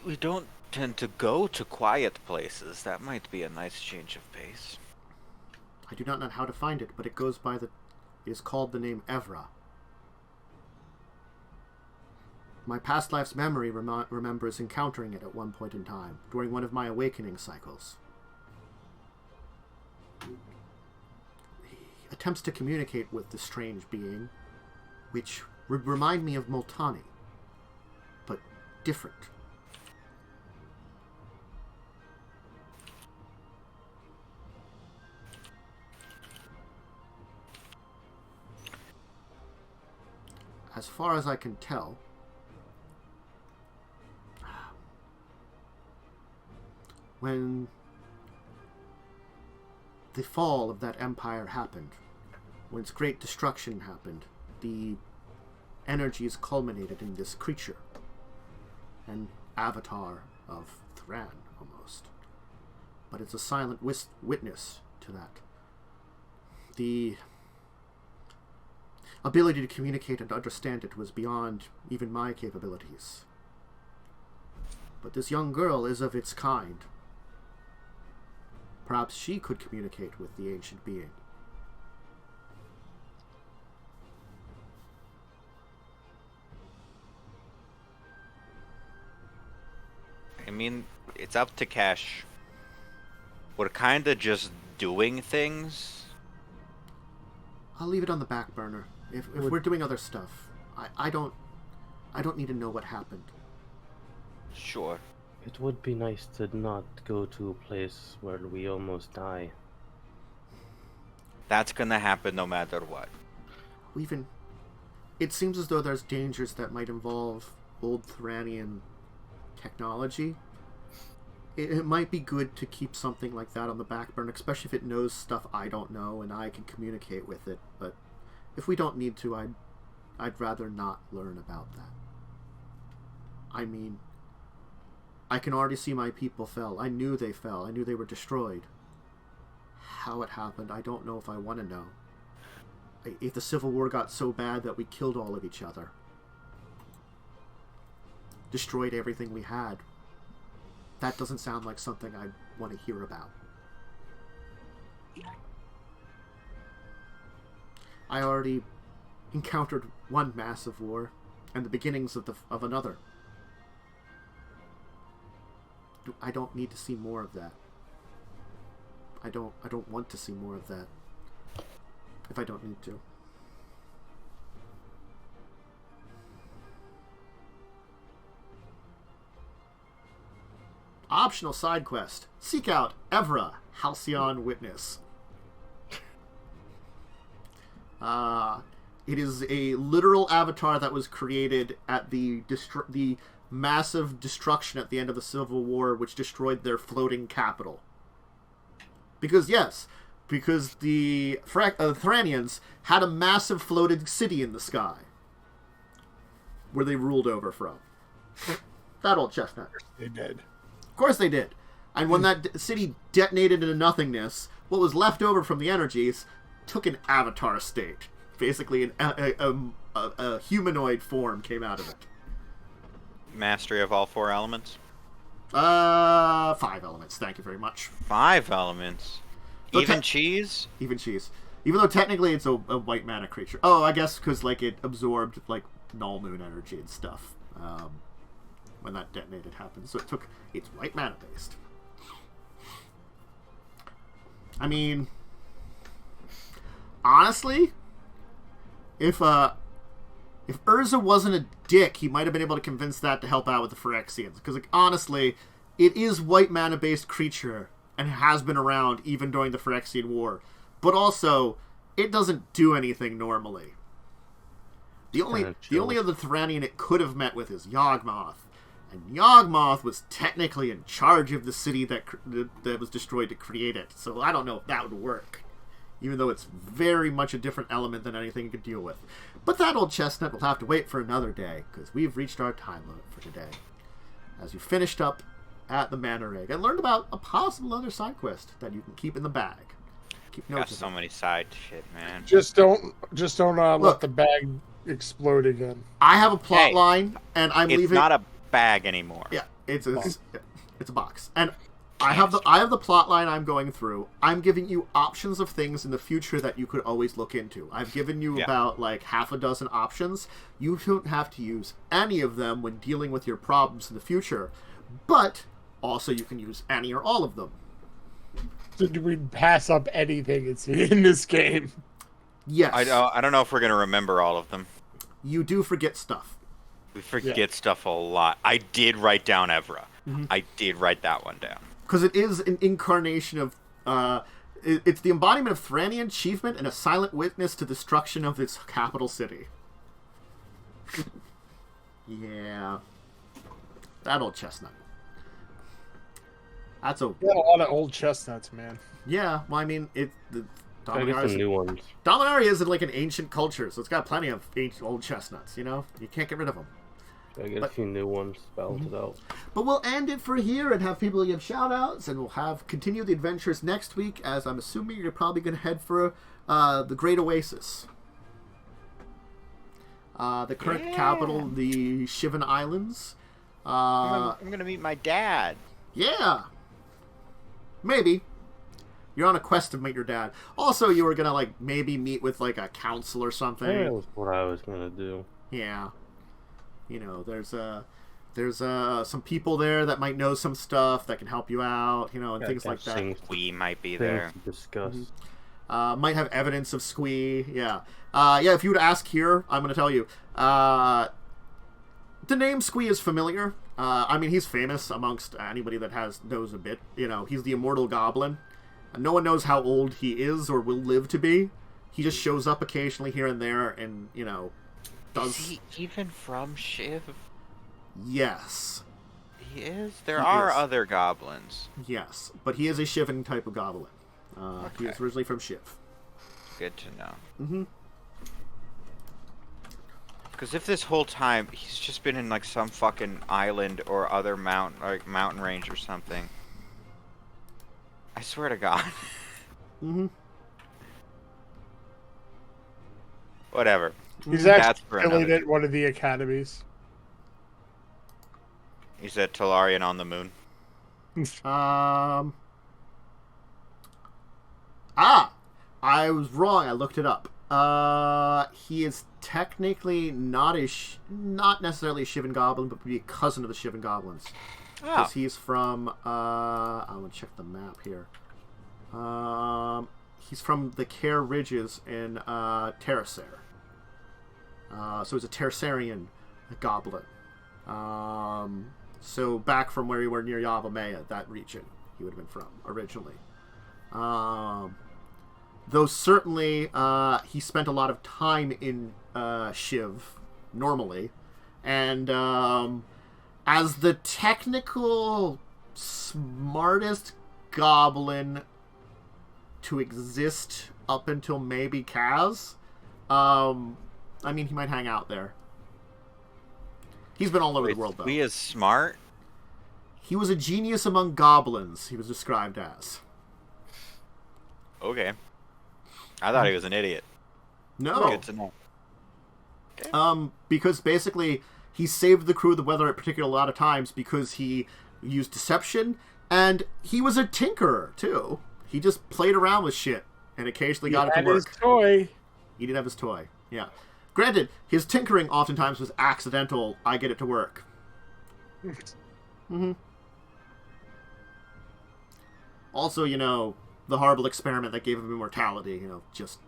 We don't tend to go to quiet places. That might be a nice change of pace. I do not know how to find it, but it goes by it is called the name Evra. My past life's memory remembers encountering it at one point in time, during one of my awakening cycles. He attempts to communicate with the strange being, which would remind me of Multani, but different. As far as I can tell, when the fall of that empire happened, when its great destruction happened, the energies culminated in this creature, an avatar of Thran, almost. but it's a silent witness to that. The ability to communicate and understand it was beyond even my capabilities. But this young girl is of its kind. Perhaps she could communicate with the ancient being. I mean, it's up to Cash. We're kind of just doing things. I'll leave it on the back burner. If we're doing other stuff, I don't need to know what happened. Sure. It would be nice to not go to a place where we almost die. That's gonna happen no matter what. It seems as though there's dangers that might involve old Thranian technology. It might be good to keep something like that on the back burner, especially if it knows stuff I don't know and I can communicate with it. But if we don't need to, I'd rather not learn about that. I mean, I can already see my people fell. I knew they fell. I knew they were destroyed. How it happened, I don't know if I want to know. If the Civil War got so bad that we killed all of each other. Destroyed everything we had. That doesn't sound like something I want to hear about. I already encountered one massive war and the beginnings of another. I don't need to see more of that. I don't want to see more of that if I don't need to. Optional side quest. Seek out Evra, Halcyon Witness. It is a literal avatar that was created at the massive destruction at the end of the Civil War, which destroyed their floating capital. Because the Thranians had a massive floated city in the sky where they ruled over from. That old chestnut. They did. Of course they did. And when that city detonated into nothingness, what was left over from the energies took an avatar state. Basically, a humanoid form came out of it. Mastery of all 4 elements? 5 elements, thank you very much. 5 elements? Though Even cheese? Even cheese. Even though technically it's a white mana creature. Oh, I guess because like it absorbed like null moon energy and stuff when that detonated happened. So it's white mana based. I mean, honestly, if Urza wasn't a dick, he might have been able to convince that to help out with the Phyrexians. Because, like, honestly, it is white mana-based creature, and has been around even during the Phyrexian War. But also, it doesn't do anything normally. The only other Thranian it could have met with is Yawgmoth. And Yawgmoth was technically in charge of the city that was destroyed to create it. So I don't know if that would work. Even though it's very much a different element than anything you could deal with. But that old chestnut will have to wait for another day, because we've reached our time limit for today. As we finished up at the Manor Egg, and learned about a possible other side quest that you can keep in the bag. Keep notes. Got so many side shit, man. Just don't let the bag explode again. I have a plot line, and I'm leaving. It's not a bag anymore. Yeah, it's a box, and I have the plot line I'm going through. I'm giving you options of things in the future that you could always look into. I've given you about like half a dozen options. You don't have to use any of them when dealing with your problems in the future, but also you can use any or all of them. Did we pass up anything in this game? Yes. I don't know if we're going to remember all of them. You do forget stuff. We forget stuff a lot. I did write down Evra. Mm-hmm. I did write that one down. Because it is an incarnation of... it's the embodiment of Thranian achievement and a silent witness to destruction of its capital city. Yeah. That old chestnut. That's a... Got a lot of old chestnuts, man. Yeah, well, I mean, I get some new ones. Dominaria is like an ancient culture, so it's got plenty of old chestnuts, you know? You can't get rid of them. I get a few new ones to balance it out. But we'll end it for here and have people give shout-outs, and we'll continue the adventures next week, as I'm assuming you're probably going to head for the Great Oasis. The current capital, the Shivan Islands. I'm going to meet my dad. Yeah. Maybe. You're on a quest to meet your dad. Also, you were going to, like, maybe meet with, like, a council or something. That was what I was going to do. Yeah. You know, there's some people there that might know some stuff that can help you out, you know, and things like that. We might be there. To discuss. Might have evidence of Squee. Yeah. Yeah, if you would ask here, I'm going to tell you. The name Squee is familiar. I mean, he's famous amongst anybody that knows a bit. You know, he's the immortal goblin. No one knows how old he is or will live to be. He just shows up occasionally here and there and, you know, does... Is he even from Shiv? Yes. He is? There are other goblins. Yes, but he is a Shivan type of goblin. He is originally from Shiv. Good to know. Mm-hmm. Because if this whole time he's just been in like some fucking island or other mountain range or something, I swear to God. Mm-hmm. Whatever. He's actually affiliated at one of the academies. He's at Talarian on the moon. I was wrong. I looked it up. He is technically not necessarily a Shivan Goblin, but would be a cousin of the Shivan Goblins. Because he's from, I'm going to check the map here. He's from the Care Ridges in Terracer. So he's a Terracerian goblin. So back from where you were near Yavimaya, that region he would have been from originally. Though certainly he spent a lot of time in Shiv normally, and as the technical smartest goblin to exist up until maybe Kaz, I mean, he might hang out there. He's been all over the world, though. He is smart? He was a genius among goblins, he was described as. Okay. I thought he was an idiot. No. Good to know. Okay. Because basically, he saved the crew the weather at particular a lot of times because he used deception, and he was a tinkerer, too. He just played around with shit, and occasionally got it to work. His toy. He did have his toy, yeah. Granted, his tinkering oftentimes was accidental, I get it to work. Mm-hmm. Also, you know, the horrible experiment that gave him immortality, you know, just...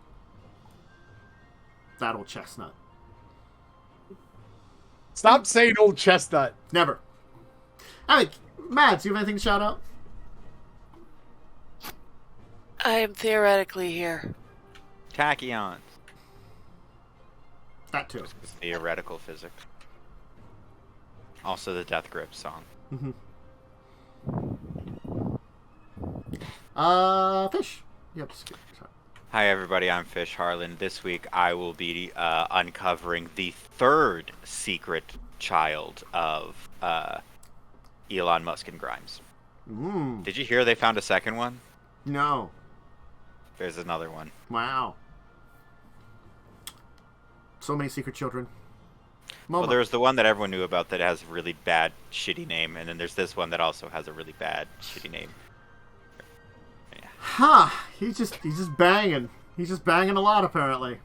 that old chestnut. Stop saying old chestnut. Never. Alright, Mads, do you have anything to shout out? I am theoretically here. Tachyons. That too. Theoretical physics. Also the Death Grip song. Mm-hmm. Fish. Yep. Hi everybody, I'm Fish Harlan. This week I will be uncovering the third secret child of Elon Musk and Grimes. Did you hear they found a second one? No. There's another one. Wow. So many secret children. Momo. Well, there's the one that everyone knew about that has a really bad, shitty name, and then there's this one that also has a really bad, shitty name. Yeah. Huh. He's just banging. He's just banging a lot, apparently.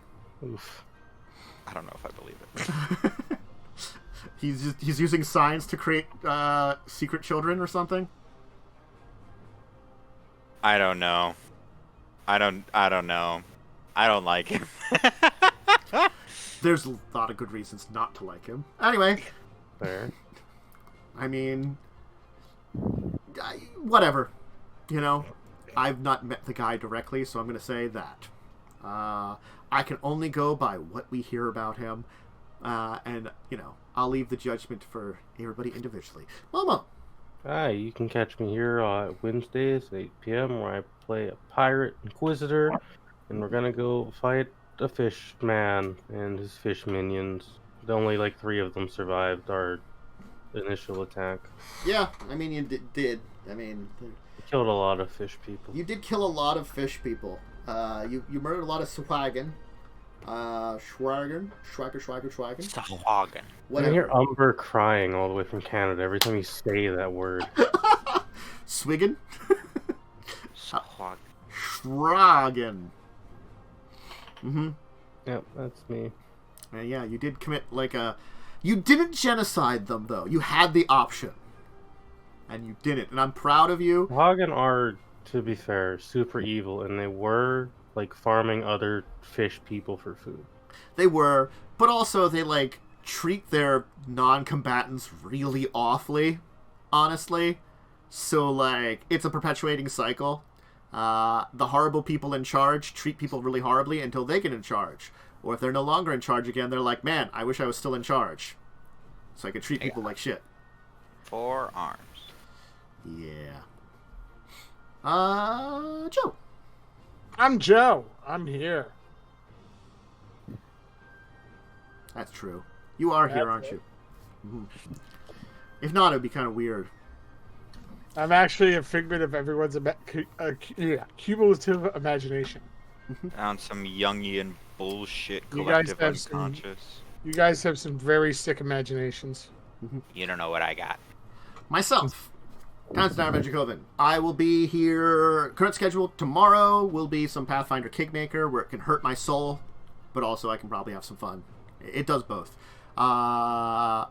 Oof. I don't know if I believe it. He's using science to create secret children or something. I don't know. I don't know. I don't like him. There's a lot of good reasons not to like him. Anyway. Fair. I mean, whatever. You know, I've not met the guy directly, so I'm going to say that. I can only go by what we hear about him, and, you know, I'll leave the judgment for everybody individually. Momo. Hi, you can catch me here Wednesdays at 8 p.m. where I play a pirate inquisitor, and we're gonna go fight a fish man and his fish minions. only like 3 of them survived our initial attack. Yeah, I mean, you did. I mean, We killed a lot of fish people. you did kill a lot of fish people. You murdered a lot of Swaggin. Schwagen. Sahwagen. I can Whatever. hear Umber crying all the way from Canada every time you say that word. Swiggin? Sahwagen. Schwagen. Mm-hmm. Yep, that's me. Yeah, you did commit you didn't genocide them though. You had the option, and you didn't. And I'm proud of you. Hagen are, to be fair, super evil, and they were like farming other fish people for food. They were, but also they like treat their non-combatants really awfully, honestly. So like it's a perpetuating cycle. The horrible people in charge treat people really horribly until they get in charge. Or if they're no longer in charge again, they're like, man, I wish I was still in charge. So I could treat people like shit. 4 arms. Yeah. Joe. I'm Joe. I'm here. That's true. You are here, aren't you? Mm-hmm. If not, it would be kind of weird. I'm actually a figment of everyone's cumulative imagination. On some Jungian bullshit You guys collective have some- unconscious. You guys have some very sick imaginations. You don't know what I got. Myself, Constantine Dracovin. I will be here. Current schedule tomorrow will be some Pathfinder Kingmaker where it can hurt my soul, but also I can probably have some fun. It does both. I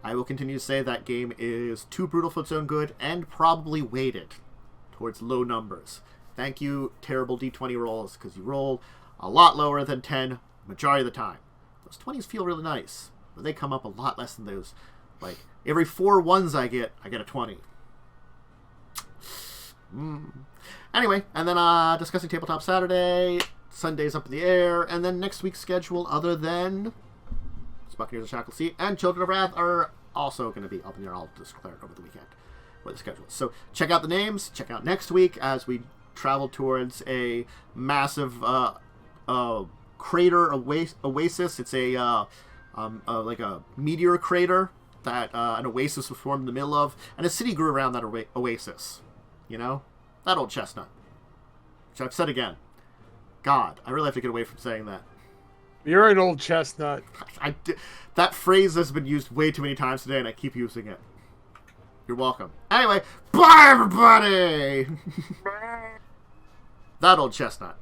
will continue to say that game is too brutal for its own good and probably weighted towards low numbers. Thank you, terrible D20 rolls, because you roll a lot lower than 10 majority of the time. Those 20s feel really nice, but they come up a lot less than those. Like, every 4 ones I get a 20. Anyway, and then discussing Tabletop Saturday, Sunday's up in the air, and then next week's schedule, other than Buccaneers of Shackle Sea and Children of Wrath, are also going to be up in the air. I'll declare it over the weekend what the schedule is. So check out the names, check out next week as we travel towards a massive crater oasis. It's a like a meteor crater that an oasis was formed in the middle of, and a city grew around that oasis. You know? That old chestnut. Which I've said again. God, I really have to get away from saying that. You're an old chestnut. That phrase has been used way too many times today, and I keep using it. You're welcome. Anyway, bye everybody! That old chestnut.